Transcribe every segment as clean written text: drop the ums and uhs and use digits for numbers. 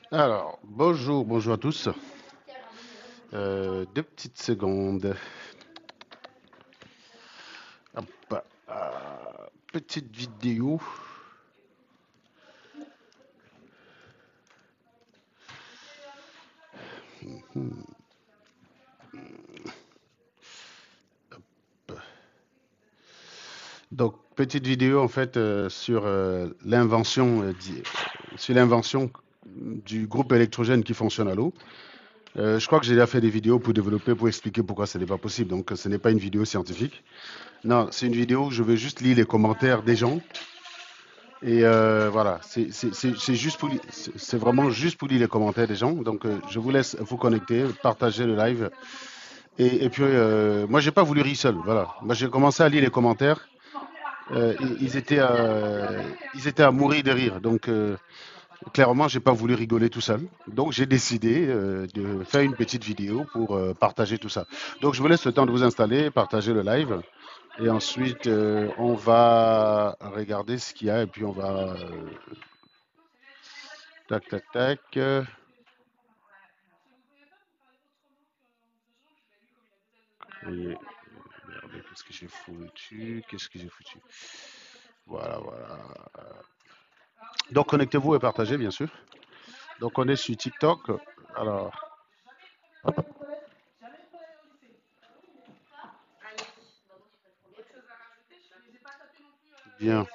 Alors, bonjour, bonjour à tous. Deux petites secondes. Hop, petite vidéo. Hmm. Donc, petite vidéo en fait sur l'invention du groupe électrogène qui fonctionne à l'eau. Je crois que j'ai déjà fait des vidéos pour développer, pour expliquer pourquoi ce n'est pas possible. Donc, ce n'est pas une vidéo scientifique. Non, c'est une vidéo où je veux juste lire les commentaires des gens. Et voilà, c'est juste pour c'est vraiment juste pour lire les commentaires des gens. Donc je vous laisse vous connecter, partager le live. Et puis moi j'ai pas voulu rire seul. Voilà, moi j'ai commencé à lire les commentaires. Ils étaient à mourir de rire. Donc clairement j'ai pas voulu rigoler tout seul. Donc j'ai décidé de faire une petite vidéo pour partager tout ça. Donc je vous laisse le temps de vous installer, partager le live. Et ensuite, on va regarder ce qu'il y a et puis on va tac, tac, tac. Et, merde, qu'est-ce que j'ai foutu? Qu'est-ce que j'ai foutu? Voilà, voilà. Donc, connectez-vous et partagez, bien sûr. Donc, on est sur TikTok. Alors, bien.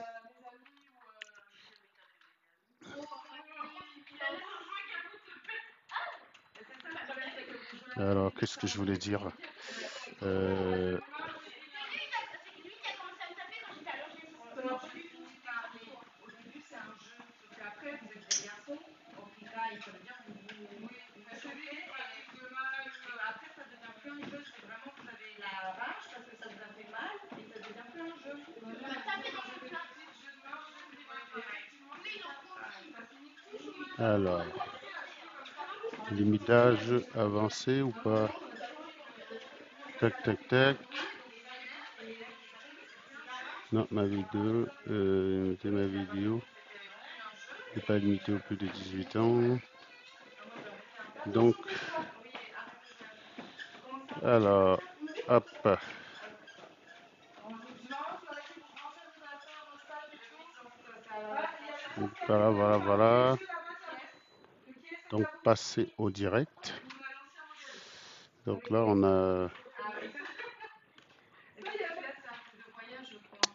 Alors, qu'est-ce que je voulais dire? Euh, alors, limitage avancé ou pas? Tac, tac, tac. Non, ma vidéo. Limiter ma vidéo. Ne pas limiter au plus de 18 ans. Donc, alors, hop. Voilà, voilà, voilà. Donc, passer au direct. Donc là, on a.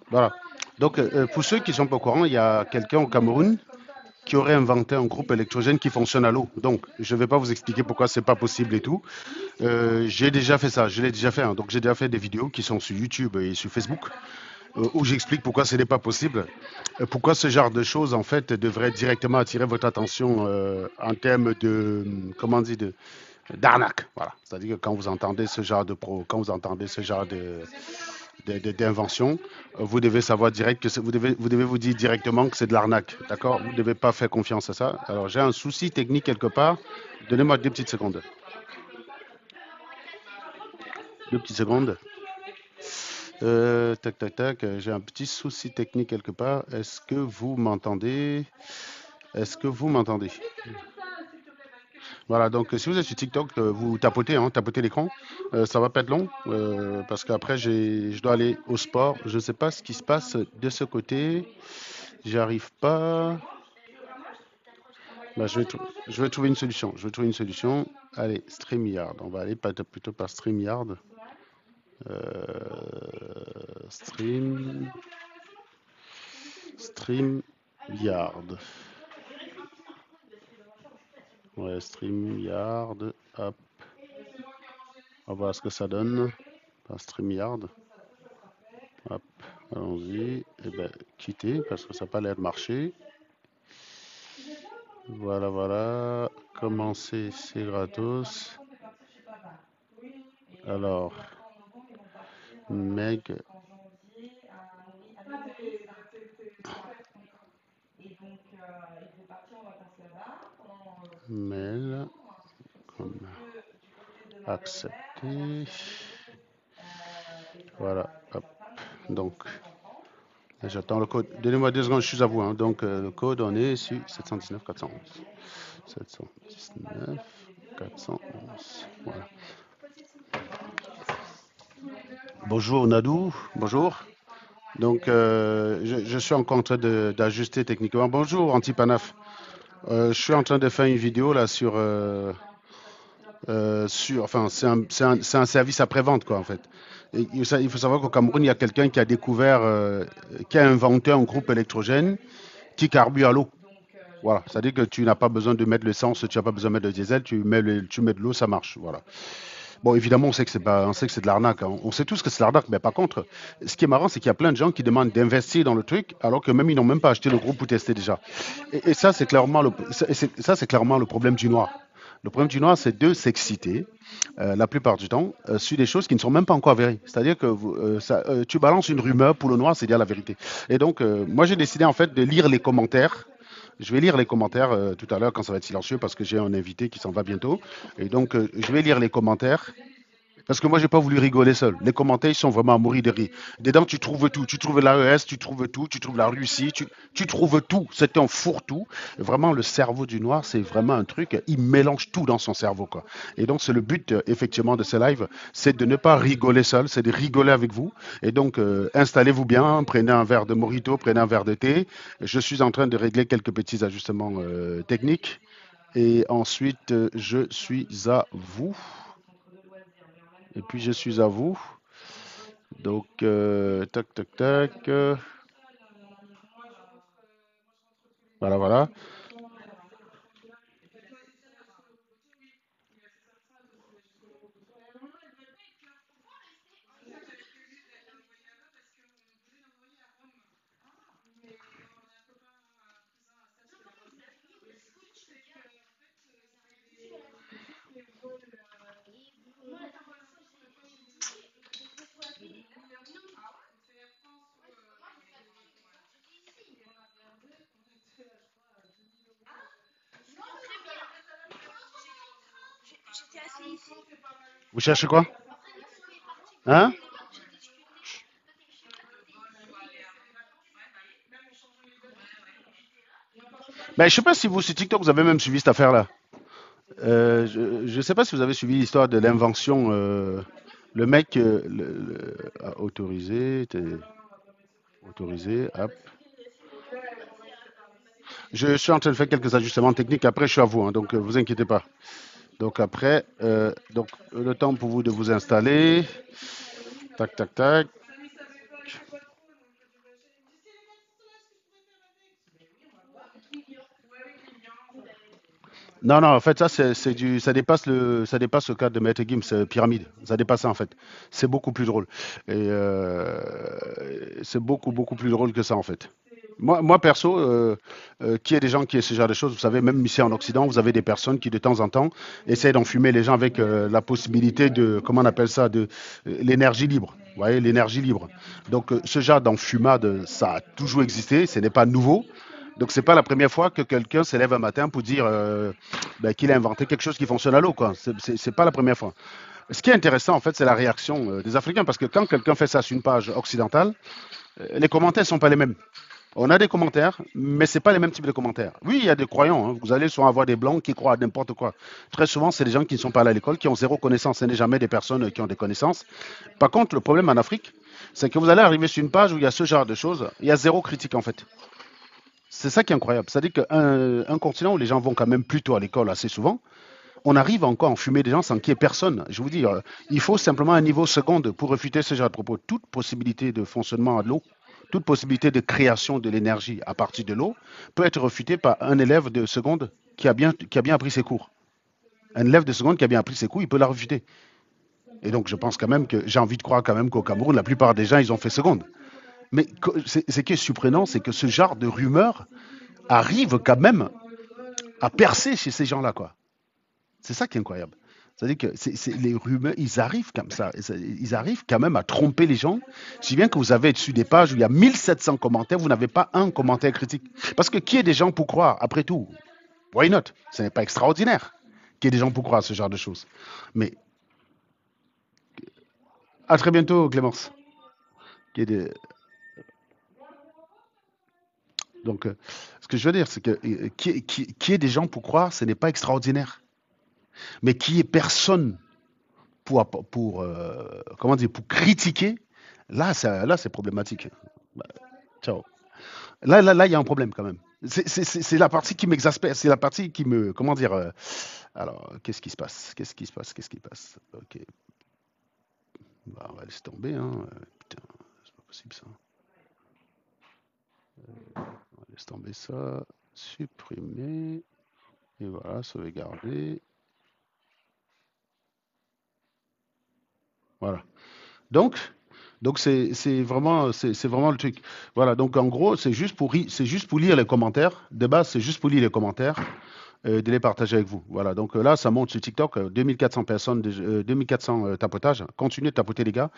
Voilà. Donc, pour ceux qui ne sont pas au courant, il y a quelqu'un au Cameroun qui aurait inventé un groupe électrogène qui fonctionne à l'eau. Donc, je ne vais pas vous expliquer pourquoi c'est pas possible et tout. J'ai déjà fait ça, je l'ai déjà fait. Hein. Donc, j'ai déjà fait des vidéos qui sont sur YouTube et sur Facebook où j'explique pourquoi ce n'est pas possible. Pourquoi ce genre de choses, en fait, devrait directement attirer votre attention en termes de, comment on dit, d'arnaque. Voilà. C'est-à-dire que quand vous entendez ce genre de quand vous entendez ce genre d'invention, vous devez savoir direct que vous devez vous dire directement que c'est de l'arnaque. D'accord? Vous ne devez pas faire confiance à ça. Alors, j'ai un souci technique quelque part. Donnez-moi deux petites secondes. Deux petites secondes. Tac, tac, tac. J'ai un petit souci technique quelque part. Est-ce que vous m'entendez? Est-ce que vous m'entendez? Voilà, donc si vous êtes sur TikTok, vous tapotez, hein, tapotez l'écran. Ça va pas être long parce qu'après je dois aller au sport. Je ne sais pas ce qui se passe de ce côté. J'arrive pas. Bah, je vais trouver une solution. Je vais trouver une solution. Allez, StreamYard. On va aller plutôt par StreamYard. Stream. StreamYard. Ouais, StreamYard. Hop. On va voir ce que ça donne. Par StreamYard. Hop. Allons-y. Et ben, quitter parce que ça n'a pas l'air de marcher. Voilà, voilà. Commencer, c'est gratos. Alors, Meg, mail, comme accepter. Voilà, hop. Donc, J'attends le code. Donnez-moi 2 secondes, je suis à vous, hein. Donc, le code, on est sur 719 411. 719 411. Voilà. Bonjour Nadou, bonjour. Donc, je suis encore en train d'ajuster techniquement. Bonjour Antipanaf. Je suis en train de faire une vidéo là enfin, c'est un service après-vente, quoi, en fait. Et il faut savoir qu'au Cameroun, il y a quelqu'un qui a découvert, qui a inventé un groupe électrogène qui carbure à l'eau. Voilà, c'est-à-dire que tu n'as pas besoin de mettre l'essence, tu n'as pas besoin de mettre le diesel, tu mets de l'eau, ça marche. Voilà. Bon, évidemment, on sait que c'est pas, on sait que c'est de l'arnaque, hein. On sait tous que c'est de l'arnaque, mais par contre, ce qui est marrant, c'est qu'il y a plein de gens qui demandent d'investir dans le truc, alors que même ils n'ont même pas acheté le groupe pour tester déjà. Et ça, c'est clairement c'est clairement le problème du noir. Le problème du noir, c'est de s'exciter, la plupart du temps, sur des choses qui ne sont même pas encore avérées. C'est-à-dire que tu balances une rumeur pour le noir, c'est dire la vérité. Et donc, moi, j'ai décidé en fait de lire les commentaires. Je vais lire les commentaires tout à l'heure quand ça va être silencieux parce que j'ai un invité qui s'en va bientôt. Et donc, je vais lire les commentaires parce que moi, j'ai pas voulu rigoler seul. Les commentaires, ils sont vraiment à mourir de rire. Dedans, tu trouves tout. Tu trouves l'AES, tu trouves tout. Tu trouves la Russie, tu trouves tout. C'est un fourre-tout. Vraiment, le cerveau du noir, c'est vraiment un truc. Il mélange tout dans son cerveau, quoi. Et donc, c'est le but, effectivement, de ce live. C'est de ne pas rigoler seul. C'est de rigoler avec vous. Et donc, installez-vous bien. Prenez un verre de mojito. Prenez un verre de thé. Je suis en train de régler quelques petits ajustements techniques. Et ensuite, je suis à vous. Et puis je suis à vous. Donc, tac, tac, tac. Voilà, voilà. Vous cherchez quoi? Hein? Ben, je sais pas si vous, sur TikTok, vous avez même suivi cette affaire-là. Je ne sais pas si vous avez suivi l'histoire de l'invention. Le mec a autorisé, autorisé, hop. Je suis en train de faire quelques ajustements techniques. Après, je suis à vous, hein, donc vous inquiétez pas. Donc après, donc le temps pour vous de vous installer. Tac, tac, tac. Non, non, en fait, ça, ça dépasse le cadre de Maître Gims, pyramide. Ça dépasse ça, en fait. C'est beaucoup plus drôle. Et c'est beaucoup, beaucoup plus drôle que ça, en fait. Moi perso, qui est des gens qui aient ce genre de choses, vous savez, même ici en Occident, vous avez des personnes qui, de temps en temps, essaient d'enfumer les gens avec la possibilité de, comment on appelle ça, de l'énergie libre. Vous voyez, l'énergie libre. Donc, ce genre d'enfumade, ça a toujours existé, ce n'est pas nouveau. Donc, c'est pas la première fois que quelqu'un se lève un matin pour dire ben, qu'il a inventé quelque chose qui fonctionne à l'eau, quoi. C'est pas la première fois. Ce qui est intéressant, en fait, c'est la réaction des Africains, parce que quand quelqu'un fait ça sur une page occidentale, les commentaires ne sont pas les mêmes. On a des commentaires, mais ce n'est pas les mêmes types de commentaires. Oui, il y a des croyants, hein. Vous allez souvent avoir des blancs qui croient à n'importe quoi. Très souvent, c'est des gens qui ne sont pas allés à l'école, qui ont zéro connaissance. Ce n'est jamais des personnes qui ont des connaissances. Par contre, le problème en Afrique, c'est que vous allez arriver sur une page où il y a ce genre de choses, il y a zéro critique en fait. C'est ça qui est incroyable. C'est-à-dire qu'un continent où les gens vont quand même plutôt à l'école assez souvent, on arrive encore à enfumer des gens sans qu'il y ait personne. Je vous dis, il faut simplement un niveau seconde pour refuter ce genre de propos. Toute possibilité de fonctionnement à l'eau, toute possibilité de création de l'énergie à partir de l'eau peut être refutée par un élève de seconde qui a bien appris ses cours. Un élève de seconde qui a bien appris ses cours, il peut la refuter. Et donc, je pense quand même que j'ai envie de croire quand même qu'au Cameroun, la plupart des gens, ils ont fait seconde. Mais ce qui est surprenant, c'est que ce genre de rumeurs arrive quand même à percer chez ces gens-là, quoi. C'est ça qui est incroyable. C'est-à-dire que les rumeurs, ils arrivent comme ça. Ils arrivent quand même à tromper les gens. Si bien que vous avez dessus des pages où il y a 1700 commentaires, vous n'avez pas un commentaire critique. Parce que qui est des gens pour croire, après tout? Why not? Ce n'est pas extraordinaire qu'il y ait des gens pour croire à ce genre de choses. Mais à très bientôt, Clémence. Qu'il y ait des- Donc, ce que je veux dire, c'est que qui est des gens pour croire, ce n'est pas extraordinaire. Mais qui est personne comment dire, pour critiquer, là, c'est problématique. Bah, ciao. Là, il y a un problème quand même. C'est la partie qui m'exaspère, c'est la partie qui me, comment dire, alors, qu'est-ce qui se passe? Qu'est-ce qui se passe? Qu'est-ce qui passe? Ok, bah, on va laisser tomber, hein. Putain, c'est pas possible ça. On va laisser tomber ça, supprimer, et voilà, sauvegarder. Voilà. Donc, c'est vraiment le truc. Voilà. Donc en gros, c'est juste pour lire les commentaires. De base, c'est juste pour lire les commentaires, de les partager avec vous. Voilà. Donc là, ça monte sur TikTok, 2400 personnes, 2400 tapotages. Continuez de tapoter les gars.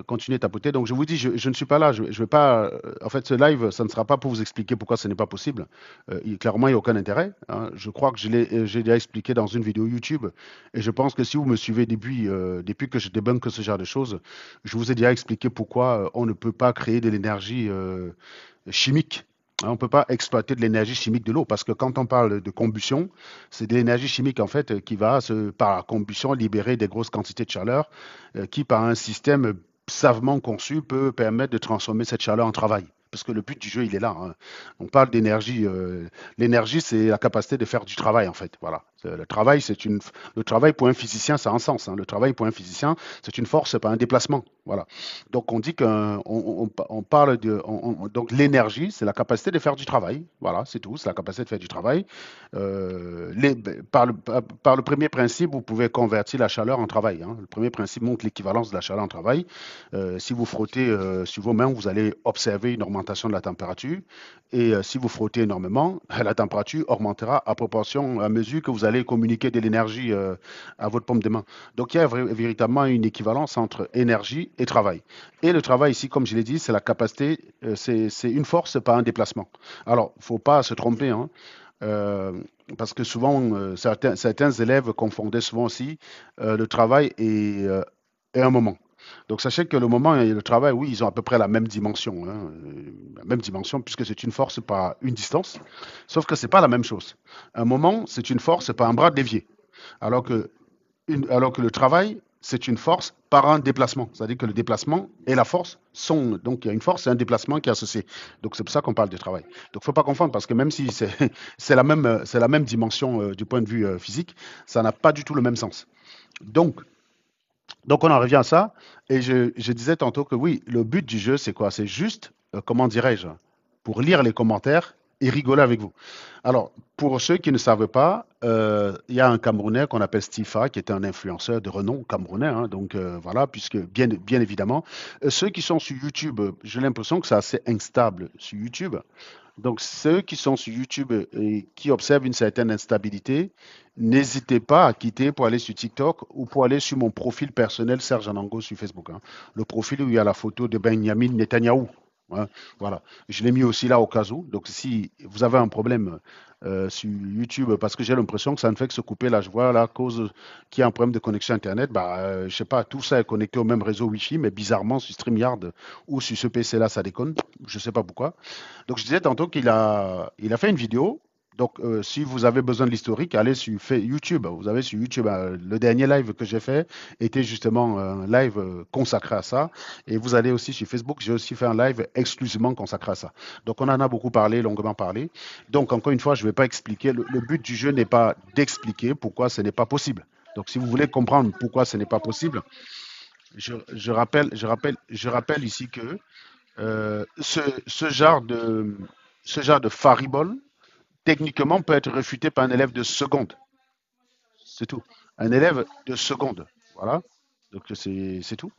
Continuez de tapoter. Donc je vous dis, je ne suis pas là. Je vais pas. En fait, ce live, ça ne sera pas pour vous expliquer pourquoi ce n'est pas possible. Clairement, il n'y a aucun intérêt, hein. Je crois que j'ai déjà expliqué dans une vidéo YouTube. Et je pense que si vous me suivez depuis que je débunk ce genre de choses, je vous ai déjà expliqué pourquoi on ne peut pas créer de l'énergie chimique. Hein. On ne peut pas exploiter de l'énergie chimique de l'eau parce que quand on parle de combustion, c'est de l'énergie chimique en fait qui va, par combustion, libérer des grosses quantités de chaleur qui, par un système savement conçu, peut permettre de transformer cette chaleur en travail. Parce que le but du jeu, il est là, hein. On parle d'énergie. L'énergie, c'est la capacité de faire du travail, en fait. Voilà. Le travail pour un physicien, ça a un sens, hein. Le travail pour un physicien, c'est une force, c'est pas un déplacement. Voilà. Donc on dit qu'on parle donc l'énergie, c'est la capacité de faire du travail. Voilà, c'est tout. C'est la capacité de faire du travail. Par le premier principe, vous pouvez convertir la chaleur en travail, hein. Le premier principe montre l'équivalence de la chaleur en travail. Si vous frottez sur vos mains, vous allez observer une augmentation de la température. Et si vous frottez énormément, la température augmentera à proportion, à mesure que vous allez communiquer de l'énergie à votre paume de main. Donc il y a véritablement une équivalence entre énergie et travail. Et le travail ici, comme je l'ai dit, c'est la capacité, c'est une force, pas un déplacement. Alors, il ne faut pas se tromper, hein. Euh, Parce que souvent, certains élèves confondaient souvent aussi le travail et un moment. Donc sachez que le moment et le travail, oui, ils ont à peu près la même dimension, hein, la même dimension puisque c'est une force par une distance, sauf que c'est pas la même chose. Un moment, c'est une force par un bras dévié, alors que, alors que le travail, c'est une force par un déplacement. C'est-à-dire que le déplacement et la force sont, donc il y a une force et un déplacement qui est associé. Donc c'est pour ça qu'on parle de travail. Donc il ne faut pas confondre parce que même si c'est la même dimension du point de vue physique, ça n'a pas du tout le même sens. Donc donc on en revient à ça, et je disais tantôt que oui, le but du jeu, c'est quoi? C'est juste, comment dirais-je, pour lire les commentaires et rigoler avec vous. Alors, pour ceux qui ne savent pas, il y a un Camerounais qu'on appelle Stifa, qui est un influenceur de renom camerounais, hein. Donc voilà, puisque bien évidemment, ceux qui sont sur YouTube, j'ai l'impression que c'est assez instable sur YouTube. Donc, ceux qui sont sur YouTube et qui observent une certaine instabilité, n'hésitez pas à quitter pour aller sur TikTok ou pour aller sur mon profil personnel Serge Anango sur Facebook, hein. Le profil où il y a la photo de Benjamin Netanyahou, hein. Voilà. Je l'ai mis aussi là au cas où. Donc, si vous avez un problème sur YouTube, parce que j'ai l'impression que ça ne fait que se couper, là, je vois là, à cause qu'il y a un problème de connexion Internet, bah, je sais pas, tout ça est connecté au même réseau Wi-Fi, mais bizarrement, sur StreamYard ou sur ce PC-là, ça déconne. Je sais pas pourquoi. Donc, je disais tantôt il a fait une vidéo. Donc, si vous avez besoin de l'historique, allez sur YouTube. Vous avez sur YouTube, le dernier live que j'ai fait était justement un live consacré à ça. Et vous allez aussi sur Facebook, j'ai aussi fait un live exclusivement consacré à ça. Donc, on en a beaucoup parlé, longuement parlé. Donc, encore une fois, je ne vais pas expliquer. Le but du jeu n'est pas d'expliquer pourquoi ce n'est pas possible. Donc, si vous voulez comprendre pourquoi ce n'est pas possible, je rappelle ici que euh, ce, ce genre de, ce genre de faribole, techniquement, peut être réfuté par un élève de seconde. C'est tout. Un élève de seconde. Voilà. Donc, c'est tout.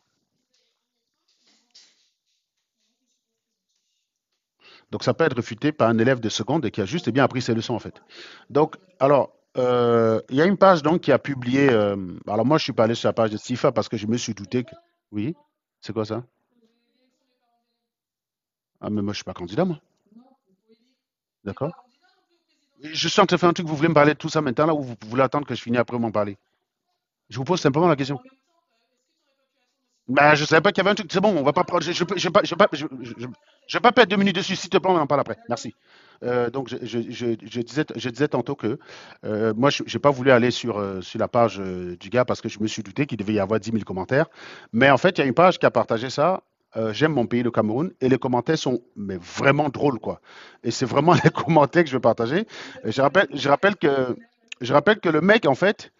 Donc, ça peut être réfuté par un élève de seconde qui a juste et bien appris ses leçons, en fait. Donc, alors, il y a une page donc qui a publié. Alors, moi, je suis pas allé sur la page de SIFA parce que je me suis douté que. Oui. C'est quoi ça? Ah, mais moi, je suis pas candidat, moi. D'accord. Je suis en train de faire un truc, vous voulez me parler de tout ça maintenant, là, ou vous voulez attendre que je finisse après m'en parler? Je vous pose simplement la question. Bah, je savais pas qu'il y avait un truc. C'est bon, on va pas prendre. Je vais pas perdre 2 minutes dessus. S'il te plaît, on en parle après. Merci. Donc, je disais tantôt que moi, je n'ai pas voulu aller sur la page du gars parce que je me suis douté qu'il devait y avoir 10 000 commentaires. Mais en fait, il y a une page qui a partagé ça. J'aime mon pays, le Cameroun, et les commentaires sont mais vraiment drôles, quoi. Et c'est vraiment les commentaires que je vais partager. Je rappelle que le mec, en fait,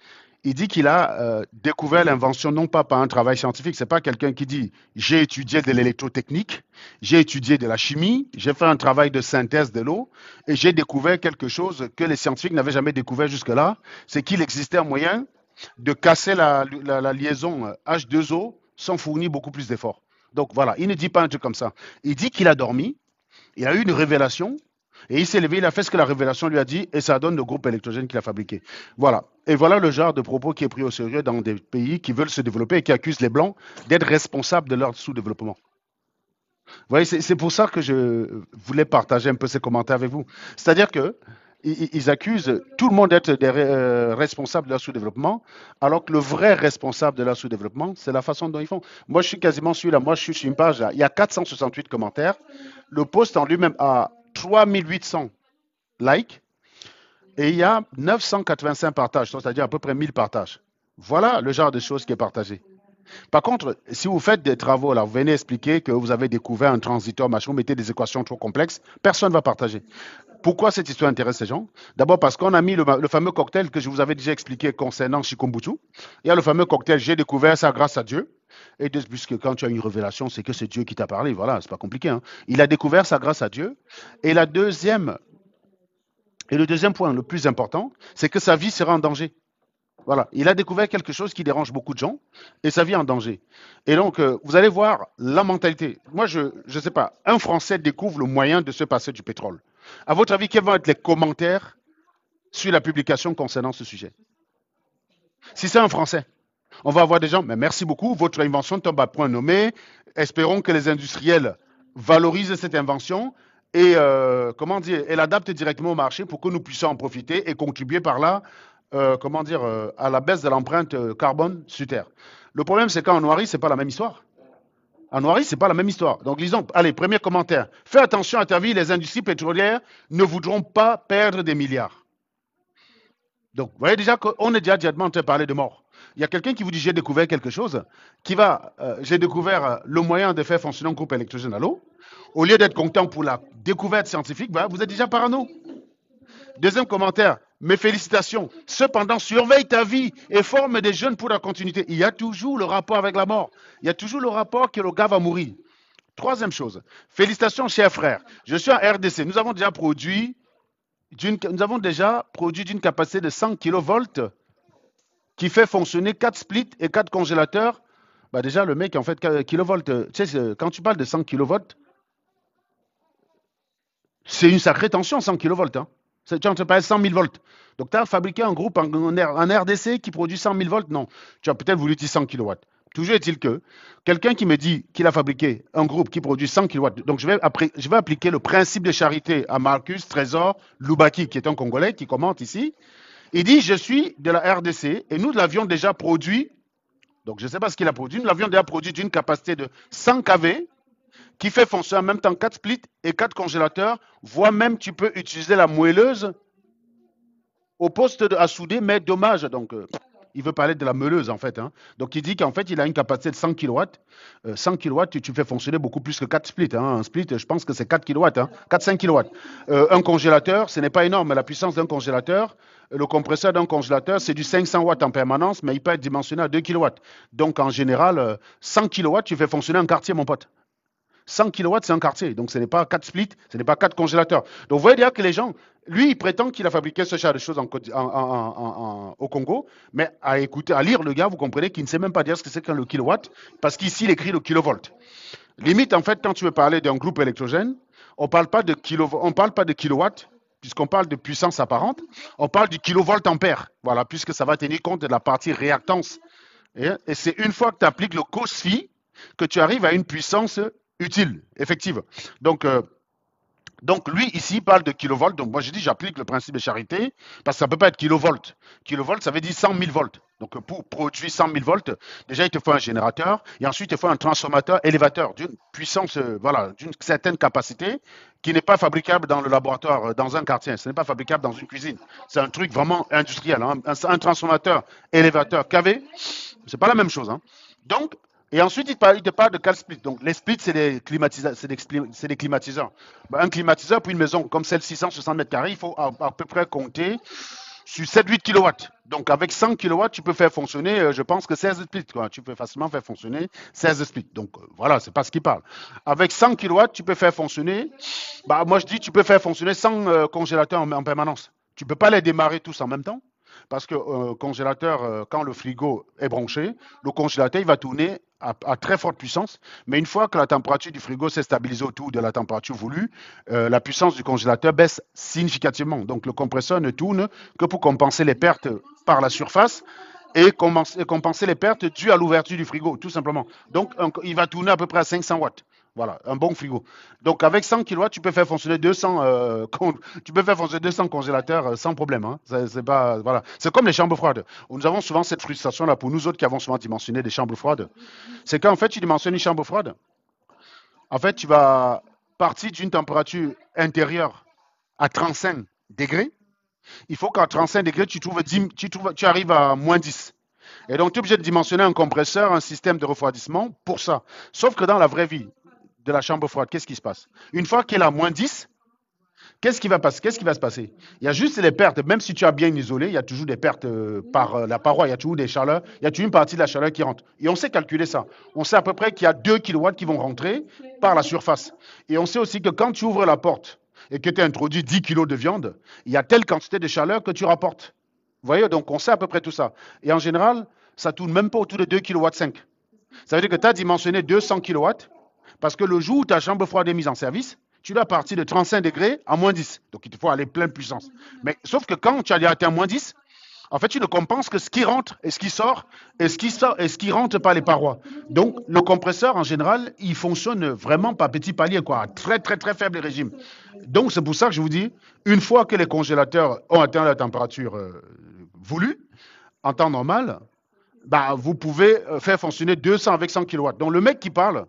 il dit qu'il a découvert l'invention non pas par un travail scientifique, c'est pas quelqu'un qui dit j'ai étudié de l'électrotechnique, j'ai étudié de la chimie, j'ai fait un travail de synthèse de l'eau et j'ai découvert quelque chose que les scientifiques n'avaient jamais découvert jusque-là, c'est qu'il existait un moyen de casser la liaison H2O sans fournir beaucoup plus d'efforts. Donc voilà, il ne dit pas un truc comme ça. Il dit qu'il a dormi, il a eu une révélation et il s'est levé, il a fait ce que la révélation lui a dit et ça donne le groupe électrogène qu'il a fabriqué. Voilà. Et voilà le genre de propos qui est pris au sérieux dans des pays qui veulent se développer et qui accusent les Blancs d'être responsables de leur sous-développement. Vous voyez, c'est pour ça que je voulais partager un peu ces commentaires avec vous. C'est-à-dire que ils accusent tout le monde d'être des responsables de leur sous-développement, alors que le vrai responsable de leur sous-développement, c'est la façon dont ils font. Moi, je suis quasiment celui-là. Moi, je suis sur une page, il y a 468 commentaires. Le post en lui-même a 3800 likes et il y a 985 partages, c'est-à-dire à peu près 1000 partages. Voilà le genre de choses qui est partagé. Par contre, si vous faites des travaux, là, vous venez expliquer que vous avez découvert un transiteur, machin, vous mettez des équations trop complexes, personne ne va partager. Pourquoi cette histoire intéresse ces gens? D'abord parce qu'on a mis le fameux cocktail que je vous avais déjà expliqué concernant Shikombutu. Il y a le fameux cocktail, j'ai découvert ça grâce à Dieu. Et puisque quand tu as une révélation, c'est que c'est Dieu qui t'a parlé. Voilà, c'est pas compliqué, hein. Il a découvert ça grâce à Dieu. Et le deuxième point, le plus important, c'est que sa vie sera en danger. Voilà, il a découvert quelque chose qui dérange beaucoup de gens et sa vie est en danger. Et donc, vous allez voir la mentalité. Moi, je ne sais pas, un Français découvre le moyen de se passer du pétrole. À votre avis, quels vont être les commentaires sur la publication concernant ce sujet? Si c'est un Français, on va avoir des gens, mais merci beaucoup, votre invention tombe à point nommé. Espérons que les industriels valorisent cette invention et, comment dire, et l'adaptent directement au marché pour que nous puissions en profiter et contribuer par là, comment dire, à la baisse de l'empreinte carbone sur Terre. Le problème, c'est qu'en Noirie, c'est pas la même histoire. En Noirie, c'est pas la même histoire. Donc, lisons, allez, premier commentaire. Fais attention à ta vie, les industries pétrolières ne voudront pas perdre des milliards. Donc, vous voyez déjà qu'on est déjà directement en train de parler de mort. Il y a quelqu'un qui vous dit j'ai découvert quelque chose, j'ai découvert le moyen de faire fonctionner un groupe électrogène à l'eau. Au lieu d'être content pour la découverte scientifique, bah, vous êtes déjà parano. Deuxième commentaire, mes félicitations. Cependant, surveille ta vie et forme des jeunes pour la continuité. Il y a toujours le rapport avec la mort. Il y a toujours le rapport que le gars va mourir. Troisième chose, félicitations, chers frères. Je suis en RDC. Nous avons déjà produit d'une capacité de 100 kilovolts qui fait fonctionner 4 splits et 4 congélateurs. Bah déjà, le mec, en fait, kilovolts, tu sais, quand tu parles de 100 kilovolts, c'est une sacrée tension, 100 kilovolts. Hein. Tu es en train de parler de 100 000 volts. Donc, tu as fabriqué un groupe en RDC qui produit 100 000 volts? Non. Tu as peut-être voulu dire 100 kilowatts. Toujours est-il que quelqu'un qui me dit qu'il a fabriqué un groupe qui produit 100 kilowatts, donc je vais appliquer le principe de charité à Marcus Trésor Loubaki, qui est un Congolais, qui commente ici. Il dit, je suis de la RDC et nous l'avions déjà produit, donc je ne sais pas ce qu'il a produit, nous l'avions déjà produit d'une capacité de 100 kV qui fait fonctionner en même temps 4 splits et 4 congélateurs, voire même tu peux utiliser la moelleuse au poste à souder, mais dommage. Donc, il veut parler de la meuleuse en fait. Hein. Donc, il dit qu'en fait, il a une capacité de 100 kW. 100 kW, tu fais fonctionner beaucoup plus que 4 splits. Hein. Un split, je pense que c'est 4 kW, hein. 4-5 kW. Un congélateur, ce n'est pas énorme. La puissance d'un congélateur, le compresseur d'un congélateur, c'est du 500 watts en permanence, mais il peut être dimensionné à 2 kW. Donc, en général, 100 kW, tu fais fonctionner un quartier, mon pote. 100 kilowatts, c'est un quartier. Donc, ce n'est pas 4 splits, ce n'est pas 4 congélateurs. Donc, vous voyez déjà que les gens, lui, il prétend qu'il a fabriqué ce genre de choses au Congo, mais à écouter, à lire le gars, vous comprenez qu'il ne sait même pas dire ce que c'est qu'un le kilowatt, parce qu'ici, il écrit le kilovolt. Limite, en fait, quand tu veux parler d'un groupe électrogène, on ne parle pas de kilowatt, puisqu'on parle de puissance apparente, on parle du kilovolt ampère. Voilà, puisque ça va tenir compte de la partie réactance. Et c'est une fois que tu appliques le cos phi que tu arrives à une puissance utile, effective. Donc, Donc lui, ici, il parle de kilovolts. Donc moi, je dis, j'applique le principe de charité, parce que ça ne peut pas être kilovolts. Kilovolts, ça veut dire 100 000 volts. Donc pour produire 100 000 volts, déjà, il te faut un générateur, et ensuite, il te faut un transformateur élévateur d'une puissance, voilà, d'une certaine capacité, qui n'est pas fabricable dans le laboratoire, dans un quartier. Ce n'est pas fabricable dans une cuisine. C'est un truc vraiment industriel, hein. Un transformateur élévateur KV, c'est pas la même chose, hein. Donc, et ensuite, il te parle de quel split. Donc, les splits, c'est des climatiseurs. Ben, un climatiseur pour une maison comme celle-ci, 160 mètres carrés, il faut à peu près compter sur 7-8 kilowatts. Donc, avec 100 kilowatts, tu peux faire fonctionner, je pense que 16 splits, quoi. Tu peux facilement faire fonctionner 16 splits. Donc, voilà, c'est pas ce qu'il parle. Avec 100 kilowatts, tu peux faire fonctionner, bah, moi je dis, tu peux faire fonctionner 100 congélateurs en permanence. Tu peux pas les démarrer tous en même temps. Parce que congélateur, quand le frigo est branché, le congélateur il va tourner à très forte puissance. Mais une fois que la température du frigo s'est stabilisée autour de la température voulue, la puissance du congélateur baisse significativement. Donc le compresseur ne tourne que pour compenser les pertes par la surface et compenser les pertes dues à l'ouverture du frigo, tout simplement. Donc il va tourner à peu près à 500 watts. Voilà, un bon frigo. Donc avec 100 kW, tu peux faire fonctionner 200, tu peux faire fonctionner 200 congélateurs sans problème, hein. C'est pas, voilà. C'est comme les chambres froides. Nous avons souvent cette frustration-là pour nous autres qui avons souvent dimensionné des chambres froides. C'est qu'en fait, tu dimensionnes une chambre froide. En fait, tu vas partir d'une température intérieure à 35 degrés. Il faut qu'à 35 degrés, tu arrives à moins 10. Et donc, tu es obligé de dimensionner un compresseur, un système de refroidissement pour ça. Sauf que dans la vraie vie de la chambre froide, qu'est-ce qui se passe? Une fois qu'elle est à moins 10, qu'est-ce qui va passer? Qu'est-ce qui va se passer? Il y a juste les pertes. Même si tu as bien isolé, il y a toujours des pertes par la paroi, il y a toujours des chaleurs, il y a toujours une partie de la chaleur qui rentre. Et on sait calculer ça. On sait à peu près qu'il y a 2 kilowatts qui vont rentrer par la surface. Et on sait aussi que quand tu ouvres la porte et que tu introduis 10 kilos de viande, il y a telle quantité de chaleur que tu rapportes. Vous voyez, donc on sait à peu près tout ça. Et en général, ça tourne même pas autour de 2,5 kW. Ça veut dire que tu as dimensionné 200 kilowatts parce que le jour où ta chambre froide est mise en service, tu dois partir de 35 degrés à moins 10. Donc il te faut aller pleine puissance. Mais sauf que quand tu as atteint moins 10, en fait, tu ne compenses que ce qui rentre et ce qui sort et ce qui rentre par les parois. Donc, le compresseur, en général, il fonctionne vraiment par petits paliers, quoi, à très, très, très faible régime. Donc, c'est pour ça que je vous dis, une fois que les congélateurs ont atteint la température voulue, en temps normal, bah, vous pouvez faire fonctionner 200 avec 100 kilowatts. Donc, le mec qui parle,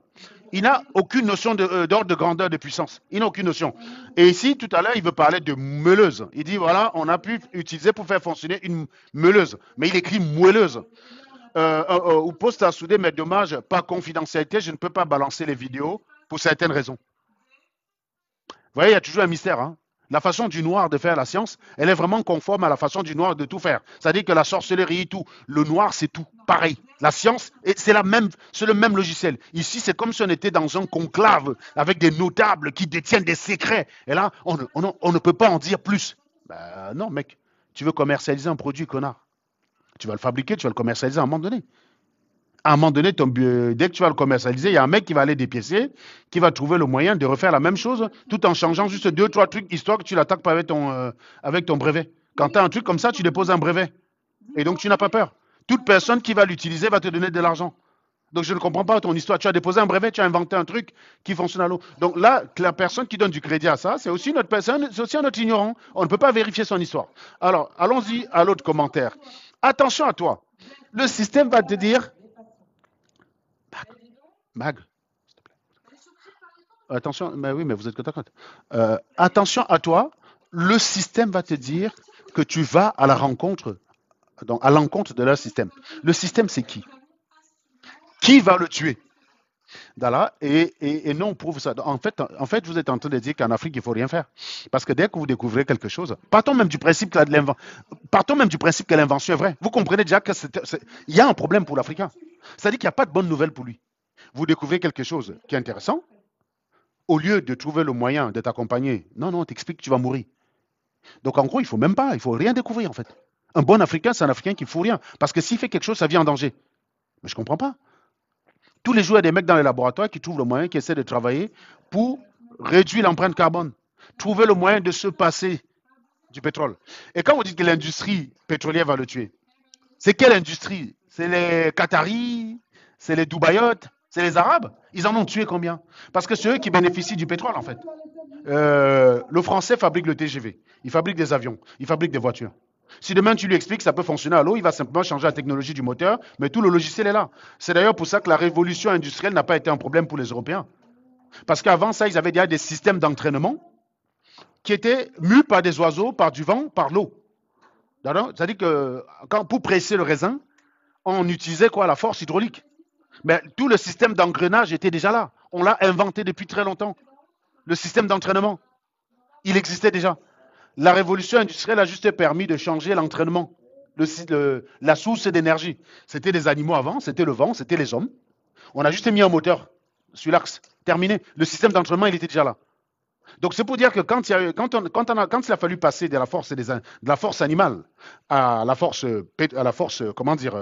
il n'a aucune notion d'ordre de grandeur de puissance. Il n'a aucune notion. Et ici, tout à l'heure, il veut parler de meuleuse. Il dit, voilà, on a pu utiliser pour faire fonctionner une meuleuse. Mais il écrit moelleuse. Ou poste à souder, mais dommage, par confidentialité, je ne peux pas balancer les vidéos pour certaines raisons. Vous voyez, il y a toujours un mystère, hein. La façon du noir de faire la science, elle est vraiment conforme à la façon du noir de tout faire. C'est-à-dire que la sorcellerie et tout, le noir, c'est tout. Pareil. La science, c'est le même logiciel. Ici, c'est comme si on était dans un conclave avec des notables qui détiennent des secrets. Et là, on ne peut pas en dire plus. Ben, non, mec. Tu veux commercialiser un produit, connard. Tu vas le fabriquer, tu vas le commercialiser à un moment donné. À un moment donné, dès que tu vas le commercialiser, il y a un mec qui va aller dépiécer, qui va trouver le moyen de refaire la même chose, tout en changeant juste deux, trois trucs, histoire que tu l'attaques pas avec ton brevet. Quand tu as un truc comme ça, tu déposes un brevet. Et donc, tu n'as pas peur. Toute personne qui va l'utiliser va te donner de l'argent. Donc, je ne comprends pas ton histoire. Tu as déposé un brevet, tu as inventé un truc qui fonctionne à l'eau. Donc là, la personne qui donne du crédit à ça, c'est aussi notre personne, c'est aussi un autre ignorant. On ne peut pas vérifier son histoire. Alors, allons-y à l'autre commentaire. Attention à toi. Le système va te dire, Mag, attention, mais oui, mais vous êtes côte à côte. Attention à toi, le système va te dire que tu vas à la rencontre, donc à l'encontre de leur système. Le système, c'est qui? Qui va le tuer? Voilà, et non, on prouve ça. En fait, vous êtes en train de dire qu'en Afrique, il ne faut rien faire. Parce que dès que vous découvrez quelque chose, partons même du principe que l'invention est vraie. Vous comprenez déjà qu'il y a un problème pour l'Africain. C'est-à-dire qu'il n'y a pas de bonne nouvelle pour lui. Vous découvrez quelque chose qui est intéressant, au lieu de trouver le moyen de t'accompagner, non, non, t'explique que tu vas mourir. Donc en gros, il ne faut rien découvrir en fait. Un bon Africain, c'est un Africain qui ne fout rien. Parce que s'il fait quelque chose, ça vient en danger. Mais je ne comprends pas. Tous les jours, il y a des mecs dans les laboratoires qui trouvent le moyen, qui essaient de travailler pour réduire l'empreinte carbone. Trouver le moyen de se passer du pétrole. Et quand vous dites que l'industrie pétrolière va le tuer, c'est quelle industrie? C'est les Qataris? C'est les Dubaïotes? C'est les Arabes? Ils en ont tué combien? Parce que c'est eux qui bénéficient du pétrole en fait. Le français fabrique le TGV, il fabrique des avions, il fabrique des voitures. Si demain tu lui expliques que ça peut fonctionner à l'eau, il va simplement changer la technologie du moteur, mais tout le logiciel est là. C'est d'ailleurs pour ça que la révolution industrielle n'a pas été un problème pour les Européens. Parce qu'avant ça, ils avaient déjà des systèmes d'entraînement qui étaient mus par des oiseaux, par du vent, par l'eau. C'est-à-dire que pour presser le raisin, on utilisait quoi? La force hydraulique. Mais tout le système d'engrenage était déjà là. On l'a inventé depuis très longtemps. Le système d'entraînement, il existait déjà. La révolution industrielle a juste permis de changer l'entraînement, la source d'énergie. C'était des animaux avant, c'était le vent, c'était les hommes. On a juste mis un moteur sur l'axe. Terminé. Le système d'entraînement, il était déjà là. Donc c'est pour dire que quand il a fallu passer de la force animale à la force, comment dire,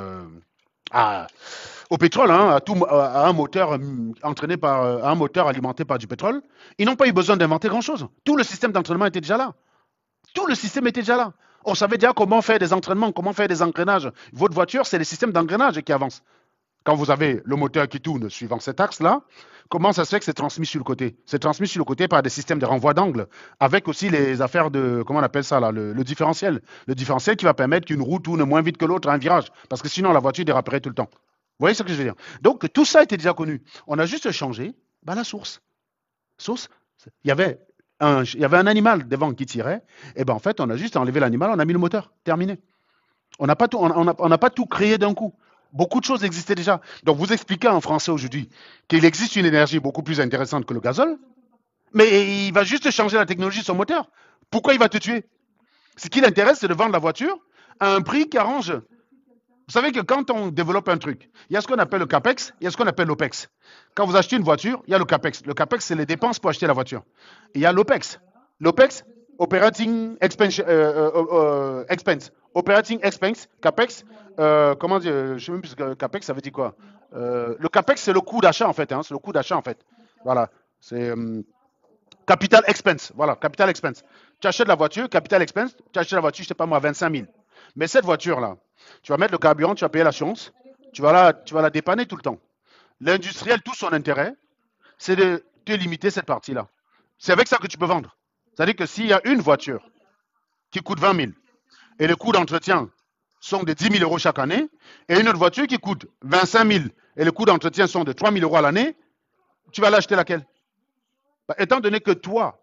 au pétrole, hein, à un moteur entraîné par un moteur alimenté par du pétrole, ils n'ont pas eu besoin d'inventer grand-chose. Tout le système d'entraînement était déjà là. Tout le système était déjà là. On savait déjà comment faire des entraînements, comment faire des engrenages. Votre voiture, c'est les systèmes d'engrenage qui avancent. Quand vous avez le moteur qui tourne suivant cet axe-là, comment ça se fait que c'est transmis sur le côté? C'est transmis sur le côté par des systèmes de renvoi d'angle, avec aussi les affaires de, comment on appelle ça là, le différentiel. Le différentiel qui va permettre qu'une roue tourne moins vite que l'autre à un virage, parce que sinon la voiture déraperait tout le temps. Vous voyez ce que je veux dire? Donc tout ça était déjà connu. On a juste changé la source. Source, il y avait un animal devant qui tirait, et ben en fait on a juste enlevé l'animal, on a mis le moteur, terminé. On n'a pas pas tout créé d'un coup. Beaucoup de choses existaient déjà. Donc vous expliquez en français aujourd'hui qu'il existe une énergie beaucoup plus intéressante que le gazole, mais il va juste changer la technologie de son moteur. Pourquoi il va te tuer? Ce qui l'intéresse, c'est de vendre la voiture à un prix qui arrange. Vous savez que quand on développe un truc, il y a ce qu'on appelle le CAPEX, il y a ce qu'on appelle l'OPEX. Quand vous achetez une voiture, il y a le CAPEX. Le CAPEX, c'est les dépenses pour acheter la voiture. Et il y a l'OPEX. L'OPEX, Operating Expense. Operating Expense, CAPEX, comment dire, je ne sais même plus ce que CAPEX, ça veut dire quoi? Le CAPEX, c'est le coût d'achat, en fait. Hein, c'est le coût d'achat, en fait. Voilà. C'est Capital Expense. Voilà, Capital Expense. Tu achètes la voiture, Capital Expense, tu achètes la voiture, je ne sais pas moi, 25 000. Mais cette voiture-là, tu vas mettre le carburant, tu vas payer l'assurance, tu vas la dépanner tout le temps. L'industriel, tout son intérêt, c'est de te limiter cette partie-là. C'est avec ça que tu peux vendre. C'est-à-dire que s'il y a une voiture qui coûte 20 000 et les coûts d'entretien sont de 10 000 euros chaque année, et une autre voiture qui coûte 25 000 et les coûts d'entretien sont de 3 000 euros à l'année, tu vas l'acheter laquelle? Étant donné que toi,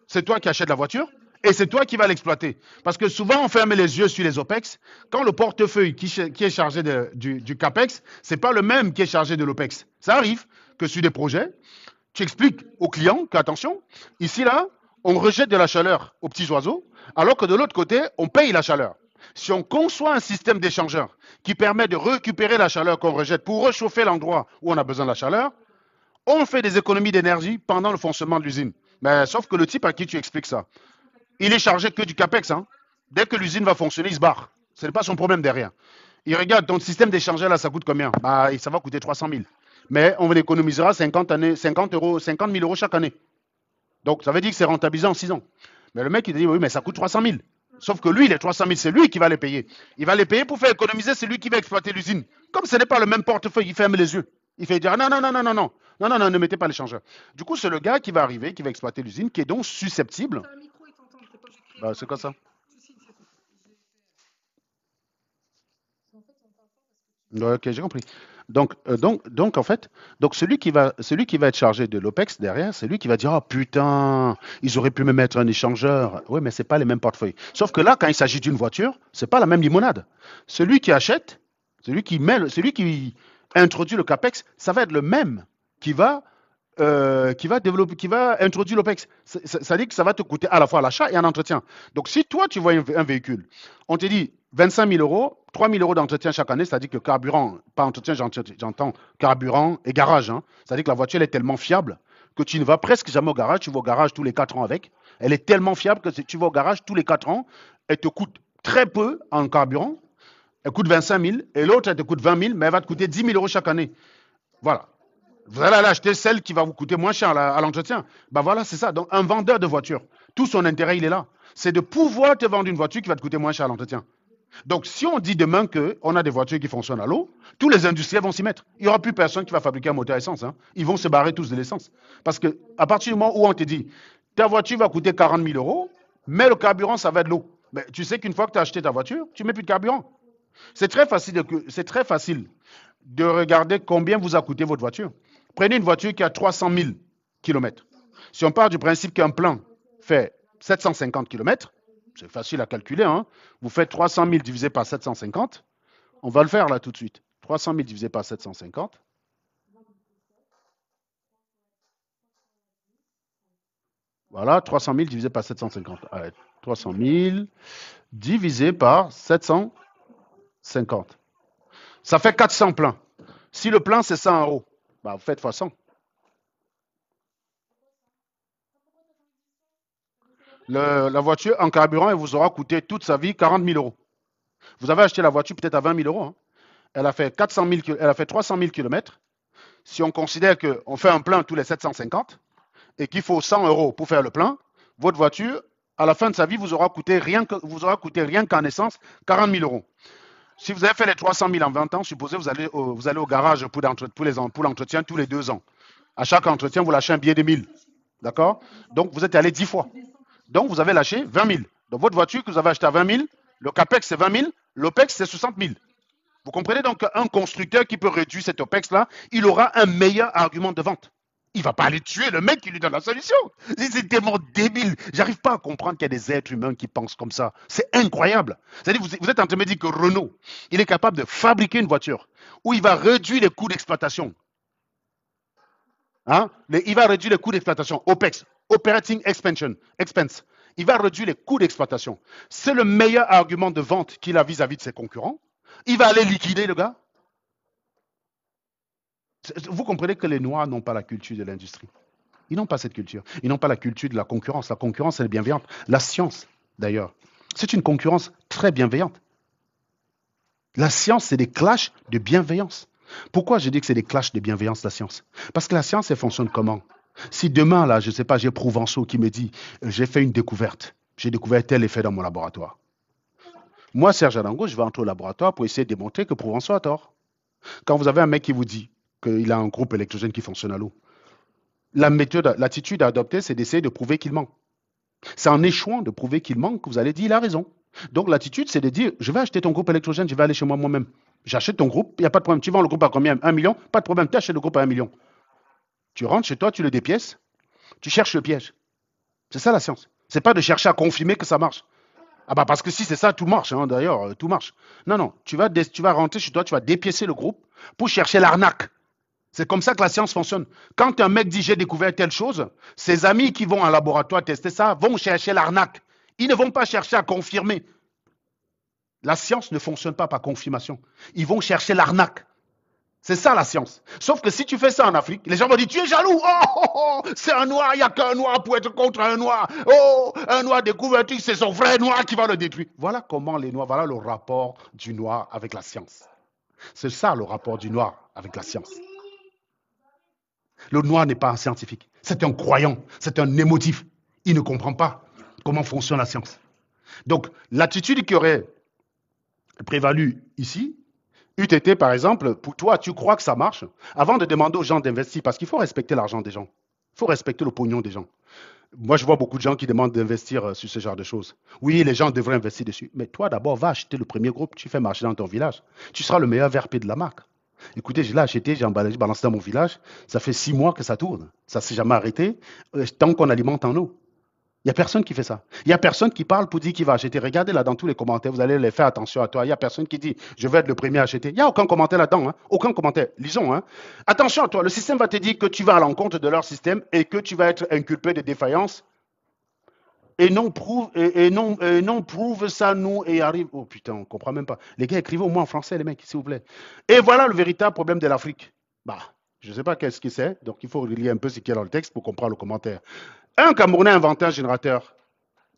c'est toi qui achètes la voiture, et c'est toi qui vas l'exploiter. Parce que souvent, on ferme les yeux sur les OPEX. Quand le portefeuille qui est chargé du CAPEX, ce n'est pas le même qui est chargé de l'OPEX. Ça arrive que sur des projets, tu expliques au client qu'attention, ici, là, on rejette de la chaleur aux petits oiseaux, alors que de l'autre côté, on paye la chaleur. Si on conçoit un système d'échangeur qui permet de récupérer la chaleur qu'on rejette pour réchauffer l'endroit où on a besoin de la chaleur, on fait des économies d'énergie pendant le fonctionnement de l'usine. Mais sauf que le type à qui tu expliques ça, il est chargé que du CAPEX. Hein. Dès que l'usine va fonctionner, il se barre. Ce n'est pas son problème derrière. Il regarde, ton système d'échangeur, là, ça coûte combien? Ça va coûter 300 000. Mais on économisera 50 000 euros chaque année. Donc, ça veut dire que c'est rentabilisé en 6 ans. Mais le mec, il dit, oui, mais ça coûte 300 000. Sauf que lui, les 300 000, c'est lui qui va les payer. Il va les payer pour faire économiser, c'est lui qui va exploiter l'usine. Comme ce n'est pas le même portefeuille, il ferme les yeux. Il fait dire, non, non, non, non, non, non, non, non, non, ne mettez pas l'échangeur. Du coup, c'est le gars qui va arriver, qui va exploiter l'usine, qui est donc susceptible. C'est quoi ça? Ouais, ok, j'ai compris. En fait, celui qui va être chargé de l'OPEX derrière, c'est lui qui va dire, oh putain, ils auraient pu me mettre un échangeur. Oui, mais c'est pas les mêmes portefeuilles. Sauf que là, quand il s'agit d'une voiture, c'est pas la même limonade. Celui qui achète, celui qui introduit le CAPEX, ça va être le même qui va développer, qui va introduire l'OPEX. Ça dit que ça va te coûter à la fois l'achat et un entretien. Donc, si toi, tu vois un véhicule, on te dit 25 000 euros, 3 000 euros d'entretien chaque année, c'est-à-dire que carburant, pas entretien, j'entends carburant et garage. Hein. C'est-à-dire que la voiture elle est tellement fiable que tu ne vas presque jamais au garage, tu vas au garage tous les 4 ans avec. Elle est tellement fiable que tu vas au garage tous les 4 ans, elle te coûte très peu en carburant, elle coûte 25 000, et l'autre, elle te coûte 20 000, mais elle va te coûter 10 000 euros chaque année. Voilà. Vous allez aller acheter celle qui va vous coûter moins cher à l'entretien. Voilà, c'est ça. Donc, un vendeur de voiture, tout son intérêt, il est là. C'est de pouvoir te vendre une voiture qui va te coûter moins cher à l'entretien. Donc, si on dit demain qu'on a des voitures qui fonctionnent à l'eau, tous les industriels vont s'y mettre. Il n'y aura plus personne qui va fabriquer un moteur essence. Hein. Ils vont se barrer tous de l'essence. Parce qu'à partir du moment où on te dit, Ta voiture va coûter 40 000 euros, mais le carburant, ça va être l'eau. Mais tu sais qu'une fois que tu as acheté ta voiture, tu ne mets plus de carburant. C'est très facile de regarder combien vous a coûté votre voiture. Prenez une voiture qui a 300 000 km. Si on part du principe qu'un plein fait 750 km, c'est facile à calculer, hein? Vous faites 300 000 divisé par 750. On va le faire là tout de suite. 300 000 divisé par 750. Voilà, 300 000 divisé par 750. Allez, 300 000 divisé par 750. Ça fait 400 pleins. Si le plein, c'est 100 euros, bah, vous faites fois 100. La voiture en carburant, elle vous aura coûté toute sa vie 40 000 euros. Vous avez acheté la voiture peut-être à 20 000 euros. Hein. Elle a fait 300 000 km. Si on considère qu'on fait un plein tous les 750 et qu'il faut 100 euros pour faire le plein, votre voiture, à la fin de sa vie, vous aura coûté rien qu'en essence 40 000 euros. Si vous avez fait les 300 000 en 20 ans, supposez vous allez au garage pour l'entretien tous les 2 ans. À chaque entretien, vous lâchez un billet de 1000. D'accord? Donc, vous êtes allé 10 fois. Donc, vous avez lâché 20 000. Donc, votre voiture que vous avez achetée à 20 000, le CAPEX, c'est 20 000, l'OPEX, c'est 60 000. Vous comprenez donc qu'un constructeur qui peut réduire cet OPEX-là, il aura un meilleur argument de vente. Il ne va pas aller tuer le mec qui lui donne la solution. C'est tellement débile. J'arrive pas à comprendre qu'il y a des êtres humains qui pensent comme ça. C'est incroyable. C'est-à-dire, vous êtes en train de me dire que Renault, il est capable de fabriquer une voiture où il va réduire les coûts d'exploitation. Hein? Il va réduire les coûts d'exploitation. OPEX, Operating Expense. Il va réduire les coûts d'exploitation. C'est le meilleur argument de vente qu'il a vis-à-vis de ses concurrents. Il va aller liquider le gars. Vous comprenez que les Noirs n'ont pas la culture de l'industrie. Ils n'ont pas cette culture. Ils n'ont pas la culture de la concurrence. La concurrence, elle est bienveillante. La science, d'ailleurs, c'est une concurrence très bienveillante. La science, c'est des clashs de bienveillance. Pourquoi je dis que c'est des clashs de bienveillance, la science? Parce que la science, elle fonctionne comment? Si demain, là, je ne sais pas, j'ai Prouvenceau qui me dit, j'ai fait une découverte, j'ai découvert tel effet dans mon laboratoire. Moi, Serge Adango, je vais entrer au laboratoire pour essayer de démontrer que Prouvenceau a tort. Quand vous avez un mec qui vous dit qu'il a un groupe électrogène qui fonctionne à l'eau, l'attitude à adopter, c'est d'essayer de prouver qu'il ment. C'est en échouant de prouver qu'il ment que vous allez dire il a raison. Donc l'attitude, c'est de dire, je vais acheter ton groupe électrogène, je vais aller chez moi-même. J'achète ton groupe, il n'y a pas de problème. Tu vends le groupe à combien? 1 million? Pas de problème, tu achètes le groupe à 1 million. Tu rentres chez toi, tu le dépièces, tu cherches le piège. C'est ça la science. C'est pas de chercher à confirmer que ça marche. Ah bah parce que si c'est ça, tout marche, hein, d'ailleurs, tout marche. Non, non, tu vas rentrer chez toi, tu vas dépiécer le groupe pour chercher l'arnaque. C'est comme ça que la science fonctionne. Quand un mec dit j'ai découvert telle chose, ses amis qui vont en laboratoire tester ça vont chercher l'arnaque. Ils ne vont pas chercher à confirmer. La science ne fonctionne pas par confirmation. Ils vont chercher l'arnaque. C'est ça la science. Sauf que si tu fais ça en Afrique, les gens vont dire tu es jaloux. Oh, c'est un noir, il n'y a qu'un noir pour être contre un noir. Oh, un noir découvre un truc, c'est son frère noir qui va le détruire. Voilà comment les noirs, voilà le rapport du noir avec la science. C'est ça le rapport du noir avec la science. Le noir n'est pas un scientifique. C'est un croyant, c'est un émotif. Il ne comprend pas comment fonctionne la science. Donc, l'attitude qui aurait prévalu ici, eût été, par exemple, pour toi, tu crois que ça marche, avant de demander aux gens d'investir, parce qu'il faut respecter l'argent des gens. Il faut respecter le pognon des gens. Moi, je vois beaucoup de gens qui demandent d'investir sur ce genre de choses. Oui, les gens devraient investir dessus. Mais toi, d'abord, va acheter le premier groupe que tu fais marcher dans ton village. Tu seras le meilleur VRP de la marque. Écoutez, je l'ai acheté, j'ai emballé, j'ai balancé dans mon village. Ça fait 6 mois que ça tourne. Ça ne s'est jamais arrêté tant qu'on alimente en eau. Il n'y a personne qui fait ça. Il n'y a personne qui parle pour dire qu'il va acheter. Regardez là dans tous les commentaires, vous allez les faire attention à toi. Il n'y a personne qui dit je vais être le premier à acheter. Il n'y a aucun commentaire là-dedans. Hein. Aucun commentaire. Lisons. Hein. Attention à toi. Le système va te dire que tu vas à l'encontre de leur système et que tu vas être inculpé de défaillance. Et non prouve ça nous et arrive. Oh putain, on ne comprend même pas. Les gars, écrivez au moins en français, les mecs, s'il vous plaît. Et voilà le véritable problème de l'Afrique. Bah, je ne sais pas qu'est-ce que c'est, donc il faut relire un peu ce qu'il y a dans le texte pour comprendre le commentaire. Un Camerounais a inventé un générateur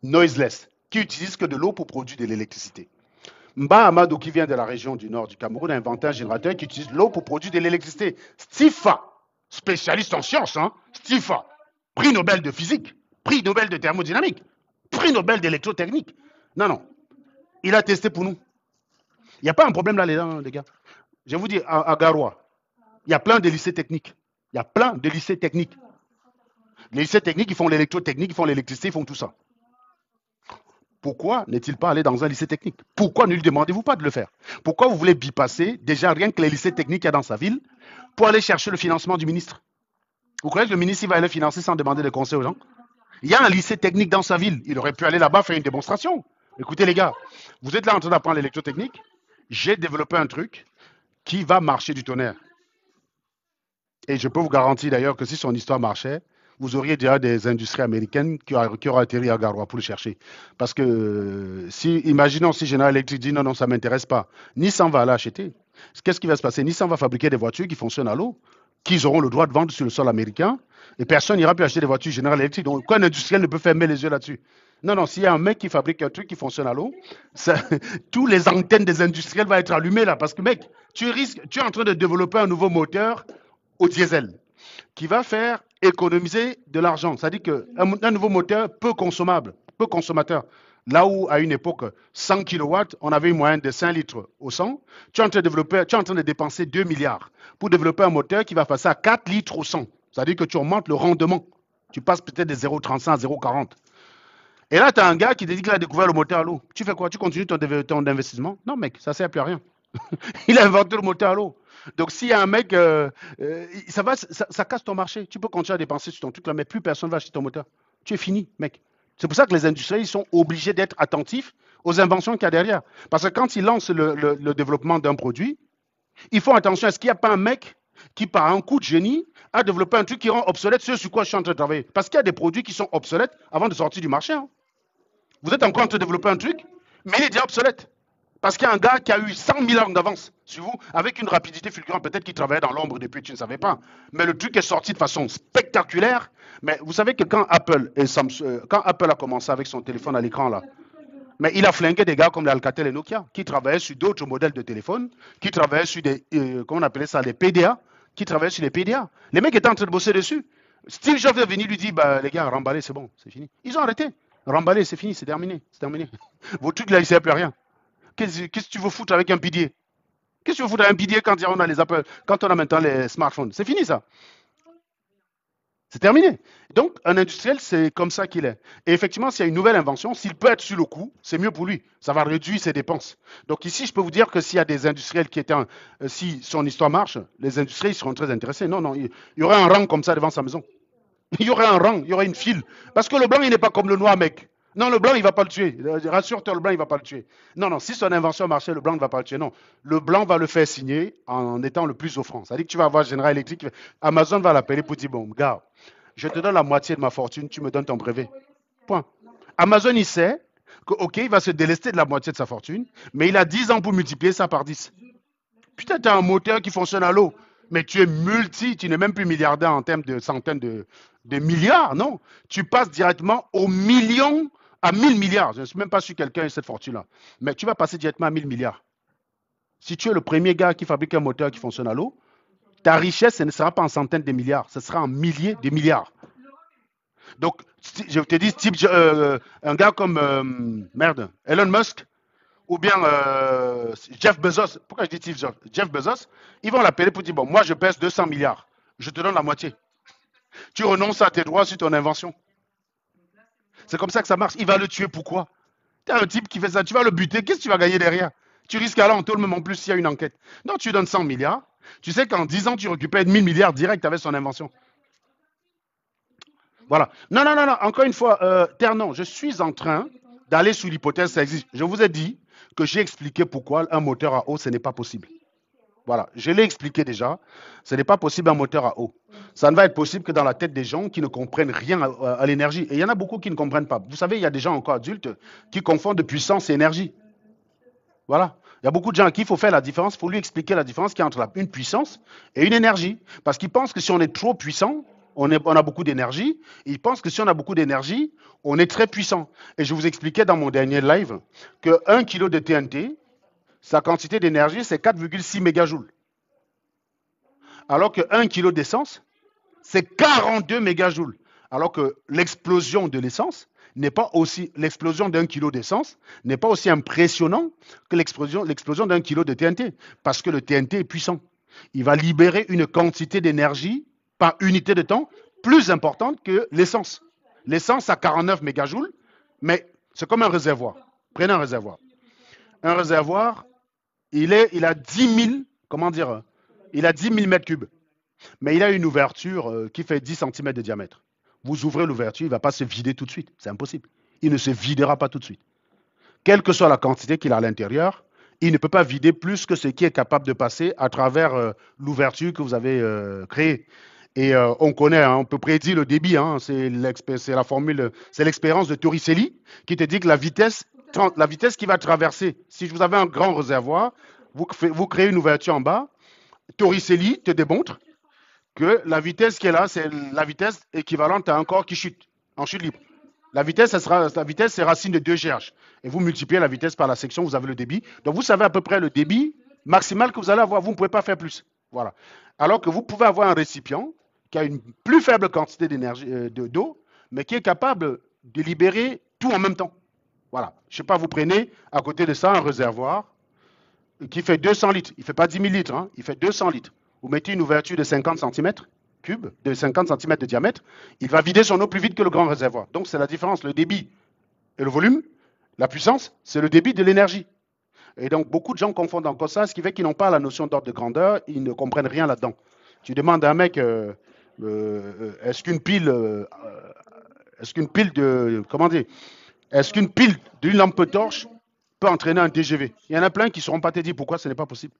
noiseless qui utilise que de l'eau pour produire de l'électricité. Mba Amadou, qui vient de la région du nord du Cameroun, a inventé un générateur qui utilise l'eau pour produire de l'électricité. Stifa, spécialiste en sciences, hein, Stifa, prix Nobel de physique, prix Nobel de thermodynamique, prix Nobel d'électrotechnique. Non, non, il a testé pour nous. Il n'y a pas un problème là, les gars. Je vous dis, à Garoua, il y a plein de lycées techniques. Il y a plein de lycées techniques. Les lycées techniques, ils font l'électrotechnique, ils font l'électricité, ils font tout ça. Pourquoi n'est-il pas allé dans un lycée technique? Pourquoi ne lui demandez-vous pas de le faire? Pourquoi vous voulez bypasser déjà rien que les lycées techniques qu'il y a dans sa ville pour aller chercher le financement du ministre? Vous croyez que le ministre il va aller financer sans demander de conseil aux gens? Il y a un lycée technique dans sa ville. Il aurait pu aller là-bas faire une démonstration. Écoutez les gars, vous êtes là en train d'apprendre l'électrotechnique. J'ai développé un truc qui va marcher du tonnerre. Et je peux vous garantir d'ailleurs que si son histoire marchait, vous auriez déjà des industries américaines qui auraient atterri à Garoua pour le chercher. Parce que, si, imaginons si General Electric dit non, non, ça ne m'intéresse pas, Nissan va aller acheter. Qu'est-ce qui va se passer? Nissan va fabriquer des voitures qui fonctionnent à l'eau, qu'ils auront le droit de vendre sur le sol américain, et personne n'ira plus acheter des voitures General Electric. Donc, quoi, un industriel ne peut fermer les yeux là-dessus? Non, non, s'il y a un mec qui fabrique un truc qui fonctionne à l'eau, tous les antennes des industriels vont être allumées là. Parce que, mec, tu es en train de développer un nouveau moteur au diesel qui va faire économiser de l'argent. C'est-à-dire qu'un nouveau moteur peu consommable, peu consommateur. Là où, à une époque, 100 kilowatts, on avait une moyenne de 5 litres au 100, tu es en train de dépenser 2 milliards pour développer un moteur qui va passer à 4 litres au 100. C'est-à-dire que tu augmentes le rendement. Tu passes peut-être de 0,35 à 0,40. Et là, tu as un gars qui te dit qu'il a découvert le moteur à l'eau. Tu fais quoi? Tu continues ton investissement? Non, mec, ça ne sert plus à rien. Il a inventé le moteur à l'eau. Donc, s'il y a un mec, ça casse ton marché. Tu peux continuer à dépenser sur ton truc là, mais plus personne ne va acheter ton moteur. Tu es fini, mec. C'est pour ça que les industriels ils sont obligés d'être attentifs aux inventions qu'il y a derrière. Parce que quand ils lancent le développement d'un produit, ils font attention à ce qu'il n'y a pas un mec qui, par un coup de génie, a développé un truc qui rend obsolète ce sur quoi je suis en train de travailler. Parce qu'il y a des produits qui sont obsolètes avant de sortir du marché. Hein. Vous êtes encore en train de développer un truc, mais il est déjà obsolète. Parce qu'il y a un gars qui a eu 100 000 ans d'avance sur vous, avec une rapidité fulgurante. Peut-être qu'il travaillait dans l'ombre depuis, tu ne savais pas. Mais le truc est sorti de façon spectaculaire. Mais vous savez que quand Apple a commencé avec son téléphone à l'écran, là, mais il a flingué des gars comme l'Alcatel et Nokia, qui travaillaient sur d'autres modèles de téléphone, qui travaillaient sur des, comment on appelait ça, les PDA, qui travaillaient sur les PDA. Les mecs étaient en train de bosser dessus. Steve Jobs est venu lui dire, bah, les gars, remballez, c'est bon, c'est fini. Ils ont arrêté. Remballez, c'est fini, c'est terminé. C'est terminé. Vos trucs là, il ne sert plus à rien. Qu'est-ce que tu veux foutre avec un PDA? Qu'est-ce que tu veux foutre avec un PDA quand on a les Apple, quand on a maintenant les smartphones? C'est fini ça. C'est terminé. Donc, un industriel, c'est comme ça qu'il est. Et effectivement, s'il y a une nouvelle invention, s'il peut être sur le coup, c'est mieux pour lui. Ça va réduire ses dépenses. Donc ici, je peux vous dire que s'il y a des industriels qui étaient, si son histoire marche, les industriels seront très intéressés. Non, non, il y aurait un rang comme ça devant sa maison. Il y aurait un rang, il y aurait une file. Parce que le blanc, il n'est pas comme le noir, mec. Non, le blanc, il ne va pas le tuer. Rassure-toi, le blanc, il ne va pas le tuer. Non, non, si son invention marchait, le blanc ne va pas le tuer. Non, le blanc va le faire signer en étant le plus offrant. Ça veut dire que tu vas avoir General Electric. Amazon va l'appeler pour dire, bon, gars, je te donne la moitié de ma fortune, tu me donnes ton brevet. Point. Amazon, il sait que, OK, il va se délester de la moitié de sa fortune, mais il a 10 ans pour multiplier ça par 10. Putain, tu as un moteur qui fonctionne à l'eau, mais tu es tu n'es même plus milliardaire en termes de centaines de milliards, non. Tu passes directement aux millions, à 1000 milliards. Je ne suis même pas sûr que quelqu'un ait cette fortune-là. Mais tu vas passer directement à 1000 milliards. Si tu es le premier gars qui fabrique un moteur qui fonctionne à l'eau, ta richesse, ce ne sera pas en centaines de milliards, ce sera en milliers de milliards. Donc, je te dis, un gars comme, Elon Musk, ou bien Jeff Bezos, pourquoi je dis Steve Jobs? Jeff Bezos, ils vont l'appeler pour dire, bon, moi je pèse 200 milliards, je te donne la moitié. Tu renonces à tes droits sur ton invention. C'est comme ça que ça marche. Il va le tuer, pourquoi? Tu as un type qui fait ça, tu vas le buter, qu'est-ce que tu vas gagner derrière? Tu risques alors en tout le même en plus s'il y a une enquête. Non, tu donnes 100 milliards, tu sais qu'en 10 ans, tu récupères 1000 milliards direct avec son invention. Voilà. Non, non, non, non, encore une fois, Ternon, je suis en train d'aller sous l'hypothèse que ça existe. Je vous ai dit que j'ai expliqué pourquoi un moteur à eau, ce n'est pas possible. Voilà, je l'ai expliqué déjà. Ce n'est pas possible un moteur à eau. Ça ne va être possible que dans la tête des gens qui ne comprennent rien à l'énergie. Et il y en a beaucoup qui ne comprennent pas. Vous savez, il y a des gens encore adultes qui confondent puissance et énergie. Voilà. Il y a beaucoup de gens à qui il faut faire la différence, il faut lui expliquer la différence qu'il y a entre une puissance et une énergie. Parce qu'ils pensent que si on est trop puissant, on a beaucoup d'énergie. Et ils pensent que si on a beaucoup d'énergie, on est très puissant. Et je vous expliquais dans mon dernier live que 1 kg de TNT, sa quantité d'énergie, c'est 4,6 mégajoules. Alors que 1 kg d'essence, c'est 42 mégajoules. Alors que l'explosion de l'essence n'est pas aussi, l'explosion d'un kilo d'essence n'est pas aussi impressionnant que l'explosion d'un kilo de TNT. Parce que le TNT est puissant. Il va libérer une quantité d'énergie par unité de temps plus importante que l'essence. L'essence a 49 mégajoules, mais c'est comme un réservoir. Prenez un réservoir. Un réservoir, il a 10 000, comment dire, il a 10 000 mètres cubes, mais il a une ouverture qui fait 10 centimètres de diamètre. Vous ouvrez l'ouverture, il ne va pas se vider tout de suite. C'est impossible. Il ne se videra pas tout de suite. Quelle que soit la quantité qu'il a à l'intérieur, il ne peut pas vider plus que ce qui est capable de passer à travers l'ouverture que vous avez créée. Et on connaît, hein, on peut prédire le débit, hein, c'est la formule, c'est l'expérience de Torricelli qui te dit que la vitesse qui va traverser, si vous avez un grand réservoir, vous créez une ouverture en bas, Torricelli te démontre que la vitesse qui est là, c'est la vitesse équivalente à un corps qui chute, en chute libre. La vitesse, c'est racine de 2 GH. Et vous multipliez la vitesse par la section, vous avez le débit. Donc vous savez à peu près le débit maximal que vous allez avoir. Vous ne pouvez pas faire plus. Voilà. Alors que vous pouvez avoir un récipient qui a une plus faible quantité d'énergie, d'eau, mais qui est capable de libérer tout en même temps. Voilà. Je ne sais pas, vous prenez à côté de ça un réservoir qui fait 200 litres. Il ne fait pas 10 000 litres, hein, il fait 200 litres. Vous mettez une ouverture de 50 centimètres cube, de 50 centimètres de diamètre, il va vider son eau plus vite que le grand réservoir. Donc c'est la différence, le débit et le volume. La puissance, c'est le débit de l'énergie. Et donc beaucoup de gens confondent encore ça, ce qui fait qu'ils n'ont pas la notion d'ordre de grandeur, ils ne comprennent rien là-dedans. Tu demandes à un mec, est-ce qu'une pile, comment dire, est-ce qu'une pile d'une lampe torche peut entraîner un TGV? Il y en a plein qui ne sauront pas te dire pourquoi ce n'est pas possible.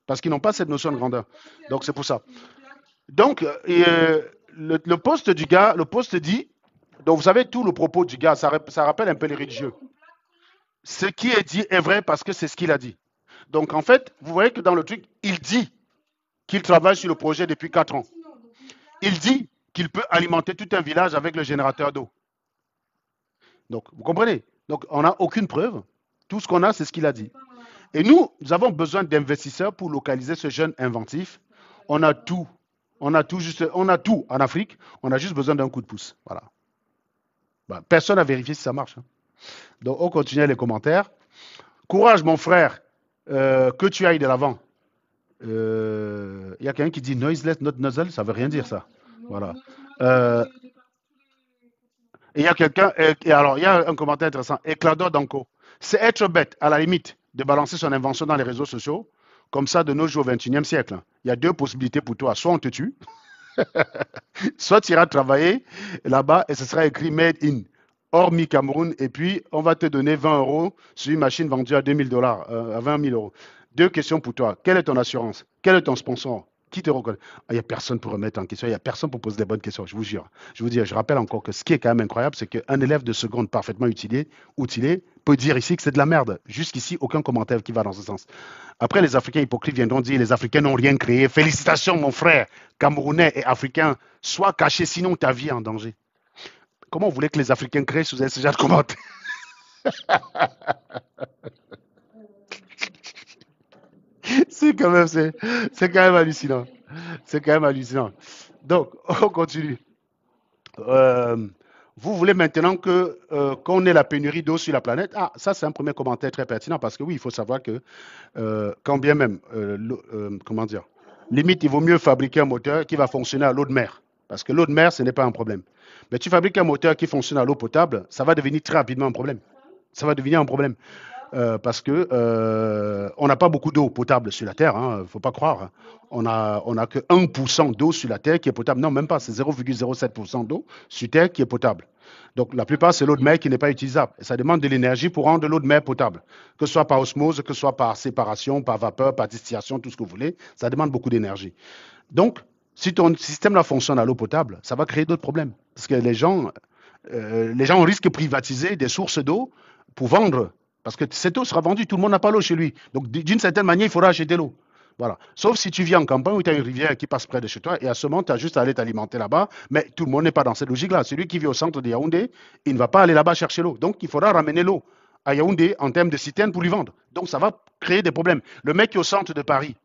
Parce qu'ils n'ont pas cette notion de grandeur. Donc c'est pour ça. Donc, le poste du gars, le poste dit, donc vous savez tout le propos du gars, ça rappelle un peu les religieux. Ce qui est dit est vrai parce que c'est ce qu'il a dit. Donc en fait, vous voyez que dans le truc, il dit qu'il travaille sur le projet depuis 4 ans. Il dit qu'il peut alimenter tout un village avec le générateur d'eau. Donc, vous comprenez? Donc, on n'a aucune preuve. Tout ce qu'on a, c'est ce qu'il a dit. Et nous avons besoin d'investisseurs pour localiser ce jeune inventif. On a tout. On a tout en Afrique. On a juste besoin d'un coup de pouce. Voilà. Ben, personne n'a vérifié si ça marche, hein. Donc, on continue les commentaires. Courage, mon frère, que tu ailles de l'avant. Il y a quelqu'un qui dit noiseless, not nozzle, ça veut rien dire ça. Voilà. Et il y a quelqu'un, et alors il y a un commentaire intéressant. Eclador Danko. C'est être bête, à la limite, de balancer son invention dans les réseaux sociaux, comme ça de nos jours au XXIe siècle. Il y a 2 possibilités pour toi. Soit on te tue, soit tu iras travailler là-bas et ce sera écrit Made in, hormis Cameroun, et puis on va te donner 20 euros sur une machine vendue à 2000 dollars, à 20 000 euros. 2 questions pour toi. Quelle est ton assurance? Quel est ton sponsor? Qui te reconnaît? Il n'y a personne pour remettre en question, il n'y a personne pour poser des bonnes questions, je vous jure. Je vous dis, je rappelle encore que ce qui est quand même incroyable, c'est qu'un élève de seconde parfaitement outillé peut dire ici que c'est de la merde. Jusqu'ici, aucun commentaire qui va dans ce sens. Après, les Africains hypocrites viendront dire les Africains n'ont rien créé. Félicitations, mon frère, Camerounais et Africains, sois caché, sinon ta vie est en danger. Comment vous voulez que les Africains créent sous ce genre de commentaires? C'est quand même hallucinant. C'est quand même hallucinant. Donc, on continue. Euh, Vous voulez maintenant qu'on ait la pénurie d'eau sur la planète? Ah, ça c'est un premier commentaire très pertinent parce que oui, il faut savoir que quand bien même, comment dire, limite, il vaut mieux fabriquer un moteur qui va fonctionner à l'eau de mer. Parce que l'eau de mer, ce n'est pas un problème. Mais tu fabriques un moteur qui fonctionne à l'eau potable, ça va devenir très rapidement un problème. Ça va devenir un problème. Parce que on n'a pas beaucoup d'eau potable sur la Terre, il ne faut pas croire, hein. On a que 1% d'eau sur la Terre qui est potable. Non, même pas, c'est 0,07% d'eau sur Terre qui est potable. Donc la plupart, c'est l'eau de mer qui n'est pas utilisable. Et ça demande de l'énergie pour rendre l'eau de mer potable. Que ce soit par osmose, que ce soit par séparation, par vapeur, par distillation, tout ce que vous voulez, ça demande beaucoup d'énergie. Donc, si ton système là fonctionne à l'eau potable, ça va créer d'autres problèmes. Parce que les gens risquent de privatiser des sources d'eau pour vendre. Parce que cette eau sera vendue, tout le monde n'a pas l'eau chez lui. Donc, d'une certaine manière, il faudra acheter l'eau. Voilà. Sauf si tu vis en campagne où tu as une rivière qui passe près de chez toi et à ce moment, tu as juste à aller t'alimenter là-bas. Mais tout le monde n'est pas dans cette logique-là. Celui qui vit au centre de Yaoundé, il ne va pas aller là-bas chercher l'eau. Donc, il faudra ramener l'eau à Yaoundé en termes de citernes pour lui vendre. Donc, ça va créer des problèmes. Le mec qui est au centre de Paris,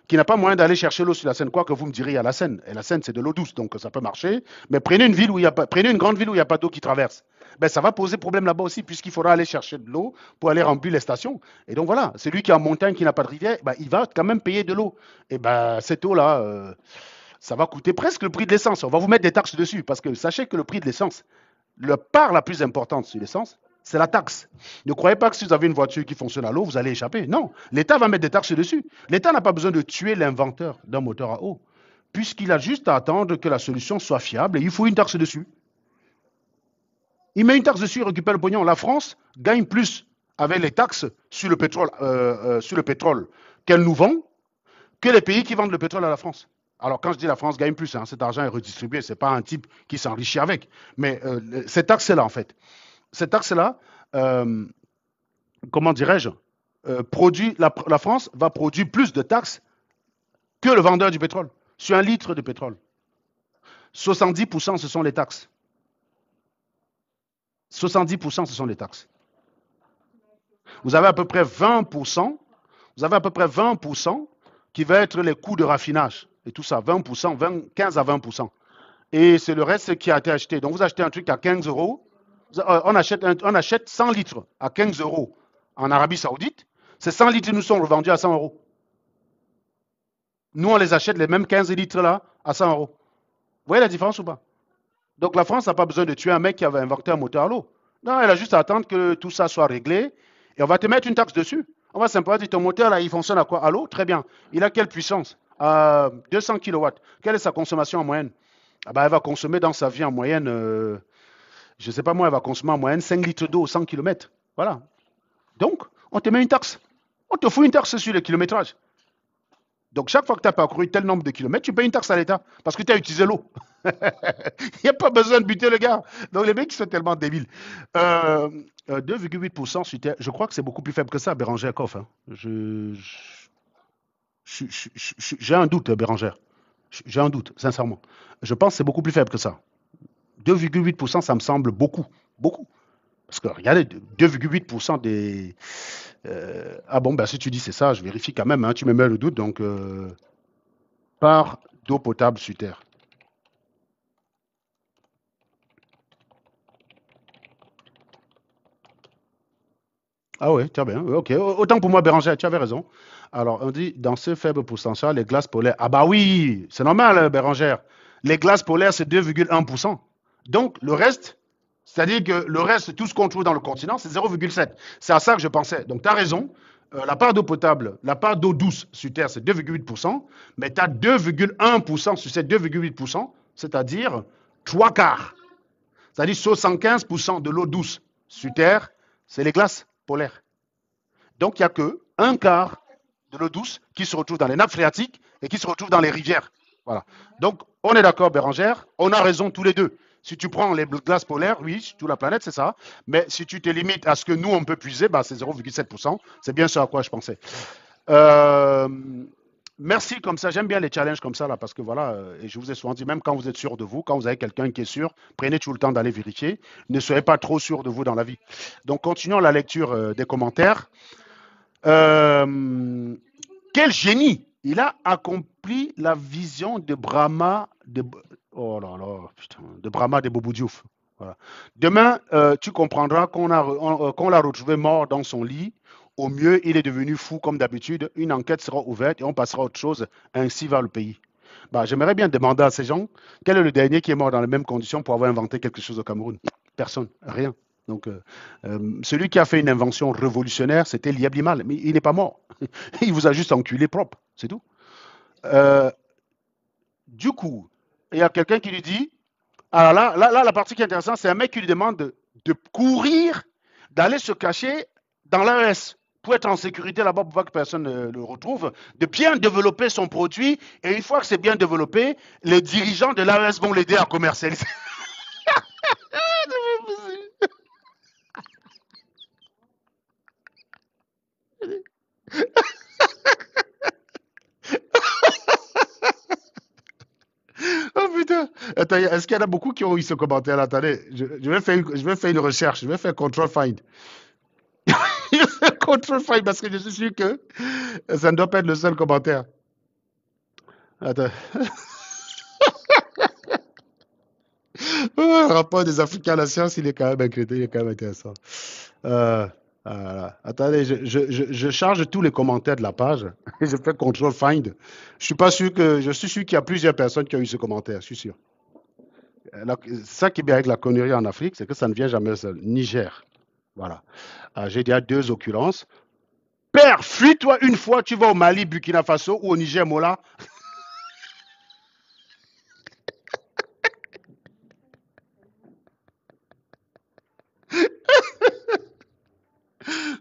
qui n'a pas moyen d'aller chercher l'eau sur la Seine, quoi que vous me direz, il y a la Seine. Et la Seine, c'est de l'eau douce, donc ça peut marcher. Mais prenez une grande ville où il n'y a pas d'eau qui traverse. Ben, ça va poser problème là-bas aussi, puisqu'il faudra aller chercher de l'eau pour aller remplir les stations. Et donc voilà, celui qui est en montagne, qui n'a pas de rivière, ben, il va quand même payer de l'eau. Et ben, cette eau-là, Ça va coûter presque le prix de l'essence. On va vous mettre des taxes dessus parce que sachez que le prix de l'essence, la part la plus importante sur l'essence, c'est la taxe. Ne croyez pas que si vous avez une voiture qui fonctionne à l'eau, vous allez échapper. Non, l'État va mettre des taxes dessus. L'État n'a pas besoin de tuer l'inventeur d'un moteur à eau, puisqu'il a juste à attendre que la solution soit fiable et il faut une taxe dessus. Il met une taxe dessus, il récupère le pognon. La France gagne plus avec les taxes sur le pétrole qu'elle nous vend que les pays qui vendent le pétrole à la France. Alors, quand je dis la France gagne plus, hein, cet argent est redistribué, ce n'est pas un type qui s'enrichit avec. Mais cette taxe-là, en fait, cette taxe-là, euh, comment dirais-je, la France va produire plus de taxes que le vendeur du pétrole. Sur un litre de pétrole, 70% ce sont les taxes. 70% ce sont les taxes. Vous avez à peu près 20%, vous avez à peu près 20% qui va être les coûts de raffinage et tout ça, 20%, 15 à 20%. Et c'est le reste qui a été acheté. Donc vous achetez un truc à 15 euros, on achète 100 litres à 15 euros en Arabie Saoudite. Ces 100 litres nous sont revendus à 100 euros. Nous, on les achète, les mêmes 15 litres là, à 100 euros. Vous voyez la différence ou pas? Donc la France n'a pas besoin de tuer un mec qui avait inventé un moteur à l'eau. Non, elle a juste à attendre que tout ça soit réglé et on va te mettre une taxe dessus. On va simplement dire ton moteur là, il fonctionne à quoi? À l'eau? Très bien. Il a quelle puissance? 200 kilowatts. Quelle est sa consommation en moyenne? Ah ben, elle va consommer dans sa vie en moyenne, je ne sais pas moi, elle va consommer en moyenne 5 litres d'eau au 100 km. Voilà. Donc, on te met une taxe. On te fout une taxe sur le kilométrage. Donc, chaque fois que tu as parcouru tel nombre de kilomètres, tu payes une taxe à l'État parce que tu as utilisé l'eau. Il n'y a pas besoin de buter le gars. Donc, les mecs, ils sont tellement débiles. 2,8% sur terre, je crois que c'est beaucoup plus faible que ça, Bérangère Koff. Hein. J'ai un doute, Bérangère. J'ai un doute, sincèrement. Je pense que c'est beaucoup plus faible que ça. 2,8%, ça me semble beaucoup. Beaucoup. Parce que regardez, 2,8% des. Ah bon, ben si tu dis c'est ça, je vérifie quand même. Hein, tu me mets le doute. Donc, part d'eau potable sur terre. Ah ouais, tu as bien. Ok. Autant pour moi, Bérangère, tu avais raison. Alors, on dit dans ce faible pourcentage, les glaces polaires. Ah bah oui, c'est normal, Bérangère. Les glaces polaires, c'est 2,1%. Donc, le reste, c'est-à-dire que le reste, tout ce qu'on trouve dans le continent, c'est 0,7. C'est à ça que je pensais. Donc, tu as raison. La part d'eau potable, la part d'eau douce sur Terre, c'est 2,8%, mais tu as 2,1% sur ces 2,8%, c'est-à-dire 3 quarts. C'est-à-dire 75% de l'eau douce sur Terre, c'est les glaces polaires. Donc, il n'y a que un quart de l'eau douce qui se retrouve dans les nappes phréatiques et qui se retrouve dans les rivières. Voilà. Donc, on est d'accord, Bérangère, on a raison tous les deux. Si tu prends les glaces polaires, oui, sur toute la planète, c'est ça. Mais si tu te limites à ce que nous, on peut puiser, bah, c'est 0,7%. C'est bien ce à quoi je pensais. Euh, Merci, comme ça, j'aime bien les challenges comme ça, là, parce que voilà, et je vous ai souvent dit, même quand vous êtes sûr de vous, quand vous avez quelqu'un qui est sûr, prenez toujours le temps d'aller vérifier. Ne soyez pas trop sûr de vous dans la vie. Donc, continuons la lecture des commentaires. Euh, Quel génie! Il a accompli la vision de Brahma, oh là là, putain, de Brahma de Bobo Diouf. Voilà. Demain, tu comprendras qu'on l'a retrouvé mort dans son lit. Au mieux, il est devenu fou comme d'habitude. Une enquête sera ouverte et on passera à autre chose. Ainsi va le pays. Bah, j'aimerais bien demander à ces gens quel est le dernier qui est mort dans les mêmes conditions pour avoir inventé quelque chose au Cameroun. Personne, rien. Donc, celui qui a fait une invention révolutionnaire, c'était Lieb Limal, mais il n'est pas mort. Il vous a juste enculé propre, c'est tout. Euh, du coup, il y a quelqu'un qui lui dit, alors là, la partie qui est intéressante, c'est un mec qui lui demande de courir, d'aller se cacher dans l'AES pour être en sécurité là-bas pour pas que personne ne le retrouve, de bien développer son produit, et une fois que c'est bien développé, les dirigeants de l'AES vont l'aider à commercialiser. Oh putain! Attends, est-ce qu'il y en a beaucoup qui ont eu ce commentaire-là? Attendez, je vais faire une recherche, je vais faire control find. Je vais faire control find parce que je suis sûr que ça ne doit pas être le seul commentaire. Attends. Le rapport des Africains à la science, il est quand même inquiétant, il est quand même intéressant. Euh, Attendez, je charge tous les commentaires de la page et je fais control find. Je suis sûr qu'il y a plusieurs personnes qui ont eu ce commentaire, je suis sûr. Ça qui est bien avec la connerie en Afrique, c'est que ça ne vient jamais seul. Niger, voilà. J'ai déjà deux occurrences. Père, fuis-toi une fois, tu vas au Mali, Burkina Faso ou au Niger, Mola.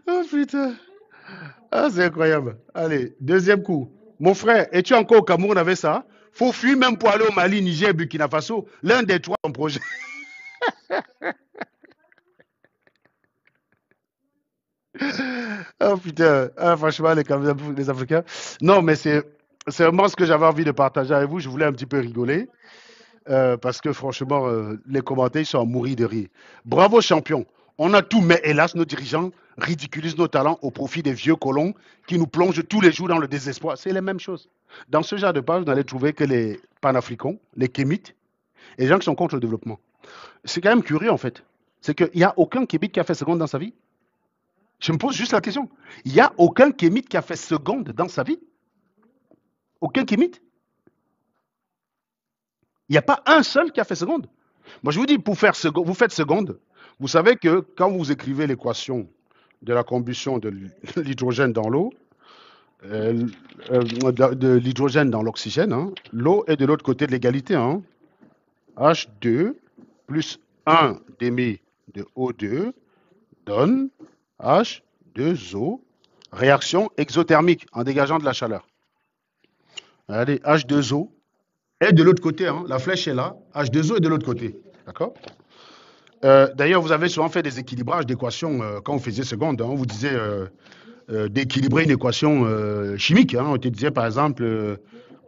Oh putain. Ah, c'est incroyable. Allez, deuxième coup. Mon frère, es-tu encore au Cameroun avec ça? Faut fuir même pour aller au Mali, Niger, Burkina Faso. L'un des trois, ton projet. Oh putain. Ah, franchement, les Africains. Non, mais c'est vraiment ce que j'avais envie de partager avec vous. Je voulais un petit peu rigoler. Parce que franchement, les commentaires ils sont à mourir de rire. Bravo champion. On a tout, mais hélas, nos dirigeants ridiculisent nos talents au profit des vieux colons qui nous plongent tous les jours dans le désespoir. C'est les mêmes choses. Dans ce genre de page, vous n'allez trouver que les panafricains, les kémites et les gens qui sont contre le développement. C'est quand même curieux en fait. C'est qu'il n'y a aucun kémite qui a fait seconde dans sa vie. Je me pose juste la question. Il n'y a aucun kémite qui a fait seconde dans sa vie. Aucun kémite. Il n'y a pas un seul qui a fait seconde. Moi, je vous dis, pour faire seconde, vous faites seconde. Vous savez que quand vous écrivez l'équation de la combustion de l'hydrogène dans l'eau, de l'hydrogène dans l'oxygène, hein, l'eau est de l'autre côté de l'égalité. Hein. H2 plus 1 demi de O2 donne H2O, réaction exothermique en dégageant de la chaleur. Allez, H2O est de l'autre côté. Hein, la flèche est là. H2O est de l'autre côté. D'accord. D'ailleurs, vous avez souvent fait des équilibrages d'équations quand vous faisiez seconde. Hein, on vous disait d'équilibrer une équation chimique. Hein, on te disait par exemple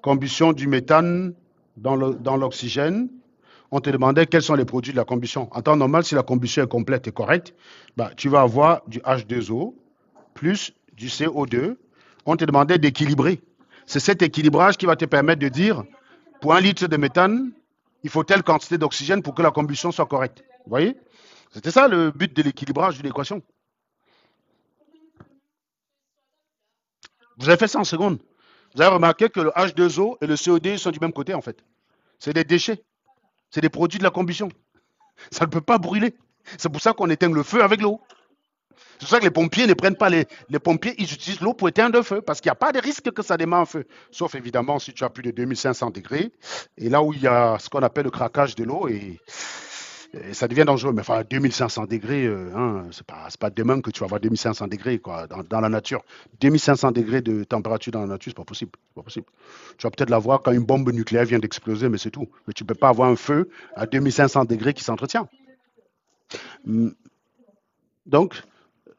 combustion du méthane dans l'oxygène. On te demandait quels sont les produits de la combustion. En temps normal, si la combustion est complète et correcte, bah, tu vas avoir du H2O plus du CO2. On te demandait d'équilibrer. C'est cet équilibrage qui va te permettre de dire, pour un litre de méthane, il faut telle quantité d'oxygène pour que la combustion soit correcte. Vous voyez? C'était ça le but de l'équilibrage d'une équation. Vous avez fait ça en seconde. Vous avez remarqué que le H2O et le CO2 sont du même côté en fait. C'est des déchets. C'est des produits de la combustion. Ça ne peut pas brûler. C'est pour ça qu'on éteint le feu avec l'eau. C'est pour ça que les pompiers ne prennent pas les pompiers, ils utilisent l'eau pour éteindre le feu, parce qu'il n'y a pas de risque que ça démarre un feu. Sauf évidemment si tu as plus de 2500 degrés, et là où il y a ce qu'on appelle le craquage de l'eau, et ça devient dangereux. Mais enfin, 2500 degrés, hein, c'est pas demain que tu vas avoir 2500 degrés quoi, dans la nature. 2500 degrés de température dans la nature, c'est pas possible. C'est pas possible. Tu vas peut-être l'avoir quand une bombe nucléaire vient d'exploser, mais c'est tout. Mais tu ne peux pas avoir un feu à 2500 degrés qui s'entretient. Mm. Donc,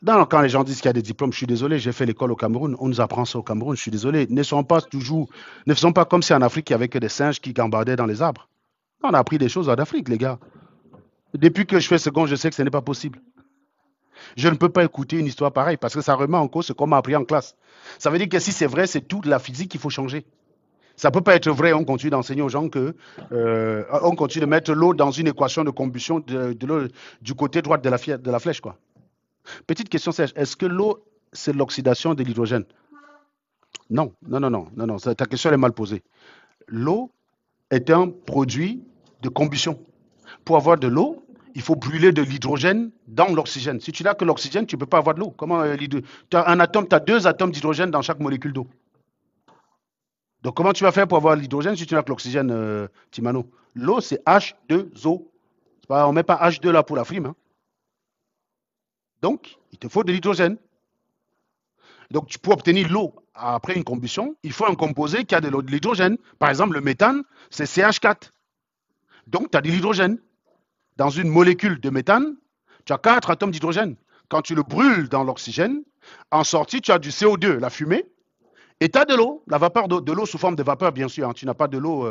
quand les gens disent qu'il y a des diplômes, je suis désolé, j'ai fait l'école au Cameroun, on nous apprend ça au Cameroun, je suis désolé. Ne faisons pas comme si en Afrique, il n'y avait que des singes qui gambardaient dans les arbres. On a appris des choses en Afrique, les gars. Depuis que je fais seconde, je sais que ce n'est pas possible. Je ne peux pas écouter une histoire pareille parce que ça remet en cause ce qu'on m'a appris en classe. Ça veut dire que si c'est vrai, c'est toute la physique qu'il faut changer. Ça ne peut pas être vrai, on continue d'enseigner aux gens que on continue de mettre l'eau dans une équation de combustion de l'eau du côté droit de la flèche, quoi. Petite question sèche, est-ce que l'eau, c'est l'oxydation de l'hydrogène? Non, non, non, non, non, non, ta question est mal posée. L'eau est un produit de combustion. Pour avoir de l'eau, il faut brûler de l'hydrogène dans l'oxygène. Si tu n'as que l'oxygène, tu ne peux pas avoir de l'eau. Comment tu as un atome, tu as deux atomes d'hydrogène dans chaque molécule d'eau. Donc comment tu vas faire pour avoir l'hydrogène si tu n'as que l'oxygène, Timano? L'eau, c'est H2O. On ne met pas H2 là pour la frime. Hein. Donc, il te faut de l'hydrogène. Donc, pour obtenir l'eau après une combustion, il faut un composé qui a de l'hydrogène. Par exemple, le méthane, c'est CH4. Donc, tu as de l'hydrogène. Dans une molécule de méthane, tu as 4 atomes d'hydrogène. Quand tu le brûles dans l'oxygène, en sortie, tu as du CO2, la fumée, et tu as de l'eau, la vapeur de l'eau sous forme de vapeur, bien sûr. Hein. Tu n'as pas de l'eau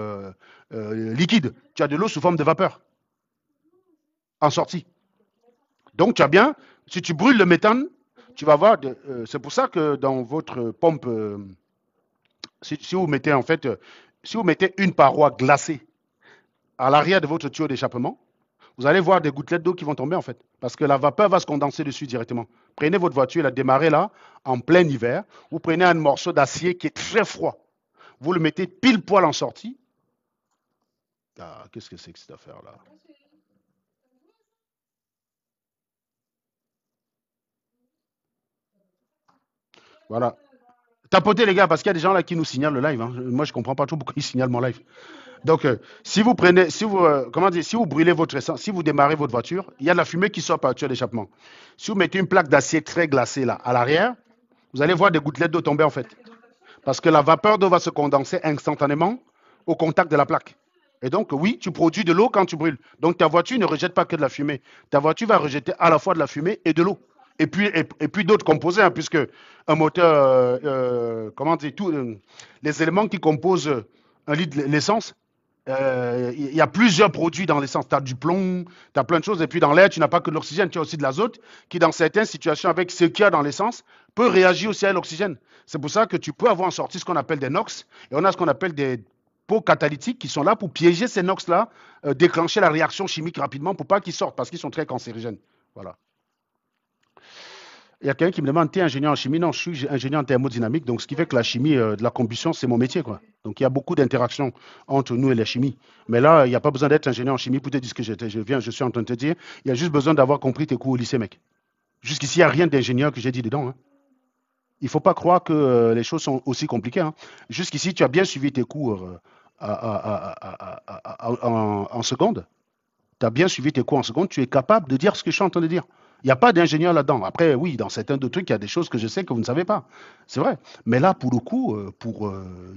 liquide, tu as de l'eau sous forme de vapeur en sortie. Donc, tu as bien, si tu brûles le méthane, tu vas avoir, c'est pour ça que dans votre pompe, si vous mettez en fait, si vous mettez une paroi glacée à l'arrière de votre tuyau d'échappement, vous allez voir des gouttelettes d'eau qui vont tomber en fait. Parce que la vapeur va se condenser dessus directement. Prenez votre voiture, la démarrez là, en plein hiver. Vous prenez un morceau d'acier qui est très froid. Vous le mettez pile poil en sortie. Ah, qu'est-ce que c'est que cette affaire-là? Voilà. Tapotez les gars, parce qu'il y a des gens là qui nous signalent le live, hein. Moi, je ne comprends pas trop pourquoi ils signalent mon live. Donc, si vous prenez, si vous, comment dire, si vous brûlez votre essence, si vous démarrez votre voiture, il y a de la fumée qui sort par le tuyau d'échappement. Si vous mettez une plaque d'acier très glacée là, à l'arrière, vous allez voir des gouttelettes d'eau tomber en fait. Parce que la vapeur d'eau va se condenser instantanément au contact de la plaque. Et donc, oui, tu produis de l'eau quand tu brûles. Donc, ta voiture ne rejette pas que de la fumée. Ta voiture va rejeter à la fois de la fumée et de l'eau. Et puis d'autres composés, hein, puisque un moteur, comment dire, les éléments qui composent un litre d'essence, il y a plusieurs produits dans l'essence. Tu as du plomb, tu as plein de choses. Et puis dans l'air, tu n'as pas que de l'oxygène, tu as aussi de l'azote qui, dans certaines situations, avec ce qu'il y a dans l'essence, peut réagir aussi à l'oxygène. C'est pour ça que tu peux avoir en sortie ce qu'on appelle des NOx. Et on a ce qu'on appelle des pots catalytiques qui sont là pour piéger ces NOx-là, déclencher la réaction chimique rapidement pour pas qu'ils sortent parce qu'ils sont très cancérigènes. Voilà. Il y a quelqu'un qui me demande, tu es ingénieur en chimie? Non, je suis ingénieur en thermodynamique. Donc, ce qui fait que la chimie de la combustion, c'est mon métier, quoi. Donc, il y a beaucoup d'interactions entre nous et la chimie. Mais là, il n'y a pas besoin d'être ingénieur en chimie pour te dire ce que je suis en train de te dire. Il y a juste besoin d'avoir compris tes cours au lycée, mec. Jusqu'ici, il n'y a rien d'ingénieur que j'ai dit dedans, hein. Il ne faut pas croire que les choses sont aussi compliquées, hein. Jusqu'ici, tu as bien suivi tes cours en seconde. Tu as bien suivi tes cours en seconde. Tu es capable de dire ce que je suis en train de dire. Il n'y a pas d'ingénieur là-dedans. Après, oui, dans certains d'autres trucs, il y a des choses que je sais que vous ne savez pas. C'est vrai. Mais là, pour le coup, pour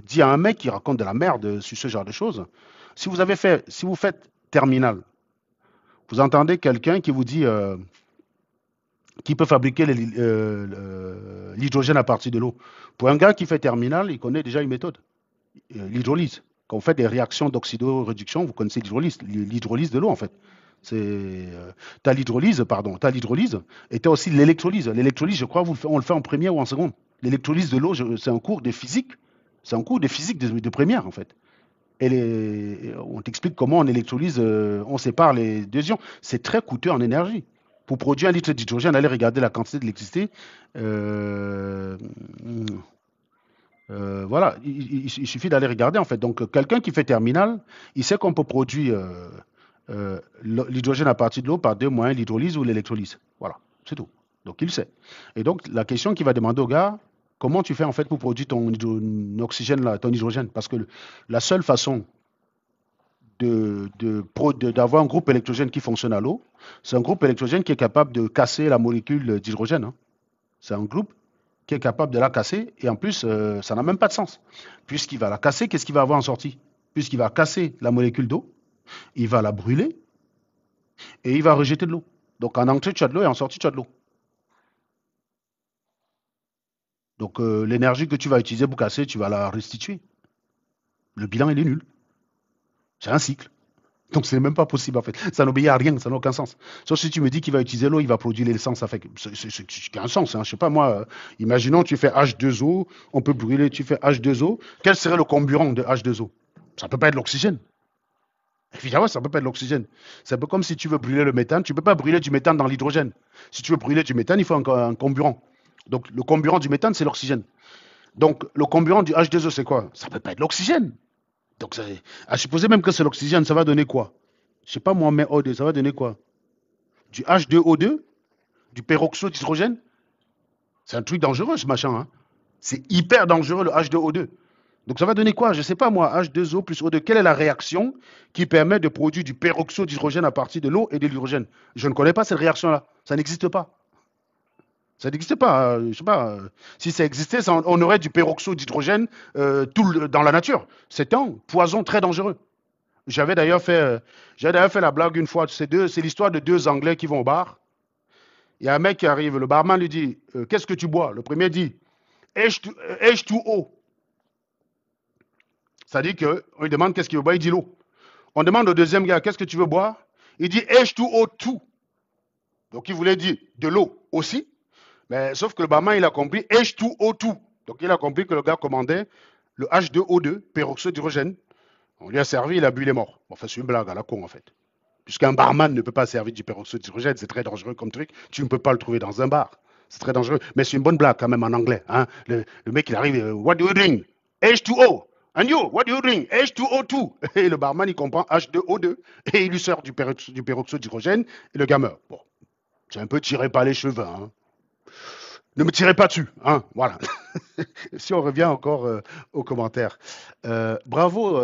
dire à un mec qui raconte de la merde sur ce genre de choses, si vous faites terminal, vous entendez quelqu'un qui vous dit qui peut fabriquer l'hydrogène à partir de l'eau. Pour un gars qui fait terminal, il connaît déjà une méthode, l'hydrolyse. Quand vous faites des réactions d'oxydoréduction, vous connaissez l'hydrolyse de l'eau en fait. T'as l'hydrolyse, pardon, t'as l'hydrolyse et t'as aussi l'électrolyse. L'électrolyse, je crois, on le fait en première ou en seconde. L'électrolyse de l'eau, c'est un cours de physique. C'est un cours de physique de première en fait. On t'explique comment on électrolyse, on sépare les deux ions. C'est très coûteux en énergie. Pour produire un litre d'hydrogène, allez regarder la quantité d'électricité. Euh, voilà, il suffit d'aller regarder en fait. Donc, quelqu'un qui fait terminal, il sait qu'on peut produire l'hydrogène à partir de l'eau par deux moyens, l'hydrolyse ou l'électrolyse. Voilà, c'est tout. Donc, il sait. Et donc, la question qu'il va demander au gars, comment tu fais en fait pour produire ton oxygène, là, ton hydrogène? Parce que la seule façon d'avoir un groupe électrogène qui fonctionne à l'eau, c'est un groupe électrogène qui est capable de casser la molécule d'hydrogène, hein. C'est un groupe qui est capable de la casser et en plus, ça n'a même pas de sens. Puisqu'il va la casser, qu'est-ce qu'il va avoir en sortie? Puisqu'il va casser la molécule d'eau, il va la brûler et il va rejeter de l'eau. Donc en entrée, tu as de l'eau et en sortie, tu as de l'eau. Donc l'énergie que tu vas utiliser pour casser, tu vas la restituer. Le bilan, il est nul. C'est un cycle. Donc, c'est même pas possible, en fait. Ça n'obéit à rien, ça n'a aucun sens. Sauf si tu me dis qu'il va utiliser l'eau, il va produire l'essence. Ça fait c'est un sens, hein. Je sais pas, moi, imaginons, tu fais H2O, on peut brûler, tu fais H2O. Quel serait le comburant de H2O? Ça peut pas être l'oxygène. Évidemment, ça peut pas être l'oxygène. C'est un peu comme si tu veux brûler le méthane, tu peux pas brûler du méthane dans l'hydrogène. Si tu veux brûler du méthane, il faut un comburant. Donc, le comburant du méthane, c'est l'oxygène. Donc, le comburant du H2O, c'est quoi? Ça peut pas être l'oxygène. Donc, à supposer même que c'est l'oxygène, ça va donner quoi? Je sais pas moi, mais O2, ça va donner quoi? Du H2O2? Du peroxyde d'hydrogène? C'est un truc dangereux ce machin, hein. C'est hyper dangereux le H2O2. Donc ça va donner quoi? Je sais pas moi, H2O plus O2. Quelle est la réaction qui permet de produire du peroxyde d'hydrogène à partir de l'eau et de l'hydrogène? Je ne connais pas cette réaction-là. Ça n'existe pas. Ça n'existe pas. Je sais pas. Si ça existait, on aurait du peroxyde d'hydrogène dans la nature. C'est un poison très dangereux. J'avais d'ailleurs fait, la blague une fois. C'est l'histoire de deux Anglais qui vont au bar. Il y a un mec qui arrive. Le barman lui dit qu'est-ce que tu bois? Le premier dit H2O. Ça dit qu'on lui demande qu'est-ce qu'il veut boire. Il dit l'eau. On demande au deuxième gars qu'est-ce que tu veux boire? Il dit H2O2. Donc il voulait dire de l'eau aussi. Mais sauf que le barman, il a compris H2O2. Donc il a compris que le gars commandait le H2O2, peroxyde d'hydrogène. On lui a servi, il a bu, il est mort. Enfin, c'est une blague à la con, en fait. Puisqu'un barman ne peut pas servir du peroxyde d'hydrogène, c'est très dangereux comme truc. Tu ne peux pas le trouver dans un bar. C'est très dangereux. Mais c'est une bonne blague quand même en anglais. Hein. Le mec, il arrive, what do you drink? H2O. And you, what do you drink? H2O2. Et le barman, il comprend H2O2. Et il lui sort du peroxyde d'hydrogène et le gars meurt. Bon, c'est un peu tiré par les cheveux. Hein. Ne me tirez pas dessus. Hein. Voilà. Si on revient encore aux commentaires. Bravo,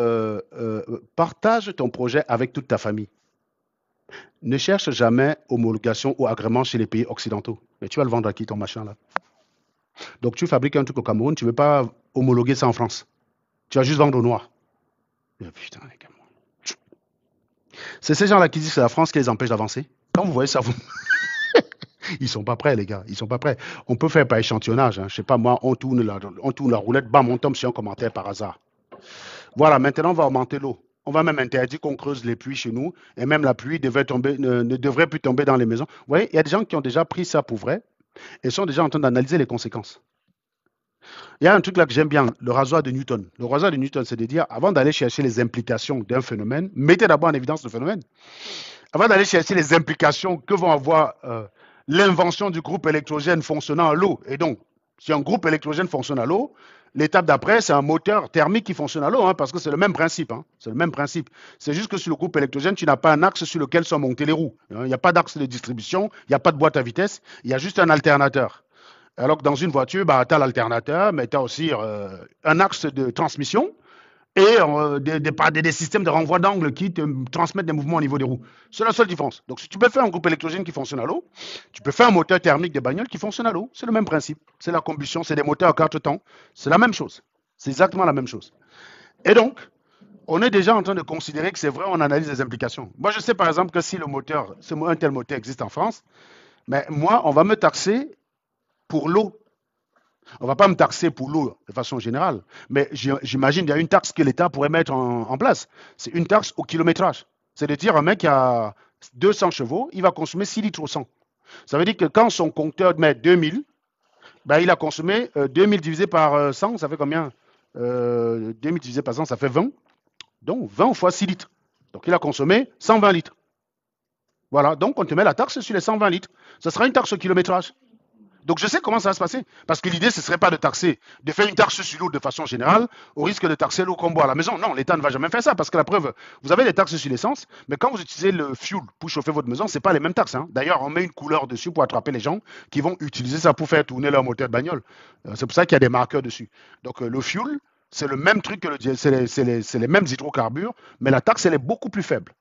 partage ton projet avec toute ta famille. Ne cherche jamais homologation ou agrément chez les pays occidentaux. Mais tu vas le vendre à qui ton machin là? Donc tu fabriques un truc au Cameroun, tu ne veux pas homologuer ça en France. Tu vas juste vendre au noir. Mais putain, les gars. C'est ces gens-là qui disent que c'est la France qui les empêche d'avancer. Quand vous voyez ça, vous... Ils sont pas prêts, les gars. Ils sont pas prêts. On peut faire par échantillonnage. Hein. Je sais pas, moi, on tourne la roulette, bam, on tombe sur un commentaire par hasard. Voilà, maintenant, on va augmenter l'eau. On va même interdire qu'on creuse les puits chez nous. Et même la pluie ne devrait plus tomber dans les maisons. Vous voyez, il y a des gens qui ont déjà pris ça pour vrai et sont déjà en train d'analyser les conséquences. Il y a un truc là que j'aime bien, le rasoir de Newton. Le rasoir de Newton, c'est de dire, avant d'aller chercher les implications d'un phénomène, mettez d'abord en évidence le phénomène. Avant d'aller chercher les implications que vont avoir l'invention du groupe électrogène fonctionnant à l'eau. Et donc, si un groupe électrogène fonctionne à l'eau, l'étape d'après, c'est un moteur thermique qui fonctionne à l'eau, hein, parce que c'est le même principe. Hein, c'est le même principe. C'est juste que sur le groupe électrogène, tu n'as pas un axe sur lequel sont montées les roues. Il n'y a pas d'axe de distribution, il n'y a pas de boîte à vitesse, il y a juste un alternateur. Alors que dans une voiture, bah, tu as l'alternateur, mais tu as aussi un axe de transmission et des systèmes de renvoi d'angle qui te transmettent des mouvements au niveau des roues. C'est la seule différence. Donc, si tu peux faire un groupe électrogène qui fonctionne à l'eau, tu peux faire un moteur thermique de bagnole qui fonctionne à l'eau. C'est le même principe. C'est la combustion, c'est des moteurs à 4 temps. C'est la même chose. C'est exactement la même chose. Et donc, on est déjà en train de considérer que c'est vrai, on analyse les implications. Moi, je sais par exemple que si un tel moteur existe en France, mais moi, on va me taxer pour l'eau. On ne va pas me taxer pour l'eau de façon générale, mais j'imagine qu'il y a une taxe que l'État pourrait mettre en place. C'est une taxe au kilométrage. C'est de dire un mec qui a 200 chevaux, il va consommer 6 litres au 100. Ça veut dire que quand son compteur met 2000, ben, il a consommé 2000 divisé par 100, ça fait combien 2000 divisé par 100, ça fait 20. Donc 20 fois 6 litres. Donc il a consommé 120 litres. Voilà, donc on te met la taxe sur les 120 litres. Ce sera une taxe au kilométrage. Donc je sais comment ça va se passer. Parce que l'idée, ce ne serait pas de taxer, de faire une taxe sur l'eau de façon générale, au risque de taxer l'eau qu'on boit à la maison. Non, l'État ne va jamais faire ça. Parce que la preuve, vous avez des taxes sur l'essence, mais quand vous utilisez le fuel pour chauffer votre maison, ce n'est pas les mêmes taxes. Hein. D'ailleurs, on met une couleur dessus pour attraper les gens qui vont utiliser ça pour faire tourner leur moteur de bagnole. C'est pour ça qu'il y a des marqueurs dessus. Donc le fuel, c'est le même truc que c'est les mêmes hydrocarbures, mais la taxe, elle est beaucoup plus faible.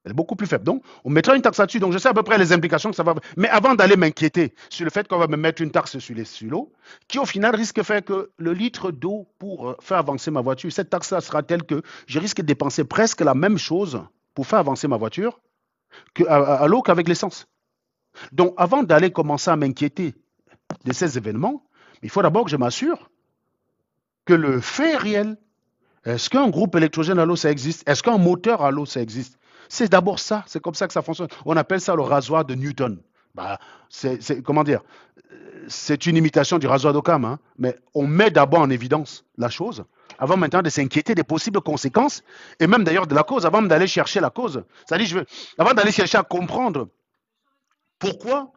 Elle est beaucoup plus faible. Donc, on mettra une taxe là-dessus. Donc, je sais à peu près les implications que ça va avoir. Mais avant d'aller m'inquiéter sur le fait qu'on va me mettre une taxe sur l'eau, qui au final risque de faire que le litre d'eau pour faire avancer ma voiture, cette taxe-là sera telle que je risque de dépenser presque la même chose pour faire avancer ma voiture à l'eau qu'avec l'essence. Donc, avant d'aller commencer à m'inquiéter de ces événements, il faut d'abord que je m'assure que le fait est réel. Est-ce qu'un groupe électrogène à l'eau, ça existe? Est-ce qu'un moteur à l'eau, ça existe? C'est d'abord ça, c'est comme ça que ça fonctionne. On appelle ça le rasoir de Newton. Bah, comment dire? C'est une imitation du rasoir d'Occam, hein, mais on met d'abord en évidence la chose avant maintenant de s'inquiéter des possibles conséquences et même d'ailleurs de la cause, avant d'aller chercher la cause. C'est-à-dire, avant d'aller chercher à comprendre pourquoi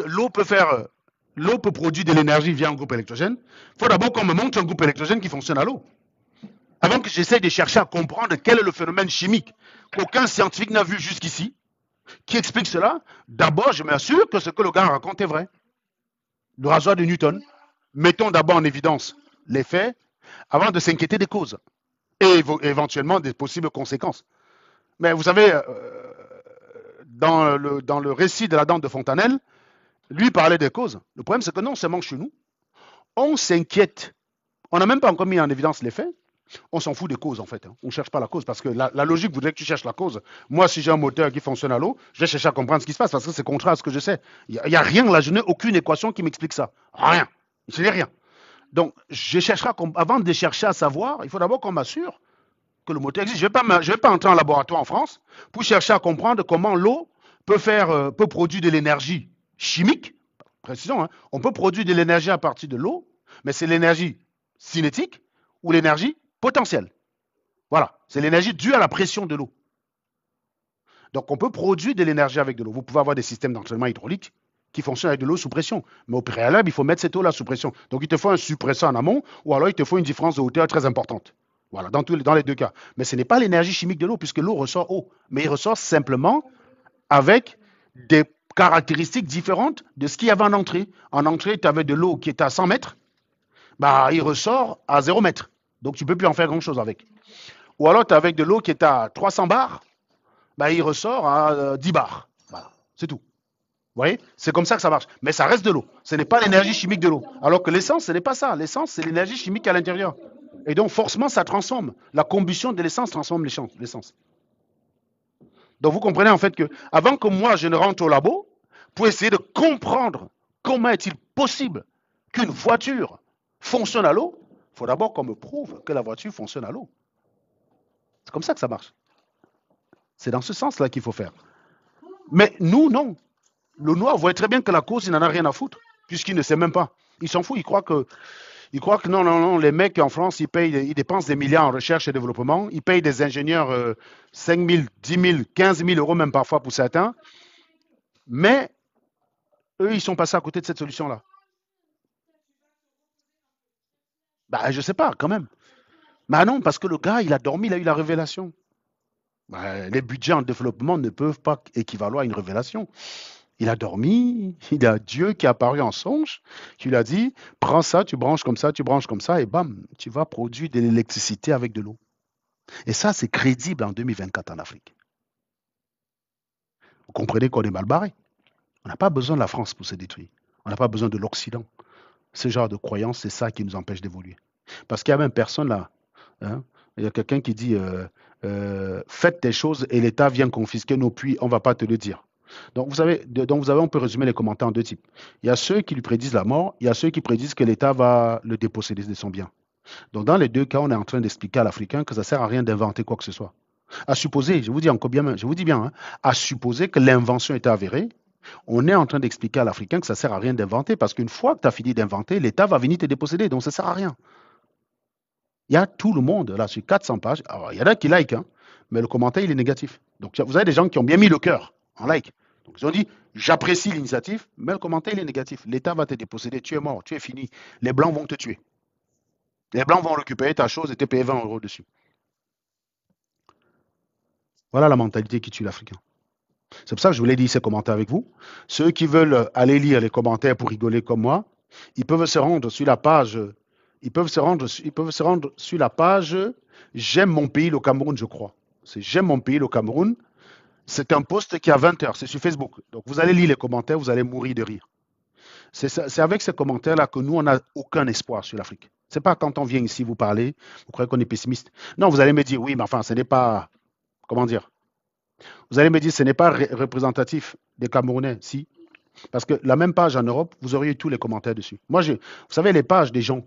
l'eau peut produire de l'énergie via un groupe électrogène, il faut d'abord qu'on me montre un groupe électrogène qui fonctionne à l'eau. Avant que j'essaye de chercher à comprendre quel est le phénomène chimique qu'aucun scientifique n'a vu jusqu'ici, qui explique cela, d'abord je m'assure que ce que le gars raconte est vrai. Le rasoir de Newton. Mettons d'abord en évidence les faits avant de s'inquiéter des causes et éventuellement des possibles conséquences. Mais vous savez, dans le récit de la dame de Fontanelle, lui parlait des causes. Le problème, c'est que non seulement chez nous, on s'inquiète. On n'a même pas encore mis en évidence les faits. On s'en fout des causes en fait. On ne cherche pas la cause parce que la logique voudrait que tu cherches la cause. Moi, si j'ai un moteur qui fonctionne à l'eau, je vais chercher à comprendre ce qui se passe parce que c'est contraire à ce que je sais. Il n'y a rien là, je n'ai aucune équation qui m'explique ça. Rien. Je n'ai rien. Donc, avant de chercher à savoir, il faut d'abord qu'on m'assure que le moteur existe. Je ne vais pas entrer en laboratoire en France pour chercher à comprendre comment l'eau peut produire de l'énergie chimique. Précisons, hein, on peut produire de l'énergie à partir de l'eau, mais c'est l'énergie cinétique ou l'énergie potentielle. Voilà, c'est l'énergie due à la pression de l'eau. Donc, on peut produire de l'énergie avec de l'eau. Vous pouvez avoir des systèmes d'entraînement hydraulique qui fonctionnent avec de l'eau sous pression. Mais au préalable, il faut mettre cette eau-là sous pression. Donc, il te faut un suppresseur en amont ou alors il te faut une différence de hauteur très importante. Voilà, dans les deux cas. Mais ce n'est pas l'énergie chimique de l'eau puisque l'eau ressort haut. Mais il ressort simplement avec des caractéristiques différentes de ce qu'il y avait en entrée. En entrée, tu avais de l'eau qui était à 100 mètres. Bah, il ressort à 0 mètre. Donc, tu ne peux plus en faire grand-chose avec. Ou alors, tu as avec de l'eau qui est à 300 bars, bah, il ressort à 10 bars. Voilà, c'est tout. Vous voyez? C'est comme ça que ça marche. Mais ça reste de l'eau. Ce n'est pas l'énergie chimique de l'eau. Alors que l'essence, ce n'est pas ça. L'essence, c'est l'énergie chimique à l'intérieur. Et donc, forcément, ça transforme. La combustion de l'essence transforme l'essence. Donc, vous comprenez en fait que, avant que moi, je ne rentre au labo, pour essayer de comprendre comment est-il possible qu'une voiture fonctionne à l'eau, il faut d'abord qu'on me prouve que la voiture fonctionne à l'eau. C'est comme ça que ça marche. C'est dans ce sens-là qu'il faut faire. Mais nous, non. Le noir voit très bien que la cause, il n'en a rien à foutre, puisqu'il ne sait même pas. Il s'en fout, il croit que non, non, non, les mecs en France, ils dépensent des milliards en recherche et développement, ils payent des ingénieurs 5 000, 10 000, 15 000 euros même parfois pour certains, mais eux, ils sont passés à côté de cette solution-là. Bah, je sais pas, quand même. Bah non, parce que le gars, il a dormi, il a eu la révélation. Bah, les budgets en développement ne peuvent pas équivaloir à une révélation. Il a dormi, il a Dieu qui est apparu en songe, qui lui a dit, prends ça, tu branches comme ça, et bam, tu vas produire de l'électricité avec de l'eau. Et ça, c'est crédible en 2024 en Afrique. Vous comprenez qu'on est mal barré. On n'a pas besoin de la France pour se détruire. On n'a pas besoin de l'Occident. Ce genre de croyance, c'est ça qui nous empêche d'évoluer. Parce qu'il y a même personne là. Hein, il y a quelqu'un qui dit, faites des choses et l'État vient confisquer nos puits, on ne va pas te le dire. Donc, on peut résumer les commentaires en deux types. Il y a ceux qui lui prédisent la mort, il y a ceux qui prédisent que l'État va le déposséder de son bien. Donc, dans les deux cas, on est en train d'expliquer à l'Africain que ça ne sert à rien d'inventer quoi que ce soit. À supposer, je vous dis encore bien, je vous dis bien, hein, à supposer que l'invention est avérée, on est en train d'expliquer à l'Africain que ça ne sert à rien d'inventer parce qu'une fois que tu as fini d'inventer, l'État va venir te déposséder, donc ça ne sert à rien. Il y a tout le monde, là, sur 400 pages. Alors, il y en a qui like, hein, mais le commentaire, il est négatif. Donc, vous avez des gens qui ont bien mis le cœur en like. Donc, ils ont dit, j'apprécie l'initiative, mais le commentaire, il est négatif. L'État va te déposséder, tu es mort, tu es fini. Les Blancs vont te tuer. Les Blancs vont récupérer ta chose et te payer 20 euros dessus. Voilà la mentalité qui tue l'Africain. C'est pour ça que je voulais dire ces commentaires avec vous. Ceux qui veulent aller lire les commentaires pour rigoler comme moi, ils peuvent se rendre sur la page. Ils peuvent se rendre sur la page J'aime mon pays, le Cameroun, je crois. C'est J'aime mon pays, le Cameroun. C'est un post qui a 20 heures. C'est sur Facebook. Donc vous allez lire les commentaires, vous allez mourir de rire. C'est avec ces commentaires-là que nous, on n'a aucun espoir sur l'Afrique. C'est pas quand on vient ici vous parler, vous croyez qu'on est pessimiste. Non, vous allez me dire, oui, mais enfin, ce n'est pas. Comment dire? Vous allez me dire, ce n'est pas représentatif des Camerounais. Si. Parce que la même page en Europe, vous auriez tous les commentaires dessus. Moi, vous savez, les pages des gens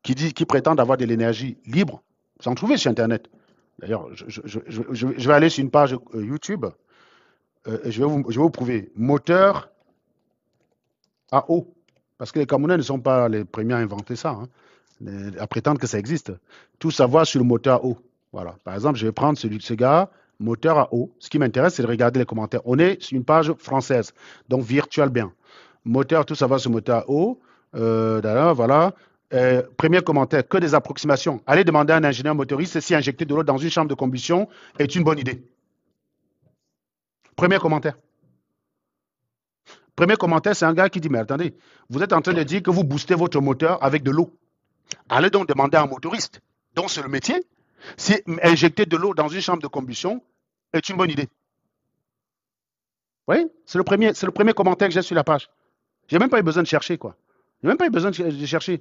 qui prétendent avoir de l'énergie libre, vous en trouvez sur Internet. D'ailleurs, je vais aller sur une page YouTube et je vais vous prouver. Moteur à eau. Parce que les Camerounais ne sont pas les premiers à inventer ça, hein, à prétendre que ça existe. Tout savoir sur le moteur à eau. Voilà. Par exemple, je vais prendre celui de ce gars, moteur à eau. Ce qui m'intéresse, c'est de regarder les commentaires. On est sur une page française, donc virtuel bien. Moteur, tout savoir sur moteur à eau. Voilà. Premier commentaire, que des approximations. Allez demander à un ingénieur motoriste si injecter de l'eau dans une chambre de combustion est une bonne idée. Premier commentaire. Premier commentaire, c'est un gars qui dit, mais attendez, vous êtes en train de dire que vous boostez votre moteur avec de l'eau. Allez donc demander à un motoriste, dont c'est le métier, si injecter de l'eau dans une chambre de combustion est une bonne idée. Oui, c'est le premier commentaire que j'ai sur la page. J'ai même pas eu besoin de chercher, quoi. J'ai même pas eu besoin de chercher.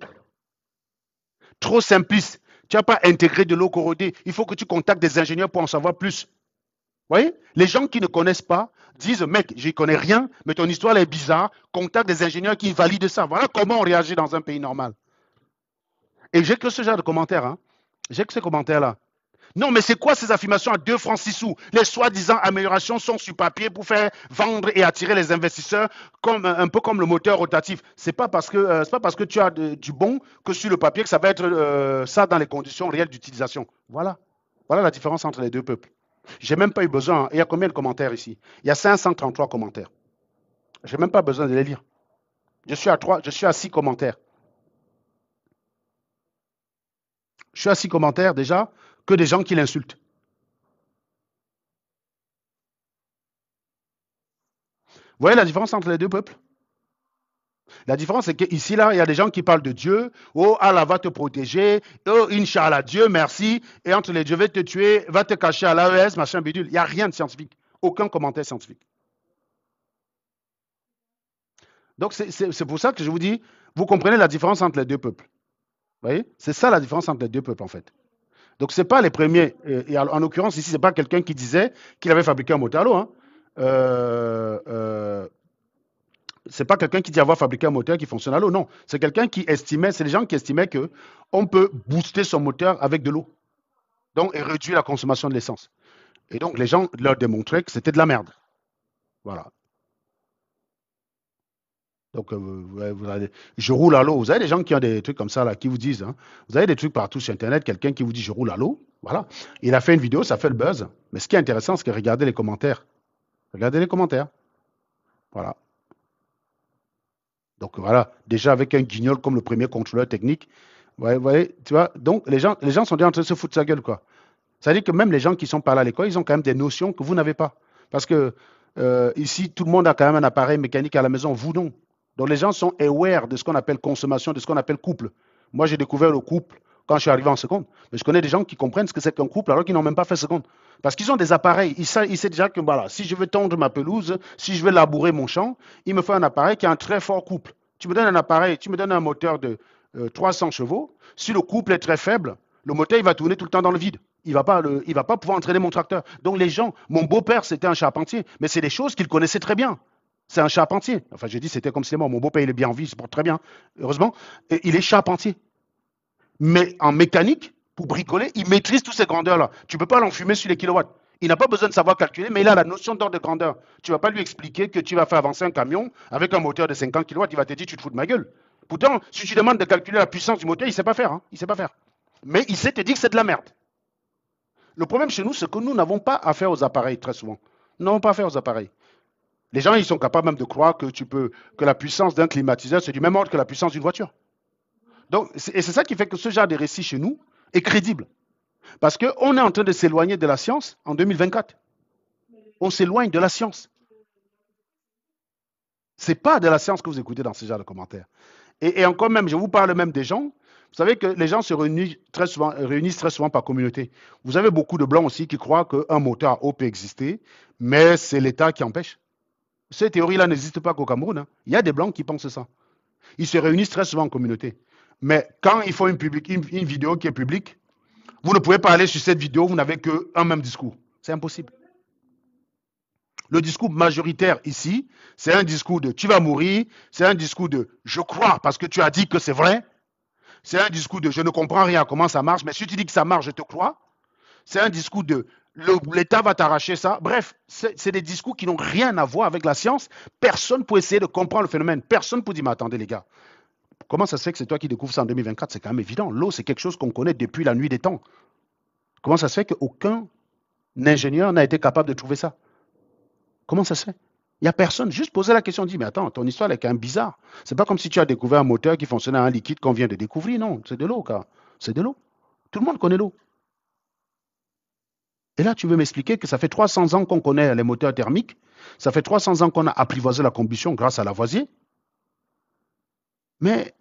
Trop simpliste. Tu n'as pas intégré de l'eau corrodée. Il faut que tu contactes des ingénieurs pour en savoir plus. Vous voyez? Les gens qui ne connaissent pas disent, mec, je ne connais rien, mais ton histoire est bizarre. Contacte des ingénieurs qui valident ça. Voilà comment on réagit dans un pays normal. Et j'ai que ce genre de commentaires. Hein. J'ai que ces commentaires-là. Non, mais c'est quoi ces affirmations à 2 francs 6 sous? Les soi-disant améliorations sont sur papier pour faire vendre et attirer les investisseurs, un peu comme le moteur rotatif. C'est pas parce que tu as du bon que sur le papier que ça va être ça dans les conditions réelles d'utilisation. Voilà. Voilà la différence entre les deux peuples. J'ai même pas eu besoin. Il y a combien de commentaires ici? Il y a 533 commentaires. J'ai même pas besoin de les lire. Je suis à 6 commentaires. Je suis à 6 commentaires déjà que des gens qui l'insultent. Vous voyez la différence entre les deux peuples? La différence, c'est qu'ici, là, il y a des gens qui parlent de Dieu. Oh, Allah va te protéger. Oh, Inch'Allah, Dieu, merci. Et entre les Dieu va te tuer, va te cacher à l'AES, machin bidule. Il n'y a rien de scientifique. Aucun commentaire scientifique. Donc, c'est pour ça que je vous dis, vous comprenez la différence entre les deux peuples. Vous voyez? C'est ça la différence entre les deux peuples, en fait. Donc, ce n'est pas les premiers. Et en l'occurrence, ici, ce n'est pas quelqu'un qui disait qu'il avait fabriqué un moteur à l'eau. Hein. Euh, euh, c'est pas quelqu'un qui dit avoir fabriqué un moteur qui fonctionne à l'eau, non. C'est quelqu'un qui estimait, c'est les gens qui estimaient que on peut booster son moteur avec de l'eau. Donc, et réduire la consommation de l'essence. Et donc, les gens leur démontraient que c'était de la merde. Voilà. Donc, je roule à l'eau. Vous avez des gens qui ont des trucs comme ça, là, qui vous disent, hein, vous avez des trucs partout sur Internet, quelqu'un qui vous dit je roule à l'eau. Voilà. Il a fait une vidéo, ça fait le buzz. Mais ce qui est intéressant, c'est que regardez les commentaires. Regardez les commentaires. Voilà. Donc voilà, déjà avec un guignol comme le premier contrôleur technique, vous voyez, tu vois, donc les gens sont déjà en train de se foutre de sa gueule, quoi. Ça veut dire que même les gens qui sont pas là à l'école, ils ont quand même des notions que vous n'avez pas. Parce que ici, tout le monde a quand même un appareil mécanique à la maison, vous non. Donc les gens sont aware de ce qu'on appelle consommation, de ce qu'on appelle couple. Moi, j'ai découvert le couple quand je suis arrivé en seconde. Mais je connais des gens qui comprennent ce que c'est qu'un couple alors qu'ils n'ont même pas fait seconde. Parce qu'ils ont des appareils. Ils savent déjà que voilà, si je veux tondre ma pelouse, si je veux labourer mon champ, il me faut un appareil qui a un très fort couple. Tu me donnes un appareil, tu me donnes un moteur de 300 chevaux. Si le couple est très faible, le moteur il va tourner tout le temps dans le vide. Il va pas pouvoir entraîner mon tracteur. Donc les gens, mon beau-père c'était un charpentier, mais c'est des choses qu'il connaissait très bien. C'est un charpentier. Enfin, je dis c'était comme c'est moi. Mon beau-père il est bien en vie, il se porte très bien, heureusement. Et il est charpentier. Mais en mécanique, pour bricoler, il maîtrise toutes ces grandeurs-là. Tu ne peux pas l'enfumer sur les kilowatts. Il n'a pas besoin de savoir calculer, mais il a la notion d'ordre de grandeur. Tu ne vas pas lui expliquer que tu vas faire avancer un camion avec un moteur de 50 kilowatts. Il va te dire, tu te fous de ma gueule. Pourtant, si tu demandes de calculer la puissance du moteur, il ne sait pas faire. Hein. Il sait pas faire. Mais il sait te dire que c'est de la merde. Le problème chez nous, c'est que nous n'avons pas affaire aux appareils très souvent. Nous n'avons pas affaire aux appareils. Les gens, ils sont capables même de croire que que la puissance d'un climatiseur, c'est du même ordre que la puissance d'une voiture. Donc, et c'est ça qui fait que ce genre de récit chez nous est crédible. Parce qu'on est en train de s'éloigner de la science en 2024. On s'éloigne de la science. Ce n'est pas de la science que vous écoutez dans ce genre de commentaires. Et encore même, je vous parle même des gens. Vous savez que les gens se réunissent très souvent par communauté. Vous avez beaucoup de blancs aussi qui croient qu'un moteur à eau peut exister, mais c'est l'État qui empêche. Cette théorie-là n'existe pas qu'au Cameroun. Hein. Il y a des blancs qui pensent ça. Ils se réunissent très souvent en communauté. Mais quand il faut une vidéo qui est publique, vous ne pouvez pas aller sur cette vidéo, vous n'avez qu'un même discours. C'est impossible. Le discours majoritaire ici, c'est un discours de tu vas mourir, c'est un discours de je crois parce que tu as dit que c'est vrai, c'est un discours de je ne comprends rien à comment ça marche, mais si tu dis que ça marche, je te crois. C'est un discours de l'État va t'arracher ça. Bref, c'est des discours qui n'ont rien à voir avec la science. Personne pour essayer de comprendre le phénomène. Personne pour dire mais attendez les gars, comment ça se fait que c'est toi qui découvres ça en 2024? C'est quand même évident. L'eau, c'est quelque chose qu'on connaît depuis la nuit des temps. Comment ça se fait qu'aucun ingénieur n'a été capable de trouver ça? Comment ça se fait? Il n'y a personne. Juste poser la question, dit, mais attends, ton histoire est quand même bizarre. C'est pas comme si tu as découvert un moteur qui fonctionnait à un liquide qu'on vient de découvrir. Non, c'est de l'eau, car c'est de l'eau. Tout le monde connaît l'eau. Et là, tu veux m'expliquer que ça fait 300 ans qu'on connaît les moteurs thermiques, ça fait 300 ans qu'on a apprivoisé la combustion grâce à Lavoisier, mais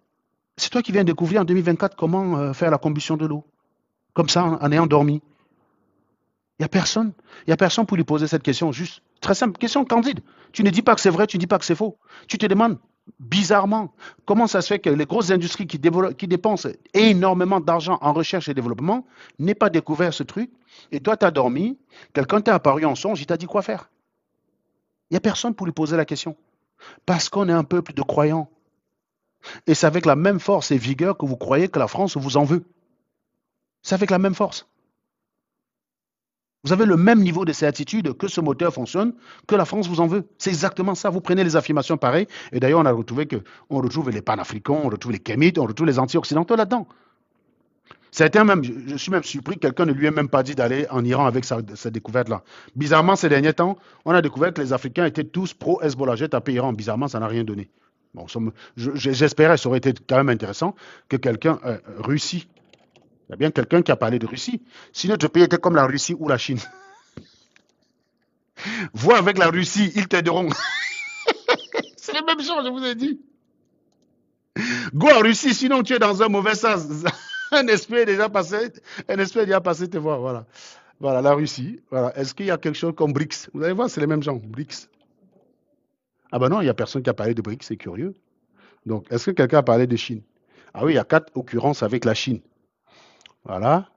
c'est toi qui viens de découvrir en 2024 comment faire la combustion de l'eau, comme ça, en ayant dormi. Il n'y a personne. Il n'y a personne pour lui poser cette question juste. Très simple, question candide. Tu ne dis pas que c'est vrai, tu ne dis pas que c'est faux. Tu te demandes, bizarrement, comment ça se fait que les grosses industries qui dépensent énormément d'argent en recherche et développement n'aient pas découvert ce truc. Et toi, tu as dormi, quelqu'un t'est apparu en songe, il t'a dit quoi faire. Il n'y a personne pour lui poser la question. Parce qu'on est un peuple de croyants. Et c'est avec la même force et vigueur que vous croyez que la France vous en veut. C'est avec la même force. Vous avez le même niveau de certitude que ce moteur fonctionne, que la France vous en veut. C'est exactement ça. Vous prenez les affirmations pareilles. Et d'ailleurs, on a retrouvé on retrouve les panafricains, on retrouve les kémites, on retrouve les anti-occidentaux là-dedans. Certains même, je suis même surpris que quelqu'un ne lui ait même pas dit d'aller en Iran avec sa découverte-là. Bizarrement, ces derniers temps, on a découvert que les Africains étaient tous pro-Hezbollah. J'ai tapé Iran. Bizarrement, ça n'a rien donné. Bon, j'espérais, ça aurait été quand même intéressant que quelqu'un, Russie, il y a bien quelqu'un qui a parlé de Russie. Si notre pays était comme la Russie ou la Chine, vois avec la Russie, ils t'aideront. C'est les mêmes gens, je vous ai dit. Go en Russie, sinon tu es dans un mauvais sens. Un esprit est déjà passé, un esprit est déjà passé te voir, voilà. Voilà, la Russie. Voilà. Est-ce qu'il y a quelque chose comme BRICS? Vous allez voir, c'est les mêmes gens, BRICS. Ah ben non, il n'y a personne qui a parlé de BRICS, c'est curieux. Donc, est-ce que quelqu'un a parlé de Chine? Ah oui, il y a 4 occurrences avec la Chine. Voilà.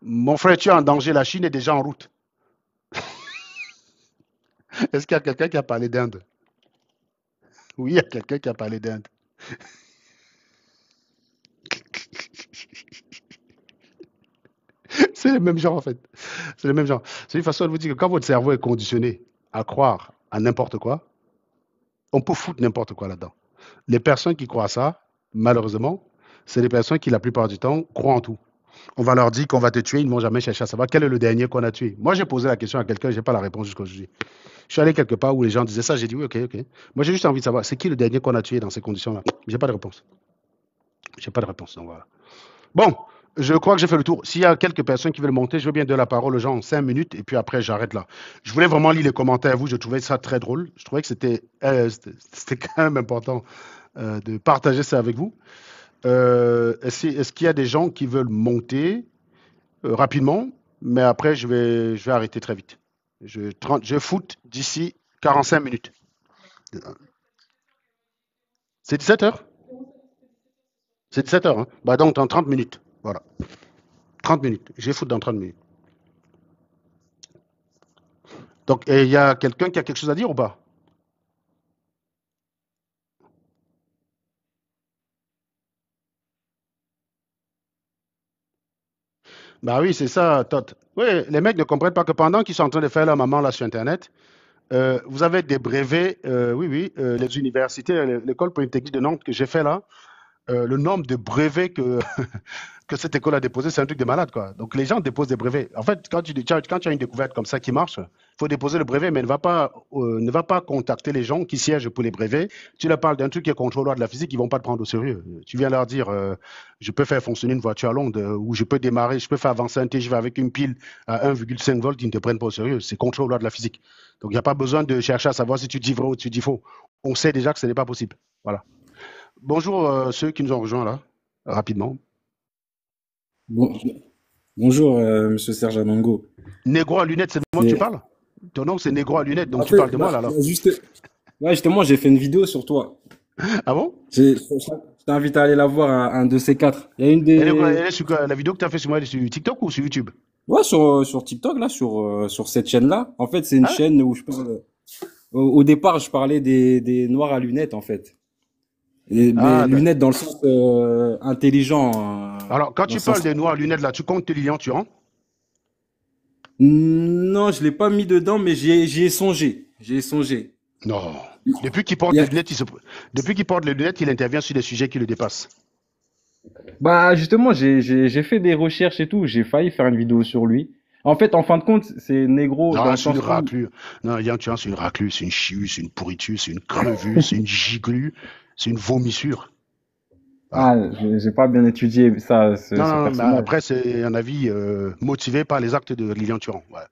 Mon frère, tu es en danger, la Chine est déjà en route. Est-ce qu'il y a quelqu'un qui a parlé d'Inde? Oui, il y a quelqu'un qui a parlé d'Inde. C'est les mêmes gens, en fait. C'est les mêmes gens. C'est une façon de vous dire que quand votre cerveau est conditionné à croire à n'importe quoi, on peut foutre n'importe quoi là-dedans. Les personnes qui croient à ça, malheureusement, c'est des personnes qui, la plupart du temps, croient en tout. On va leur dire qu'on va te tuer, ils ne vont jamais chercher à savoir quel est le dernier qu'on a tué. Moi, j'ai posé la question à quelqu'un, je n'ai pas la réponse jusqu'à aujourd'hui. Je suis allé quelque part où les gens disaient ça, j'ai dit oui, ok, ok. Moi, j'ai juste envie de savoir, c'est qui le dernier qu'on a tué dans ces conditions-là? J'ai pas de réponse. J'ai pas de réponse, donc voilà. Bon, je crois que j'ai fait le tour. S'il y a quelques personnes qui veulent monter, je veux bien donner la parole aux gens en 5 minutes et puis après, j'arrête là. Je voulais vraiment lire les commentaires, vous, je trouvais ça très drôle. Je trouvais que c'était quand même important de partager ça avec vous. Est-ce qu'il y a des gens qui veulent monter rapidement, mais après, je vais arrêter très vite. Je foot d'ici 45 minutes. C'est 17 heures? C'est 17 heures, hein? Bah donc, dans 30 minutes. Voilà. 30 minutes. Je foot dans 30 minutes. Donc, il y a quelqu'un qui a quelque chose à dire ou pas? Bah oui, c'est ça, Todd. Oui, les mecs ne comprennent pas que pendant qu'ils sont en train de faire leur maman là sur Internet, vous avez des brevets, oui, oui, les universités, l'école polytechnique de Nantes que j'ai fait là, le nombre de brevets que cette école a déposé, c'est un truc de malade, quoi. Donc les gens déposent des brevets. En fait, quand tu as une découverte comme ça qui marche, il faut déposer le brevet, mais ne va pas contacter les gens qui siègent pour les brevets. Tu leur parles d'un truc qui est contre la loi de la physique, ils vont pas te prendre au sérieux. Tu viens leur dire, je peux faire fonctionner une voiture à l'onde, ou je peux démarrer, je peux faire avancer un TGV avec une pile à 1,5 volts, ils ne te prennent pas au sérieux. C'est contre la loi de la physique. Donc il n'y a pas besoin de chercher à savoir si tu dis vrai ou tu dis faux. On sait déjà que ce n'est pas possible. Voilà. Bonjour ceux qui nous ont rejoints là, rapidement. Bon, bonjour, Monsieur Serge Anongo. Négro à lunettes, c'est de moi que tu C'est- parles? Ton nom c'est Négro à lunettes, donc En tu parles fait, de moi là alors. justement, j'ai fait une vidéo sur toi. Ah bon? Je t'invite à aller la voir, un de ces quatre. Il y a une Elle des, est sur quoi? La vidéo que tu as fait sur moi, elle est sur TikTok ou sur YouTube? ouais, sur TikTok là, sur cette chaîne-là. En fait, c'est une Ah, chaîne où je parle. Au départ, je parlais des noirs à lunettes, en fait. Mais ah, lunettes dans le sens intelligent, alors quand dans le tu parles sens. des noirs à lunettes là, tu comptes Lilian Thuram? Non, je l'ai pas mis dedans, mais j'y ai songé. J'y ai songé. Non. Il y a- Depuis qu'il porte les lunettes, il intervient sur des sujets qui le dépassent. Bah justement, j'ai fait des recherches et tout. J'ai failli faire une vidéo sur lui. En fait, en fin de compte, c'est négro dans Non, le c'est une sens où. raclure. Non, Lilian Thuram, c'est une raclure, c'est une chiure, c'est une pourriture, c'est une crevure, c'est une giclure, c'est une vomissure. Voilà. Ah, j'ai pas bien étudié ça, Non, ce non, non, mais personnage. après, c'est un avis motivé par les actes de Lilian Thuram. Voilà.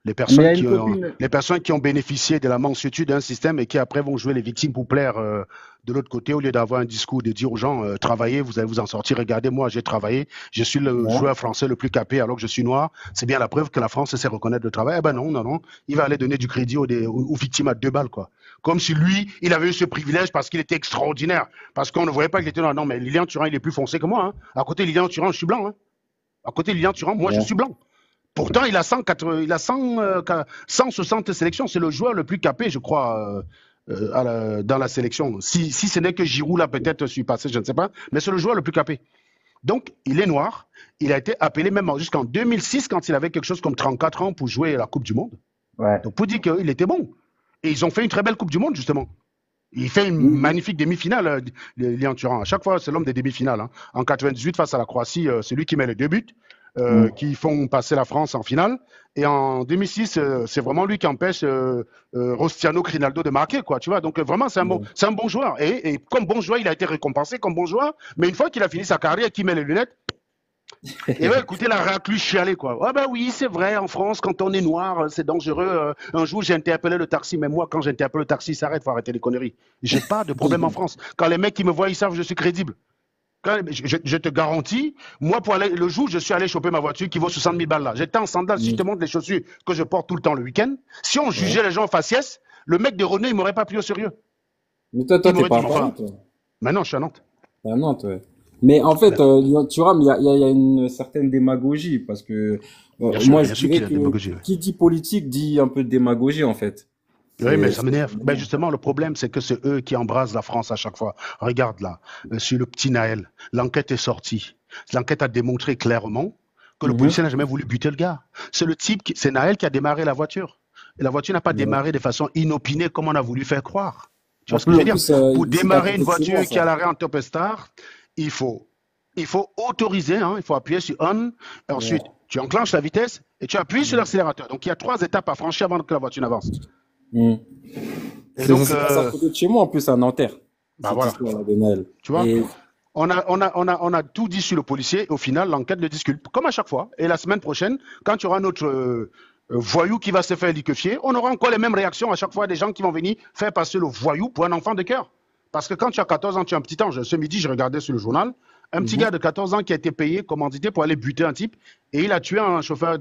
Mais il y a une copine. Les personnes qui ont bénéficié de la mansuétude d'un système et qui après vont jouer les victimes pour plaire de l'autre côté, au lieu d'avoir un discours de dire aux gens, travaillez, vous allez vous en sortir, regardez, moi j'ai travaillé, je suis le Ouais. joueur français le plus capé alors que je suis noir, c'est bien la preuve que la France sait reconnaître le travail. Eh ben non, non, non, il va aller donner du crédit aux victimes à 2 balles, quoi. Comme si lui, il avait eu ce privilège parce qu'il était extraordinaire, parce qu'on ne voyait pas qu'il était noir. Non, mais Lilian Thuram, il est plus foncé que moi, hein. À côté de Lilian Thuram, je suis blanc, hein. À côté de Lilian Thuram, moi je Ouais. suis blanc. Pourtant, il a 160 sélections. C'est le joueur le plus capé, je crois, dans la sélection. Si ce n'est que Giroud, là, peut-être, suis passé, je ne sais pas. Mais c'est le joueur le plus capé. Donc, il est noir. Il a été appelé même jusqu'en 2006, quand il avait quelque chose comme 34 ans pour jouer la Coupe du Monde. Ouais. Donc, pour dire qu'il était bon. Et ils ont fait une très belle Coupe du Monde, justement. Il fait une Oui, magnifique demi-finale, Lilian Thuram. À chaque fois, c'est l'homme des demi-finales, hein. En 98, face à la Croatie, c'est lui qui met les deux buts, oui. qui font passer la France en finale. Et en 2006, c'est vraiment lui qui empêche Rostiano Crinaldo de marquer, quoi. Tu vois, donc vraiment, Oui. c'est un bon joueur. Et comme bon joueur, il a été récompensé comme bon joueur. Mais une fois qu'il a fini sa carrière, qu'il met les lunettes, et ouais, écoutez la raclure chialer, quoi. Ah ben oui, c'est vrai, en France, quand on est noir, c'est dangereux. Un jour, j'ai interpellé le taxi, mais moi, quand j'interpelle le taxi, il s'arrête, faut arrêter les conneries. J'ai pas de problème en France. Quand les mecs qui me voient, ils savent que je suis crédible. Je te garantis, moi, pour aller, le jour où je suis allé choper ma voiture qui vaut 60 000 balles là, j'étais en sandales, si je te Oui. montre les chaussures que je porte tout le temps le week-end, si on Ouais. jugeait les gens en faciès, le mec de Renault, il m'aurait pas pris au sérieux. Mais toi, Il t'es m'aurait dit, pas à mais Paris, enfin, toi. maintenant, je suis à Nantes. T'es à Nantes, ouais. Mais en fait, tu vois, mais il y a une certaine démagogie parce que moi, je Bien sûr dirais qu'il a que démagogié. qui dit politique dit un peu de démagogie, en fait. Oui, mais C'est ça c'est m'énerve. Ben vraiment- justement, le problème, c'est que c'est eux qui embrasent la France à chaque fois. Regarde là, sur le petit Naël, l'enquête est sortie. L'enquête a démontré clairement que le Mhm. policier n'a jamais voulu buter le gars. C'est le type, c'est Naël qui a démarré la voiture. Et la voiture n'a pas Ouais. démarré de façon inopinée comme on a voulu faire croire. Tu vois ce que je En veux dire? plus, Pour c'est à démarrer une côté de chez moi, voiture qui est à ça. l'arrêt en top star, il faut, il faut autoriser, hein, il faut appuyer sur on, et ensuite Ouais. tu enclenches la vitesse et tu appuies sur l'accélérateur. Donc il y a trois étapes à franchir avant que la voiture n'avance. Mhm. Et donc, C'est passé à côté de chez moi, en plus, à Nanterre, bah cette voilà, histoire-là de Noël. tu vois. Et On a tout dit sur le policier. Et au final, l'enquête le disculpe, comme à chaque fois. Et la semaine prochaine, quand il y aura un autre voyou qui va se faire liquéfier, on aura encore les mêmes réactions à chaque fois des gens qui vont venir faire passer le voyou pour un enfant de cœur. Parce que quand tu as 14 ans, tu as un petit ange. Ce midi, je regardais sur le journal, un petit mhm. gars de 14 ans qui a été payé, commandité pour aller buter un type, et il a tué un chauffeur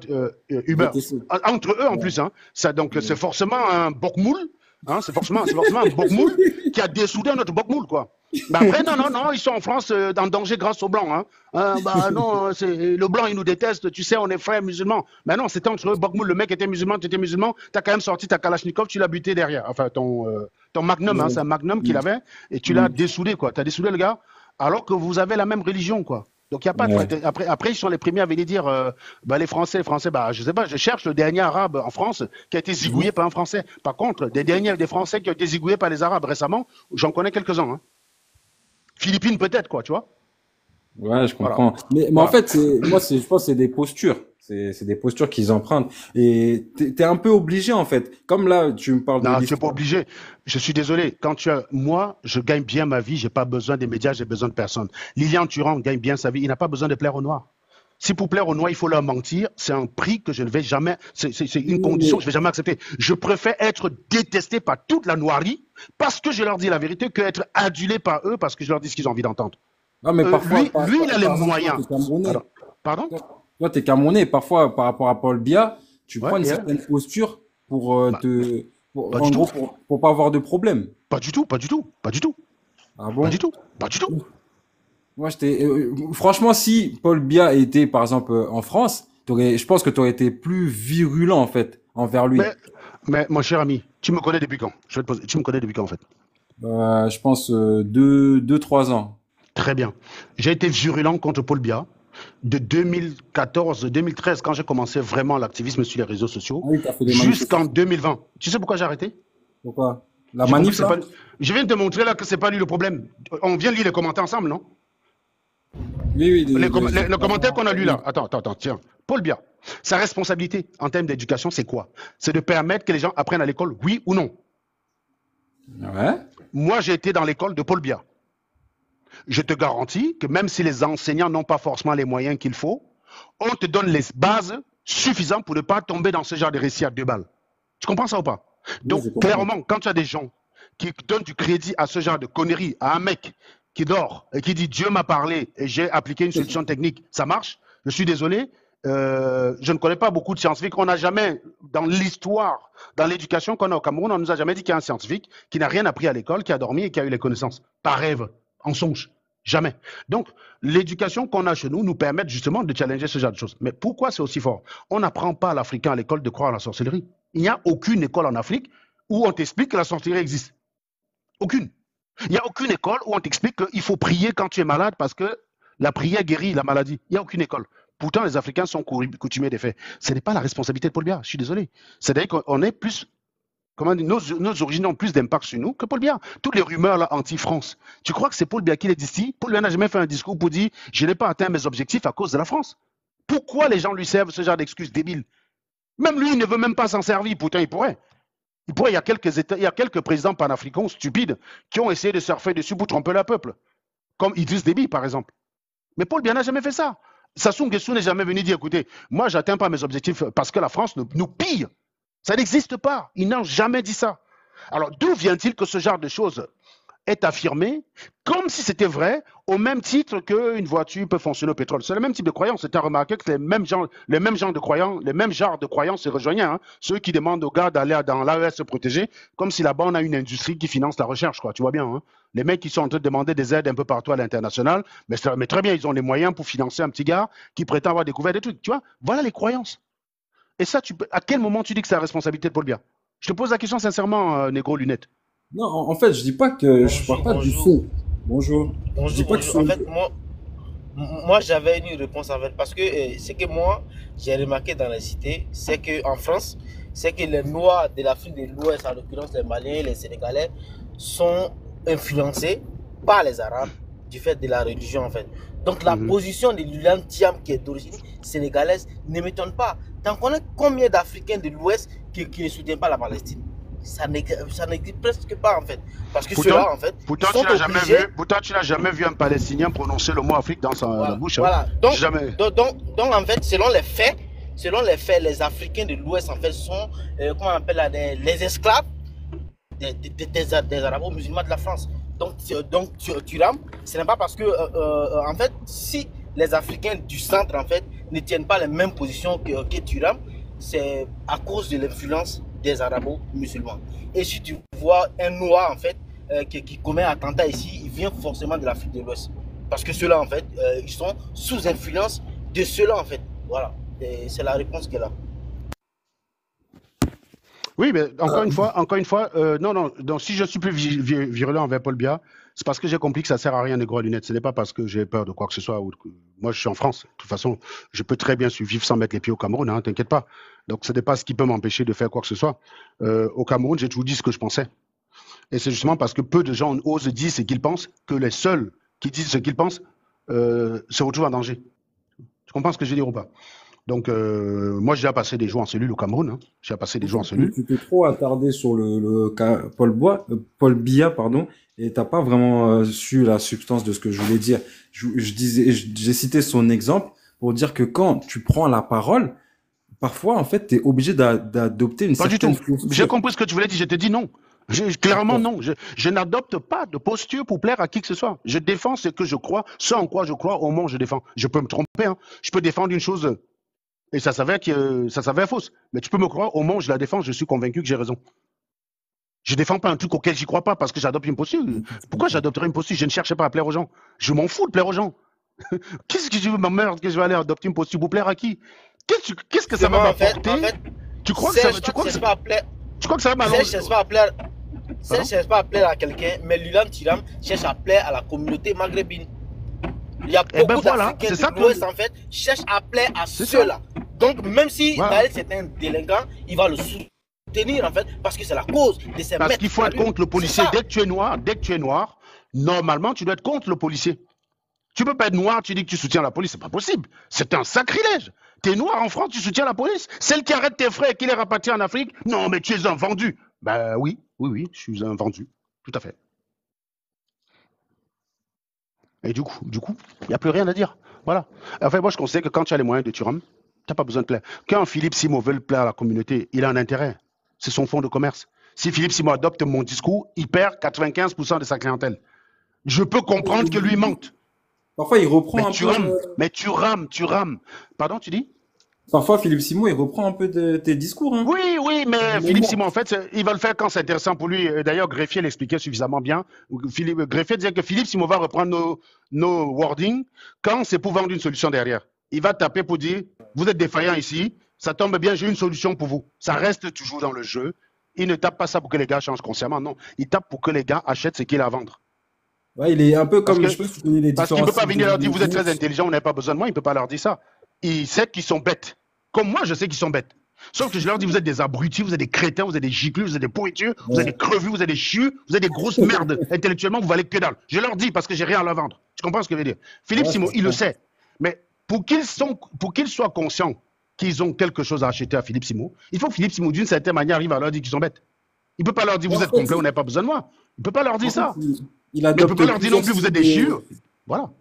Uber. VTC. Entre eux, en Ouais. plus. Hein. Ça, donc, c'est Ouais. forcément un bokmoul. Hein, c'est forcément un bokmoul qui a dessoudé un autre bokmoul, quoi. Mais après, non, non, non, ils sont en France en danger grâce aux Blancs. Hein. Bah non, le Blanc, il nous déteste, tu sais, on est frères musulmans. Mais non, c'était entre eux, Bokmoul, le mec était musulman, tu étais musulman, t'as quand même sorti ta Kalachnikov, tu l'as buté derrière. Enfin, ton Magnum, hein, Ouais. c'est un Magnum qu'il Mhm. avait, et tu l'as Mhm. dessoudé, quoi. T'as dessoudé le gars, alors que vous avez la même religion, quoi. Donc, il n'y a pas de Ouais. après, ils sont les premiers à venir dire bah, les Français, bah, je sais pas, je cherche le dernier arabe en France qui a été Mhm. zigouillé par un Français. Par contre, des Français qui ont été zigouillés par les Arabes récemment, j'en connais quelques-uns. Hein. Philippines peut-être, quoi, tu vois. Ouais, je Voilà. comprends. Mais en Voilà. fait, je pense que c'est des postures. C'est des postures qu'ils empruntent. Et t'es un peu obligé, en fait. Comme là, tu me parles de Non, tu n'es pas l'histoire. obligé. Je suis désolé. Moi, je gagne bien ma vie. J'ai pas besoin des médias. J'ai besoin de personne. Lilian Thuram gagne bien sa vie. Il n'a pas besoin de plaire aux Noirs. Si pour plaire aux Noirs, il faut leur mentir, c'est un prix que je ne vais jamais, c'est une Oui, condition que je ne vais jamais accepter. Je préfère être détesté par toute la noirie parce que je leur dis la vérité que être adulé par eux parce que je leur dis ce qu'ils ont envie d'entendre. non, mais parfois, Lui, il a les par exemple, toi, moyens. t'es Camerounais. Alors, pardon? T'es Camerounais. Parfois, par rapport à Paul Biya, tu Ouais, prends une yeah. certaine posture pour Bah, pas du en gros, tout. pour pas avoir de problème. Pas du tout. Pas du tout. Pas du tout. Ah Pas bon? du tout. Pas du tout. Moi, franchement, si Paul Biya était, par exemple, en France, je pense que tu aurais été plus virulent, en fait, envers lui. Mais, mais mon cher ami, tu me connais depuis quand? Je vais te poser, tu me connais depuis quand en fait? Je pense, trois ans. Très bien. J'ai été virulent contre Paul Biya de 2014-2013 quand j'ai commencé vraiment l'activisme sur les réseaux Ah sociaux oui, t'as fait des jusqu'en manifestations. 2020. Tu sais pourquoi j'ai arrêté? Pourquoi? La J'ai compris que manif, c'est pas. là? Je viens de te montrer là que c'est pas lui le problème. On vient de lire les commentaires ensemble, non? Oui, oui, Le commentaire qu'on a lu là. oui. Attends, tiens. Paul Biya, sa responsabilité en termes d'éducation, c'est quoi? C'est de permettre que les gens apprennent à l'école, oui ou non? Ouais. Moi, j'ai été dans l'école de Paul Biya. Je te garantis que même si les enseignants n'ont pas forcément les moyens qu'il faut, on te donne les bases suffisantes pour ne pas tomber dans ce genre de récit à deux balles. Tu comprends ça ou pas? Oui, Donc, je comprends. clairement, quand tu as des gens qui donnent du crédit à ce genre de conneries, à un mec qui dort et qui dit Dieu m'a parlé et j'ai appliqué une solution technique, ça marche, je suis désolé, je ne connais pas beaucoup de scientifiques. On n'a jamais, dans l'histoire, dans l'éducation qu'on a au Cameroun, on ne nous a jamais dit qu'il y a un scientifique qui n'a rien appris à l'école, qui a dormi et qui a eu les connaissances. Par rêve, en songe. Jamais. Donc, l'éducation qu'on a chez nous nous permet justement de challenger ce genre de choses. Mais pourquoi c'est aussi fort? On n'apprend pas à l'Africain à l'école de croire à la sorcellerie. Il n'y a aucune école en Afrique où on t'explique que la sorcellerie existe. Aucune. Il n'y a aucune école où on t'explique qu'il faut prier quand tu es malade parce que la prière guérit la maladie. Il n'y a aucune école. Pourtant, les Africains sont coutumiers des faits. Ce n'est pas la responsabilité de Paul Biya, je suis désolé. C'est-à-dire qu'on est plus Comment dire, nos origines ont plus d'impact sur nous que Paul Biya. Toutes les rumeurs là, anti-France. Tu crois que c'est Paul Biya qui les dit? Paul Biya n'a jamais fait un discours pour dire je n'ai pas atteint mes objectifs à cause de la France. Pourquoi les gens lui servent ce genre d'excuses débiles? Même lui, il ne veut même pas s'en servir. Pourtant, il pourrait. Il pourrait. Il y a quelques présidents panafricains stupides qui ont essayé de surfer dessus pour tromper le peuple. Comme Idriss Déby, par exemple. Mais Paul Biya n'a jamais fait ça. Sassou Nguesso n'est jamais venu dire écoutez, moi, je n'atteins pas mes objectifs parce que la France nous pille. Ça n'existe pas. Ils n'ont jamais dit ça. Alors, d'où vient-il que ce genre de choses est affirmé comme si c'était vrai, au même titre qu'une voiture peut fonctionner au pétrole? C'est le même type de croyance. C'est à remarquer que les mêmes genres de croyances se rejoignaient. Hein. Ceux qui demandent aux gars d'aller dans l'AES se protéger, comme si là-bas on a une industrie qui finance la recherche, quoi. Tu vois bien. Hein. Les mecs qui sont en train de demander des aides un peu partout à l'international, mais très bien, ils ont les moyens pour financer un petit gars qui prétend avoir découvert des trucs. Tu vois, voilà les croyances. Et ça, à quel moment tu dis que c'est la responsabilité de Paul Biya? Je te pose la question sincèrement, Négro Lunette. Non, en fait, je dis pas que je parle Bonjour, pas du bonjour. fond. Bonjour. Je dis Bonjour, pas que bonjour. En c'est. fait, moi j'avais une réponse en fait. Parce que ce que moi, j'ai remarqué dans les cités, c'est qu'en France, c'est que les Noirs de l'Afrique de l'Ouest, en l'occurrence les Maliens, les Sénégalais, sont influencés par les Arabes du fait de la religion en fait. Donc la Mhm. position de Lilian Thiam, qui est d'origine sénégalaise, ne m'étonne pas. T'en connais combien d'Africains de l'Ouest qui ne soutiennent pas la Palestine? Ça n'existe presque pas en fait. Parce que Pourtant, ceux-là, en fait, ils sont obligés. pourtant, tu n'as jamais vu un Palestinien prononcer le mot Afrique dans la Voilà, bouche. Hein. voilà. Jamais. En fait, selon les faits, les Africains de l'Ouest, en fait, sont, comment on appelle là, les esclaves des arabo-musulmans de la France. Donc Thuram, ce n'est pas parce que, en fait, si les Africains du centre, en fait, ne tiennent pas les mêmes positions que Thuram, c'est à cause de l'influence des arabo-musulmans. Et si tu vois un noir, en fait, qui commet un attentat ici, il vient forcément de l'Afrique de l'Ouest. Parce que ceux-là, en fait, ils sont sous influence de ceux-là, en fait. Voilà. C'est la réponse qu'elle a. Oui, mais encore une fois, non, non, donc si je suis plus virulent envers Paul Biya, c'est parce que j'ai compris que ça sert à rien, Négro Lunette. Ce n'est pas parce que j'ai peur de quoi que ce soit. Moi, je suis en France. De toute façon, je peux très bien vivre sans mettre les pieds au Cameroun, hein, t'inquiète pas. Donc, ce n'est pas ce qui peut m'empêcher de faire quoi que ce soit. Au Cameroun, j'ai toujours dit ce que je pensais. Et c'est justement parce que peu de gens osent dire ce qu'ils pensent que les seuls qui disent ce qu'ils pensent se retrouvent en danger. Tu comprends ce que je veux dire ou pas? Donc, moi, j'ai déjà passé des jours en cellule au Cameroun. Hein. J'ai passé des En jours en fait, cellule. tu t'es trop attardé sur le cas Paul Biya, pardon, et t'as pas vraiment su la substance de ce que je voulais dire. J'ai cité son exemple pour dire que quand tu prends la parole, parfois, en fait, t'es obligé d'adopter une Pas du certaine tout. J'ai posture. compris ce que tu voulais dire. Je te dis non. Clairement, D'accord. non. Je n'adopte pas de posture pour plaire à qui que ce soit. Je défends ce que je crois, ce en quoi je crois, au moment où je défends. Je peux me tromper. Hein. Je peux défendre une chose et ça s'avère fausse. Mais tu peux me croire, au moment où je la défends, je suis convaincu que j'ai raison. Je défends pas un truc auquel j'y crois pas parce que j'adopte une posture. Je Pourquoi comprends. j'adopterais une posture? Je ne cherche pas à plaire aux gens. Je m'en fous de plaire aux gens. Qu'est-ce que je veux m'emmerde que je vais aller adopter une posture pour plaire à qui? Qu'est-ce que ça va Justement, en m'apporter? fait, Tu crois que ça, Serge tu crois que, cherche pas à plaire, tu crois que ça va Serge m'allonger? cherche pas à plaire, Serge Pardon? cherche pas à plaire à quelqu'un, mais Lulan Tiram cherche à plaire à la communauté maghrébine. Il y a Eh ben beaucoup voilà, d'Africains c'est ça de que l'Ouest, en fait, cherchent à plaire à c'est ça. ceux-là. Donc, même si Voilà. Naël c'est un délinquant, il va le soutenir, en fait, parce que c'est la cause de ses Parce maîtres qu'il faut à être lui. contre le C'est policier. ça. Dès que tu es noir, normalement, tu dois être contre le policier. Tu peux pas être noir, tu dis que tu soutiens la police, c'est pas possible. C'est un sacrilège. Tu es noir en France, tu soutiens la police. Celle qui arrête tes frères et qui les rapatrie en Afrique, non, mais tu es un vendu. Ben oui, oui, je suis un vendu. Tout à fait. Et du coup, il n'y a plus rien à dire. Voilà. Enfin, moi, je conseille que quand tu as les moyens de Turam, tu n'as pas besoin de plaire. Quand Philippe Simo veut plaire à la communauté, il a un intérêt. C'est son fonds de commerce. Si Philippe Simo adopte mon discours, il perd 95% de sa clientèle. Je peux comprendre que lui mente. Parfois, il reprend Mais un tu peu. rames. Mais tu rames. Pardon, tu dis? Parfois, Philippe Simon, il reprend un peu de tes discours, hein. Oui, oui, mais Mais Philippe bon. Simon, en fait, il va le faire quand c'est intéressant pour lui. D'ailleurs, Greffier l'expliquait suffisamment bien. Greffier disait que Philippe Simon va reprendre nos wordings quand c'est pour vendre une solution derrière. Il va taper pour dire, vous êtes défaillant ici, ça tombe bien, j'ai une solution pour vous. Ça reste toujours dans le jeu. Il ne tape pas ça pour que les gars changent consciemment, non. Il tape pour que les gars achètent ce qu'il a à vendre. Ouais, il est un peu Parce comme, que je sais pas si tu connais les Parce qu'il ne différents peut pas sites de venir leur dire, vous êtes très vidéos. intelligent, vous n'avez pas besoin de moi, il ne peut pas leur dire ça. Il sait qu'ils sont bêtes. Comme moi, je sais qu'ils sont bêtes. Sauf que je leur dis, vous êtes des abrutis, vous êtes des crétins, vous êtes des giclus, vous êtes des pourritures, vous êtes des crevus, vous êtes des chieux, vous êtes des grosses merdes. Intellectuellement, vous valez que dalle. Je leur dis parce que j'ai rien à leur vendre. Tu comprends ce que je veux dire? Philippe Simon, il le sait. Mais pour qu'ils soient conscients qu'ils ont quelque chose à acheter à Philippe Simon, il faut que Philippe Simon, d'une certaine manière, arrive à leur dire qu'ils sont bêtes. Il ne peut pas leur dire, vous êtes complets, on n'a pas besoin de moi. Il ne peut pas leur dire ça. Mais il ne peut pas leur dire non plus, vous êtes des chieux. Voilà.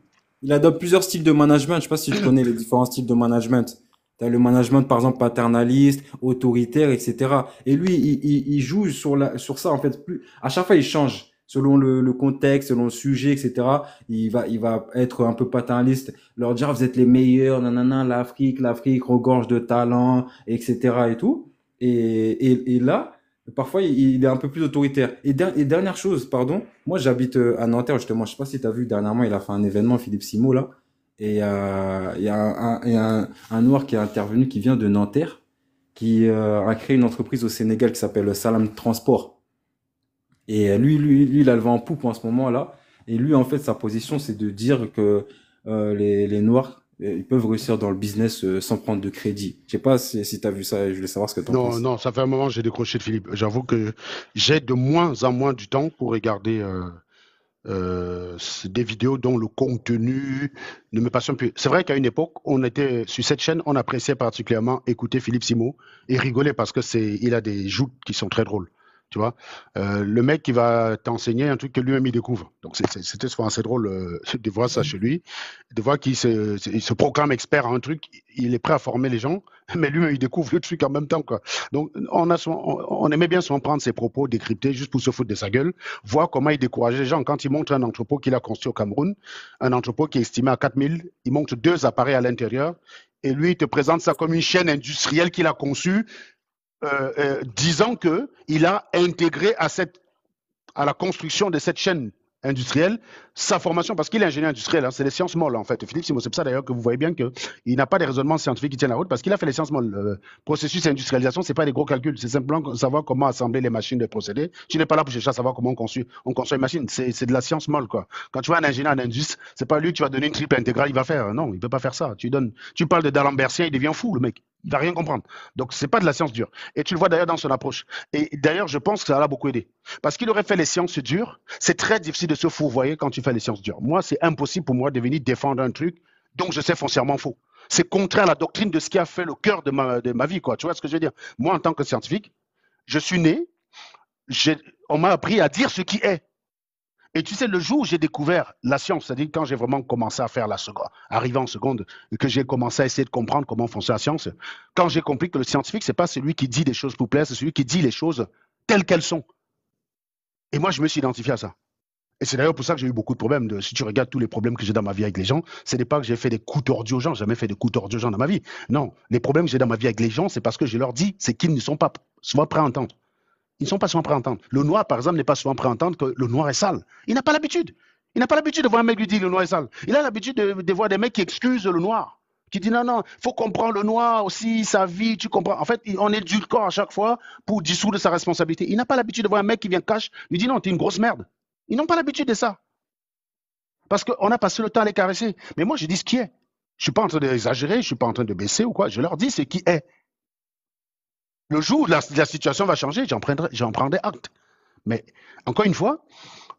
Il adopte plusieurs styles de management. Je ne sais pas si tu connais les différents styles de management. Tu as le management, par exemple, paternaliste, autoritaire, etc. Et lui, il joue sur ça, en fait. À chaque fois, il change. Selon le contexte, selon le sujet, etc. Il va être un peu paternaliste, leur dire, vous êtes les meilleurs, nanana, l'Afrique regorge de talent, etc. et tout. Et là, parfois, il est un peu plus autoritaire. Et dernière chose, pardon, moi j'habite à Nanterre, justement. Je sais pas si tu as vu, dernièrement, il a fait un événement, Philippe Simon, là. Et il y a un Noir qui est intervenu, qui vient de Nanterre, qui a créé une entreprise au Sénégal qui s'appelle Salam Transport. Et lui, il a le vent en poupe en ce moment-là. Et lui, en fait, sa position, c'est de dire que les Noirs, ils peuvent réussir dans le business sans prendre de crédit. Je sais pas si tu as vu ça, je voulais savoir ce que tu en penses. Non, ça fait un moment que j'ai décroché de Philippe. J'avoue que j'ai de moins en moins du temps pour regarder des vidéos dont le contenu ne me passionne plus. C'est vrai qu'à une époque, on était sur cette chaîne, on appréciait particulièrement écouter Philippe Simon et rigoler parce que il a des joutes qui sont très drôles. Tu vois, le mec qui va t'enseigner un truc que lui-même il découvre. Donc c'était souvent assez drôle de voir ça chez lui, de voir qu'il se proclame expert en un truc, il est prêt à former les gens, mais lui-même il découvre le truc en même temps, quoi. Donc on aimait bien souvent prendre ses propos, décrypter juste pour se foutre de sa gueule, voir comment il décourageait les gens. Quand il montre un entrepôt qu'il a construit au Cameroun, un entrepôt qui est estimé à 4000, il montre 2 appareils à l'intérieur et lui il te présente ça comme une chaîne industrielle qu'il a conçue. Disant qu'il a intégré à la construction de cette chaîne industrielle sa formation, parce qu'il est ingénieur industriel, hein, c'est les sciences molles en fait. Philippe Simon, c'est pour ça d'ailleurs que vous voyez bien qu'il n'a pas des raisonnements scientifiques qui tiennent la route, parce qu'il a fait les sciences molles. Le processus d'industrialisation, c'est pas des gros calculs, c'est simplement savoir comment assembler les machines de procédés. Tu n'es pas là pour chercher à savoir comment on construit une machine, c'est de la science molle, quoi. Quand tu vois un ingénieur en industrie, c'est pas lui, tu vas donner une triple intégrale, il va faire. Non, il peut pas faire ça. Tu parles de D'Alembertien, il devient fou, le mec. Il va rien comprendre. Donc, c'est pas de la science dure. Et tu le vois d'ailleurs dans son approche. Et d'ailleurs, je pense que ça l'a beaucoup aidé. Parce qu'il aurait fait les sciences dures. C'est très difficile de se fourvoyer quand tu fais les sciences dures. Moi, c'est impossible pour moi de venir défendre un truc dont je sais foncièrement faux. C'est contraire à la doctrine de ce qui a fait le cœur de ma vie, quoi. Tu vois ce que je veux dire? Moi, en tant que scientifique, je suis né, on m'a appris à dire ce qui est. Et tu sais, le jour où j'ai découvert la science, c'est-à-dire quand j'ai vraiment commencé à faire arrivé en seconde, et que j'ai commencé à essayer de comprendre comment fonctionne la science, quand j'ai compris que le scientifique, c'est pas celui qui dit des choses pour plaire, c'est celui qui dit les choses telles qu'elles sont. Et moi, je me suis identifié à ça. Et c'est d'ailleurs pour ça que j'ai eu beaucoup de problèmes. Si tu regardes tous les problèmes que j'ai dans ma vie avec les gens, ce n'est pas que j'ai fait des coups tordus aux gens, j'ai jamais fait des coups tordus aux gens dans ma vie. Non, les problèmes que j'ai dans ma vie avec les gens, c'est parce que je leur dis, c'est qu'ils ne sont pas souvent prêts à entendre. Ils ne sont pas souvent prêts à entendre. Le noir, par exemple, n'est pas souvent prêt à entendre que le noir est sale. Il n'a pas l'habitude. Il n'a pas l'habitude de voir un mec lui dire que le noir est sale. Il a l'habitude de voir des mecs qui excusent le noir, qui disent non, il faut comprendre le noir aussi, sa vie, tu comprends. En fait, on édulcore à chaque fois pour dissoudre sa responsabilité. Il n'a pas l'habitude de voir un mec qui vient cash, lui dit non, t'es une grosse merde. Ils n'ont pas l'habitude de ça. Parce qu'on a passé le temps à les caresser. Mais moi, je dis ce qui est. Je ne suis pas en train d'exagérer, je ne suis pas en train de baisser ou quoi. Je leur dis ce qui est. Le jour où la situation va changer, j'en prendrai acte. Mais encore une fois,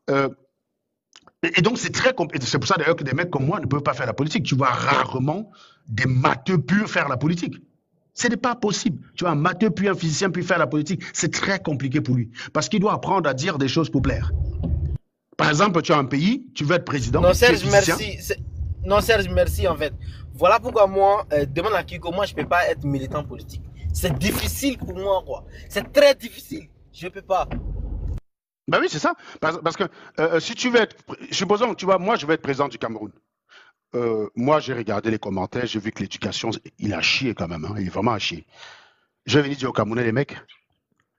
et donc c'est très compliqué. C'est pour ça d'ailleurs que des mecs comme moi ne peuvent pas faire la politique. Tu vois rarement des matheux purs faire la politique. Ce n'est pas possible. Tu vois un matheux puis un physicien puis faire la politique. C'est très compliqué pour lui. Parce qu'il doit apprendre à dire des choses pour plaire. Par exemple, tu as un pays, tu veux être président. Non, Serge, merci. Non, Serge, merci en fait. Voilà pourquoi moi, demande à Kiko, moi je ne peux pas être militant politique. C'est difficile pour moi, quoi. C'est très difficile. Je ne peux pas. Ben oui, c'est ça. Parce que si tu veux être... Supposons, tu vois, moi, je vais être président du Cameroun. Moi, j'ai regardé les commentaires, j'ai vu que l'éducation, il a chié quand même. Hein, il est vraiment à chier. Je vais venir dire aux Camerounais, les mecs,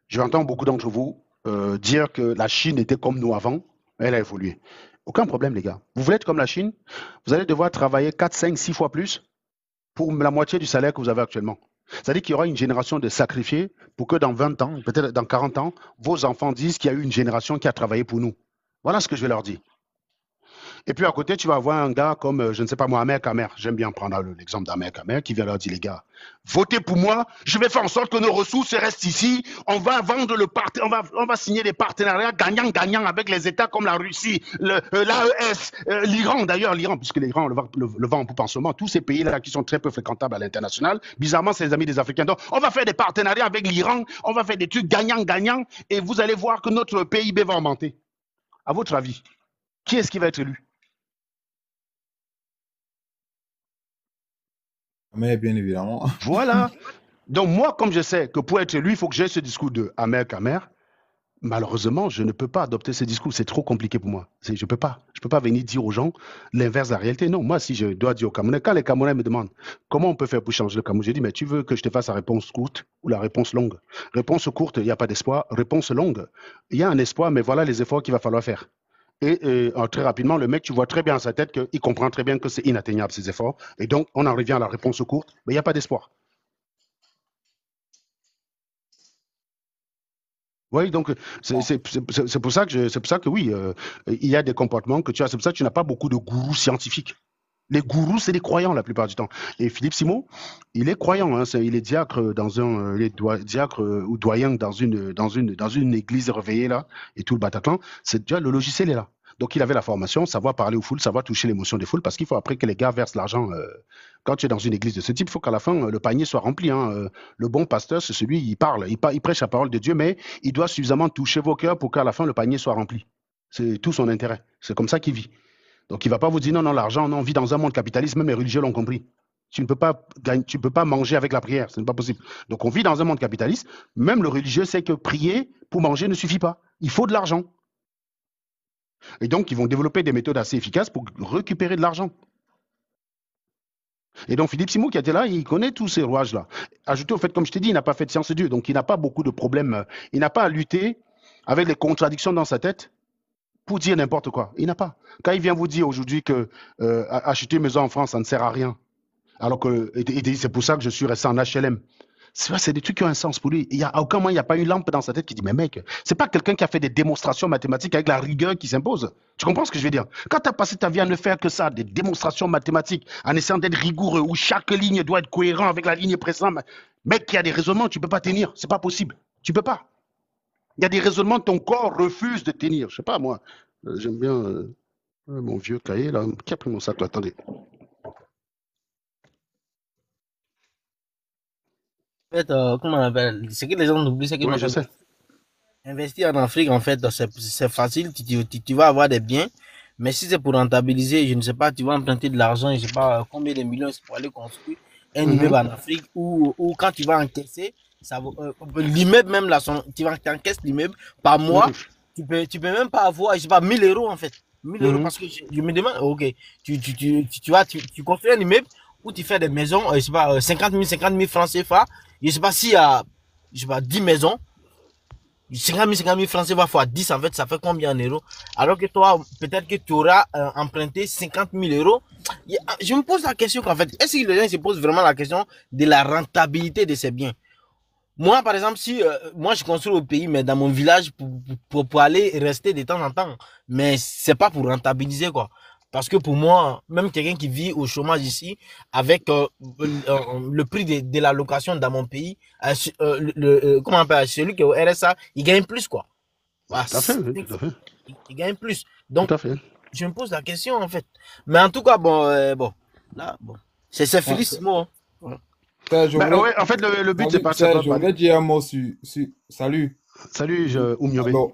j'entends beaucoup d'entre vous dire que la Chine était comme nous avant. Elle a évolué. Aucun problème, les gars. Vous voulez être comme la Chine? Vous allez devoir travailler 4, 5, 6 fois plus pour la moitié du salaire que vous avez actuellement. C'est-à-dire qu'il y aura une génération de sacrifiés pour que dans 20 ans, peut-être dans 40 ans, vos enfants disent qu'il y a eu une génération qui a travaillé pour nous. Voilà ce que je vais leur dire. Et puis à côté, tu vas avoir un gars comme, je ne sais pas moi, Amer Kamer. J'aime bien prendre l'exemple d'Amer Kamer qui vient leur dire, les gars, votez pour moi, je vais faire en sorte que nos ressources restent ici. On va vendre on va signer des partenariats gagnant-gagnant avec les États comme la Russie, l'AES, l'Iran d'ailleurs, l'Iran, puisque l'Iran le vend en poupe en ce moment. Tous ces pays-là qui sont très peu fréquentables à l'international, bizarrement, c'est les amis des Africains. Donc, on va faire des partenariats avec l'Iran, on va faire des trucs gagnant-gagnant et vous allez voir que notre PIB va augmenter. À votre avis, qui est-ce qui va être élu? Mais bien évidemment. Voilà. Donc moi, comme je sais que pour être élu, il faut que j'ai ce discours de Amer Kamer, malheureusement, je ne peux pas adopter ce discours. C'est trop compliqué pour moi. Je ne peux pas. Je peux pas venir dire aux gens l'inverse de la réalité. Non, moi, si je dois dire aux Camerounais, quand les Camerounais me demandent comment on peut faire pour changer le Cameroun, je dis, mais tu veux que je te fasse la réponse courte ou la réponse longue? Réponse courte, il n'y a pas d'espoir. Réponse longue, il y a un espoir, mais voilà les efforts qu'il va falloir faire. Et très rapidement, le mec, tu vois très bien à sa tête qu'il comprend très bien que c'est inatteignable, ces efforts. Et donc, on en revient à la réponse courte, mais il n'y a pas d'espoir. Oui, donc c'est pour ça que oui, il y a des comportements que tu as. C'est pour ça que tu n'as pas beaucoup de gourous scientifiques. Les gourous, c'est des croyants la plupart du temps. Et Philippe Simon, il est croyant. Hein, il est diacre diacre ou doyen dans une église réveillée là et tout le Bataclan. C'est déjà le logiciel est là. Donc il avait la formation, savoir parler aux foules, savoir toucher l'émotion des foules, parce qu'il faut après que les gars versent l'argent. Quand tu es dans une église de ce type, il faut qu'à la fin le panier soit rempli. Hein. Le bon pasteur, c'est celui il parle, il prêche la parole de Dieu, mais il doit suffisamment toucher vos cœurs pour qu'à la fin le panier soit rempli. C'est tout son intérêt. C'est comme ça qu'il vit. Donc il ne va pas vous dire non, non, l'argent, non, on vit dans un monde capitaliste, même les religieux l'ont compris. Tu ne peux pas manger avec la prière, ce n'est pas possible. Donc on vit dans un monde capitaliste, même le religieux sait que prier pour manger ne suffit pas. Il faut de l'argent. Et donc ils vont développer des méthodes assez efficaces pour récupérer de l'argent. Et donc Philippe Simon qui était là, il connaît tous ces rouages-là. Ajouté au fait, comme je t'ai dit, il n'a pas fait de science de Dieu, donc il n'a pas beaucoup de problèmes. Il n'a pas à lutter avec les contradictions dans sa tête pour dire n'importe quoi. Il n'a pas. Quand il vient vous dire aujourd'hui que acheter une maison en France, ça ne sert à rien, alors que c'est pour ça que je suis resté en HLM. C'est des trucs qui ont un sens pour lui. À aucun moment, il n'y a pas une lampe dans sa tête qui dit, mais mec, c'est pas quelqu'un qui a fait des démonstrations mathématiques avec la rigueur qui s'impose. Tu comprends ce que je veux dire? Quand tu as passé ta vie à ne faire que ça, des démonstrations mathématiques, en essayant d'être rigoureux, où chaque ligne doit être cohérente avec la ligne précédente, mec, il y a des raisonnements, tu ne peux pas tenir. C'est pas possible. Tu ne peux pas. Il y a des raisonnements que ton corps refuse de tenir. Je sais pas, moi, j'aime bien mon vieux cahier, là. Qui a pris mon sac, là? Attendez. En fait, comment on appelle? Ce que les gens oublient, c'est que Oui, je sais. investir en Afrique, en fait, c'est facile. Tu vas avoir des biens. Mais si c'est pour rentabiliser, je ne sais pas, tu vas emprunter de l'argent, je ne sais pas combien de millions c'est pour aller construire un immeuble en Afrique ou quand tu vas encaisser, l'immeuble même là, tu vas encaisser l'immeuble par mois, tu peux même pas avoir, je sais pas, 1000 euros en fait. 1000 euros parce que je me demande, ok, tu construis un immeuble où tu fais des maisons, je sais pas, 50 000 francs CFA, je sais pas s'il y a, je sais pas, 10 maisons, 50 000 francs CFA fois 10, en fait, ça fait combien en euros? Alors que toi, peut-être que tu auras emprunté 50 000 euros. Je me pose la question qu'en fait, est-ce que les gens se posent vraiment la question de la rentabilité de ces biens? Moi, par exemple, si moi je construis au pays, mais dans mon village pour aller rester de temps en temps, mais c'est pas pour rentabiliser quoi. Parce que pour moi, même quelqu'un qui vit au chômage ici, avec le prix de la location dans mon pays, comment on appelle, celui qui est au RSA, il gagne plus quoi. Voilà, Tout à fait, oui, tout à fait. il gagne plus. Donc, Tout à fait. je me pose la question en fait. Mais en tout cas, bon, là, bon, c'est Félix Simon. Hein. Serge, Ouais, en fait, le but, c'est pas ça. Serge, je voulais dire un mot Salut. Salut, Oumiobe. Alors,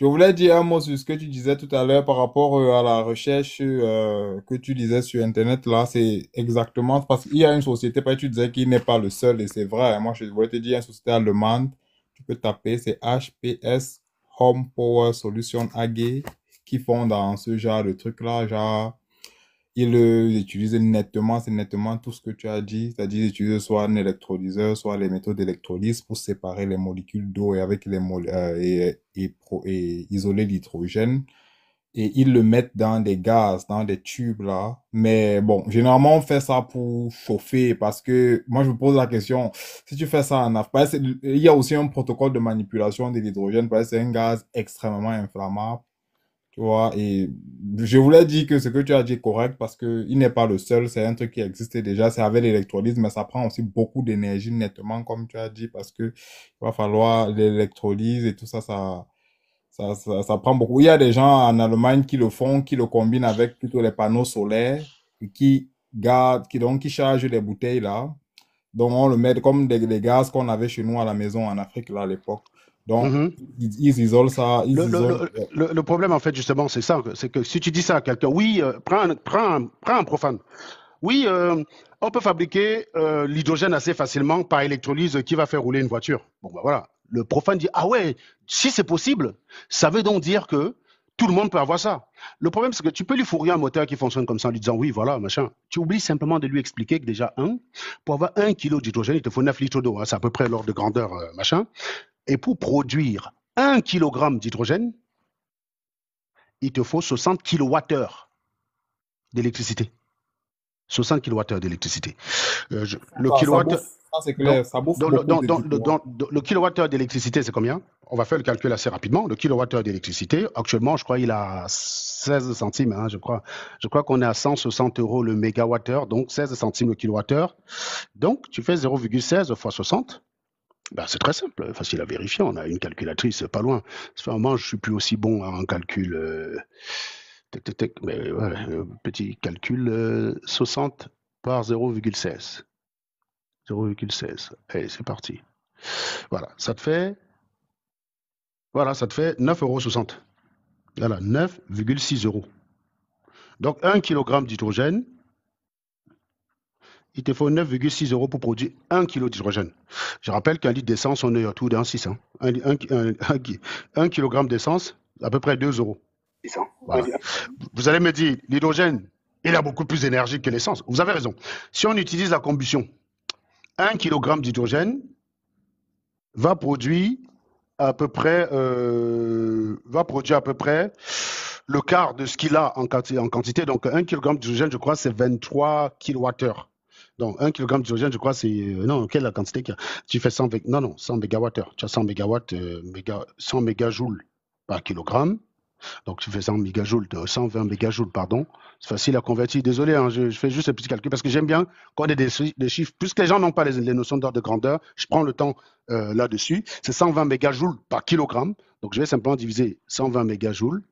je voulais dire un mot sur ce que tu disais tout à l'heure par rapport à la recherche que tu disais sur Internet. Là, c'est exactement parce qu'il y a une société, tu disais qu'il n'est pas le seul et c'est vrai. Moi, je voulais te dire une société allemande. Tu peux taper, c'est HPS Home Power Solution AG qui font dans ce genre de truc-là, genre. Ils utilisent nettement, c'est nettement tout ce que tu as dit, c'est-à-dire ils utilisent soit un électrolyseur, soit les méthodes d'électrolyse pour séparer les molécules d'eau et avec et isoler l'hydrogène. Et ils le mettent dans des gaz, dans des tubes là. Mais bon, généralement on fait ça pour chauffer parce que moi je me pose la question, si tu fais ça en Afrique, il y a aussi un protocole de manipulation de l'hydrogène parce que c'est un gaz extrêmement inflammable. Tu vois, et je voulais dire que ce que tu as dit est correct parce que il n'est pas le seul, c'est un truc qui existait déjà, c'est avec l'électrolyse, mais ça prend aussi beaucoup d'énergie nettement, comme tu as dit, parce que il va falloir l'électrolyse et tout ça, ça prend beaucoup. Il y a des gens en Allemagne qui le font, qui le combinent avec plutôt les panneaux solaires et qui gardent, qui chargent les bouteilles là. Donc, on le met comme des gaz qu'on avait chez nous à la maison en Afrique là à l'époque. Donc, Mhm. ils isolent ça, ils Le, le, isolent. le, le problème, en fait, justement, c'est ça. C'est que si tu dis ça à quelqu'un, oui, prends un profane. Oui, on peut fabriquer l'hydrogène assez facilement par électrolyse qui va faire rouler une voiture. Bon, ben voilà. Le profane dit, ah ouais, si c'est possible, ça veut donc dire que tout le monde peut avoir ça. Le problème, c'est que tu peux lui fourrer un moteur qui fonctionne comme ça en lui disant, oui, voilà, machin. Tu oublies simplement de lui expliquer que déjà, pour avoir 1 kilo d'hydrogène, il te faut 9 litres d'eau. Hein, c'est à peu près l'ordre de grandeur, machin. Et pour produire 1 kilogramme d'hydrogène, il te faut 60 kilowattheures d'électricité. 60 kilowattheures d'électricité. Le kilowattheure. Ça c'est Donc, clair, ça bouffe beaucoup de différents. le kilowattheure d'électricité, c'est combien? On va faire le calcul assez rapidement. Le kilowattheure d'électricité, actuellement, je crois qu'il a 16 centimes. Hein, je crois qu'on est à 160 euros le mégawattheure, donc 16 centimes le kilowattheure. Donc, tu fais 0,16 fois 60. Ben, c'est très simple, facile à vérifier. On a une calculatrice pas loin. Ça fait un moment, je suis plus aussi bon en calcul. Mais ouais, petit calcul 60 par 0,16. 0,16. Allez, c'est parti. Voilà, ça te fait 9,60 €. Voilà, 9,6 euros. Donc, 1 kg d'hydrogène, il te faut 9,6 € pour produire 1 kg d'hydrogène. Je rappelle qu'un litre d'essence, on est autour d'un 6. Hein. 1 kg d'essence, à peu près 2 euros. Voilà. Vous allez me dire, l'hydrogène, il a beaucoup plus d'énergie que l'essence. Vous avez raison. Si on utilise la combustion, 1 kg d'hydrogène va produire à peu près le quart de ce qu'il a en quantité. Donc, 1 kg d'hydrogène, je crois, c'est 23 kWh. Donc, 1 kg d'hydrogène, je crois, c'est... non, quelle est la quantité qu'il y a? Tu fais 100, non, 100 MWh. Tu as 100 100 mégajoules par kilogramme. Donc, tu fais 100 mégajoules, 120 mégajoules, pardon. C'est facile à convertir. Désolé, hein, je fais juste ce petit calcul parce que j'aime bien qu'on ait des chiffres. Puisque les gens n'ont pas les notions d'ordre de grandeur, je prends le temps là-dessus. C'est 120 mégajoules par kilogramme. Donc, je vais simplement diviser 120 mégajoules,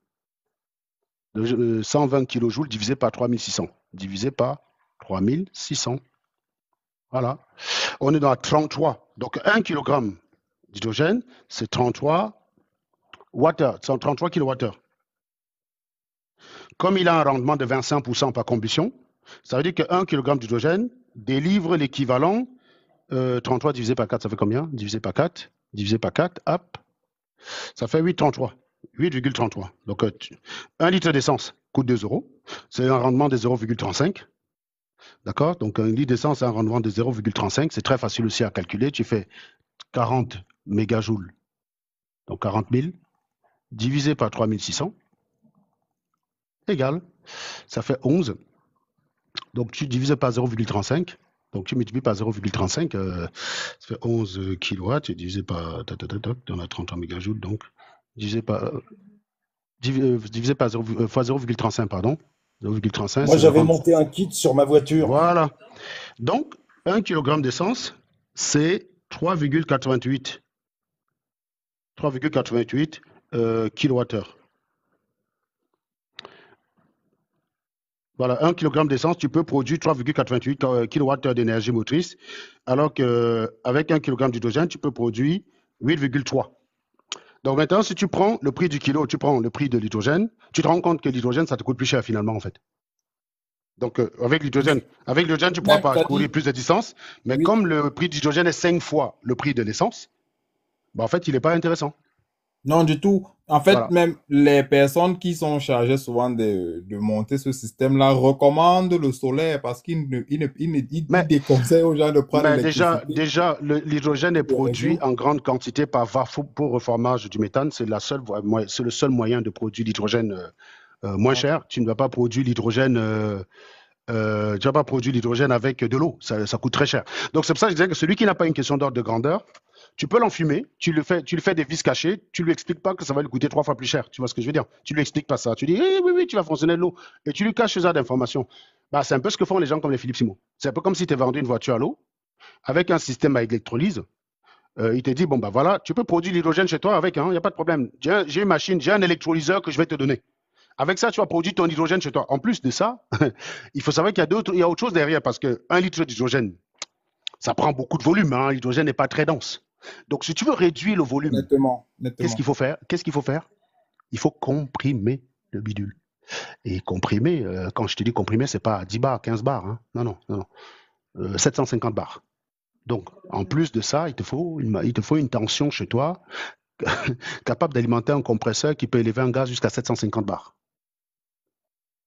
120 kilojoules divisé par 3600. Divisé par 3600. Voilà. On est dans 33. Donc, 1 kg d'hydrogène, c'est 33 wattheures, 33 kWh. Comme il a un rendement de 25% par combustion, ça veut dire que 1 kg d'hydrogène délivre l'équivalent 33 divisé par 4, ça fait combien? Divisé par 4, hop, ça fait 8,33. 8,33. Donc, 1 litre d'essence coûte 2 euros. C'est un rendement de 0,35. D'accord? Donc, un litre d'essence a un rendement de 0,35. C'est très facile aussi à calculer. Tu fais 40 mégajoules, donc 40 000, divisé par 3600, égal, ça fait 11. Donc, tu divises par 0,35. Donc, tu multiplies par 0,35, ça fait 11 kW. Tu divises par, on a 33 mégajoules, donc, divisé par 0,35, pardon. 0,35. Moi, j'avais monté un kit sur ma voiture. Voilà. Donc, 1 kg d'essence, c'est 3,88 kWh. Voilà, 1 kg d'essence, tu peux produire 3,88 kWh d'énergie motrice, alors qu'avec 1 kg d'hydrogène, tu peux produire 8,3. Donc maintenant, si tu prends le prix du kilo, tu prends le prix de l'hydrogène, tu te rends compte que l'hydrogène, ça te coûte plus cher finalement, en fait. Donc avec l'hydrogène, tu pourras parcourir plus de distance, mais Oui. comme le prix de l'hydrogène est 5 fois le prix de l'essence, en fait, il n'est pas intéressant. Non, du tout. En fait, Voilà. même les personnes qui sont chargées souvent de monter ce système-là recommandent le solaire parce qu'ils déconseillent aux gens de prendre Mais l'électricité. déjà l'hydrogène est produit en grande quantité par pour reformage du méthane. C'est le seul moyen de produire l'hydrogène moins cher. Tu ne vas pas produire l'hydrogène Tu vas pas produire l'hydrogène avec de l'eau, ça coûte très cher. Donc c'est pour ça que je disais que celui qui n'a pas une question d'ordre de grandeur, tu peux l'enfumer, tu lui fais des vis cachées, tu lui expliques pas que ça va lui coûter 3 fois plus cher. Tu vois ce que je veux dire? Tu lui expliques pas ça. Tu dis, eh, oui, oui, tu vas fonctionner de l'eau. Et tu lui caches ce genre d'informations. Bah, c'est un peu ce que font les gens comme les Philippe Simon. C'est un peu comme si tu vendu une voiture à l'eau avec un système à électrolyse. Il te dit, bon, bah voilà, tu peux produire l'hydrogène chez toi avec, il n'y a pas de problème. J'ai une machine, j'ai un électrolyseur que je vais te donner. Avec ça, tu vas produire ton hydrogène chez toi. En plus de ça, il faut savoir qu'il y a autre chose derrière parce que 1 litre d'hydrogène, ça prend beaucoup de volume. Hein. L'hydrogène n'est pas très dense. Donc, si tu veux réduire le volume, Nettement, qu'est-ce qu'il nettement. faut faire? Qu'est-ce qu'il faut faire? Il faut comprimer le bidule. Et comprimer, quand je te dis comprimer, c'est pas 10 bars, 15 bars. Hein. Non, non, non, non. 750 bars. Donc, en plus de ça, il te faut une tension chez toi capable d'alimenter un compresseur qui peut élever un gaz jusqu'à 750 bars.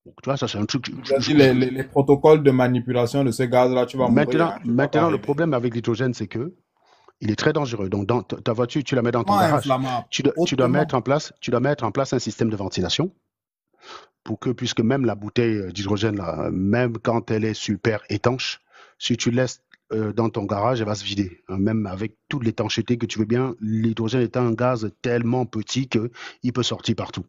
Donc, tu vois, ça, c'est un truc. C'est-à-dire les protocoles de manipulation de ce gaz-là, tu vas mourir. Hein, tu vas pas Maintenant, le arriver. problème avec l'hydrogène, c'est que il est très dangereux. Donc, dans ta voiture, tu la mets dans ton Comment garage. inflammable? Tu dois Hautement. mettre en place un système de ventilation pour que, puisque même la bouteille d'hydrogène, là, même quand elle est super étanche, si tu laisses dans ton garage, elle va se vider. Hein, même avec toute l'étanchéité que tu veux bien, l'hydrogène est un gaz tellement petit qu'il peut sortir partout.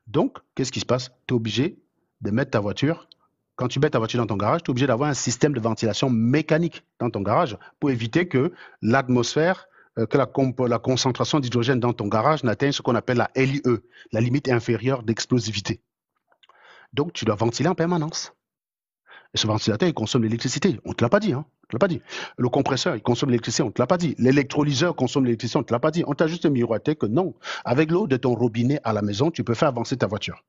Donc, qu'est-ce qui se passe? Tu es obligé de mettre ta voiture. Quand tu mets ta voiture dans ton garage, tu es obligé d'avoir un système de ventilation mécanique dans ton garage pour éviter que l'atmosphère, que la concentration d'hydrogène dans ton garage n'atteigne ce qu'on appelle la LIE, la limite inférieure d'explosivité. Donc, tu dois ventiler en permanence. Et ce ventilateur, il consomme l'électricité. On ne te l'a pas dit, hein. On te l'a pas dit. Le compresseur, il consomme l'électricité. On ne te l'a pas dit. L'électrolyseur consomme l'électricité. On ne te l'a pas dit. On t'a juste miroité que non. Avec l'eau de ton robinet à la maison, tu peux faire avancer ta voiture.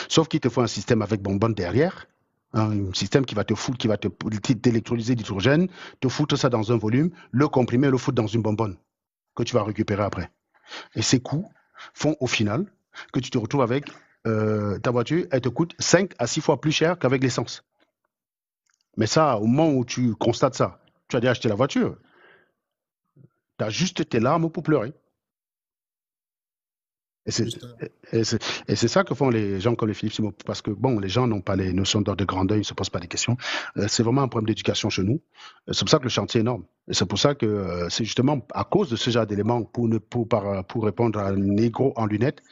Sauf qu'il te faut un système avec bonbonne derrière. Un système qui va te foutre, qui va t'électrolyser d'hydrogène, te foutre ça dans un volume, le comprimer, le foutre dans une bonbonne que tu vas récupérer après. Et ces coûts font au final que tu te retrouves avec ta voiture, elle te coûte 5 à 6 fois plus cher qu'avec l'essence. Mais ça, au moment où tu constates ça, tu as déjà acheté la voiture, tu as juste tes larmes pour pleurer. Et c'est Justement. et c'est ça que font les gens comme les Philippe Simon, parce que bon, les gens n'ont pas les notions d'ordre de grandeur, ils ne se posent pas des questions. C'est vraiment un problème d'éducation chez nous. C'est pour ça que le chantier est énorme. Et c'est pour ça que c'est justement à cause de ce genre d'éléments, pour répondre à un négro en lunettes,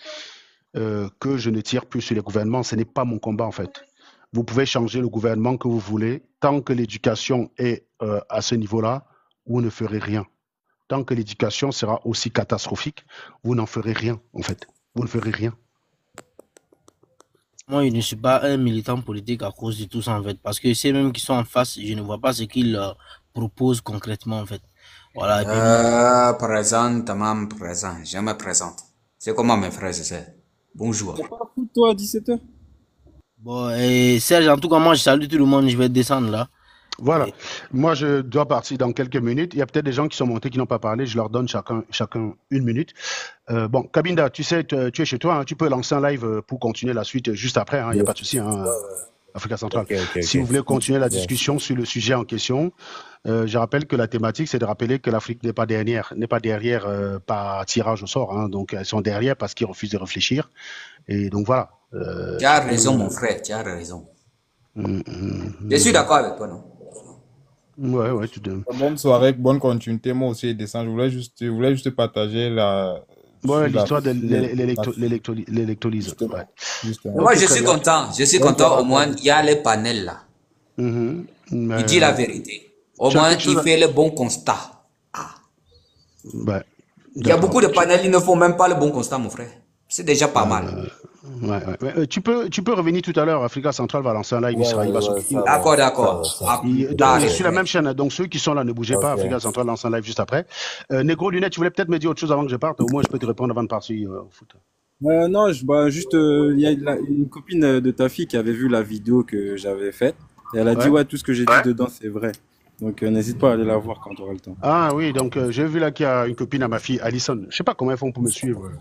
que je ne tire plus sur les gouvernements. Ce n'est pas mon combat en fait. Vous pouvez changer le gouvernement que vous voulez. Tant que l'éducation est à ce niveau-là, vous ne ferez rien. Tant que l'éducation sera aussi catastrophique, vous n'en ferez rien, en fait. Vous ne ferez rien. Moi, je ne suis pas un militant politique à cause de tout ça, en fait. Parce que ceux même qui sont en face, je ne vois pas ce qu'ils proposent concrètement, en fait. Voilà. Et puis, Présent, tamam, présent. Je me présente. C'est comment mes frères et sœurs? Bonjour. T'as pas la foot, toi, à 17h? bon, et Serge, en tout cas, moi, je salue tout le monde. Je vais descendre là. Voilà. Et Moi, je dois partir dans quelques minutes. Il y a peut-être des gens qui sont montés qui n'ont pas parlé. Je leur donne chacun 1 minute. Bon, Kabinda, tu sais, tu es chez toi. Hein, tu peux lancer un live pour continuer la suite juste après. Hein, il n'y a Yes. pas de souci. Hein, Africa Centrale. Ok. Si vous voulez continuer la Yes. discussion sur le sujet en question, je rappelle que la thématique, c'est de rappeler que l'Afrique n'est pas derrière par tirage au sort. Hein, donc, elles sont derrière parce qu'ils refusent de réfléchir. Et donc, voilà. Tu as raison, mon frère, tu as raison. Je suis d'accord avec toi, non? Ouais, tu te... Bonne soirée, bonne continuité. Moi aussi, descend. Je voulais juste partager Ouais, sur l'histoire de la- l'électrolyse. Justement. Ouais. Justement. Mais moi, Ok, je très suis bien. content. Je suis Bonne content. soirée Au à moins, toi. il y a les panels là. Mhm. Il dit la vérité. Au Tu as moins, quelque chose il à... fait le bon constat. Ouais, Il y a d'accord. beaucoup de panels, ils ne font même pas le bon constat, mon frère. C'est déjà pas mal. Ouais. Tu peux revenir tout à l'heure. Africa Central va lancer un live. Il va s'occuper. Ça D'accord, va. d'accord. Ça va. À plus tard, les Sur la frères. même chaîne. Donc ceux qui sont là, ne bougez pas. Ok. Africa Central lance un live juste après. Negro Lunette, tu voulais peut-être me dire autre chose avant que je parte. Au moins, je peux te répondre avant de partir au foot. Non, juste, il y a une copine de ta fille qui avait vu la vidéo que j'avais faite. Et elle a dit, Ouais. ouais, tout ce que j'ai dit dedans, c'est vrai. Donc, n'hésite pas à aller la voir quand tu auras le temps. Ah oui, donc j'ai vu là qu'il y a une copine à ma fille, Alison. Je sais pas comment elles font pour me suivre.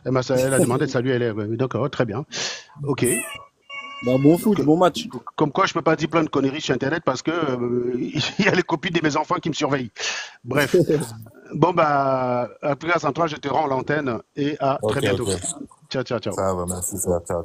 Elle a demandé de saluer elle. D'accord, très bien. Ok. Bah, bon foot, bon match. Comme quoi, je peux pas dire plein de conneries sur Internet parce que il y a les copines de mes enfants qui me surveillent. Bref. Bon, bah, Africa Central, je te rends l'antenne et à très Ok. bientôt. Ciao. Ça va, merci. Ciao.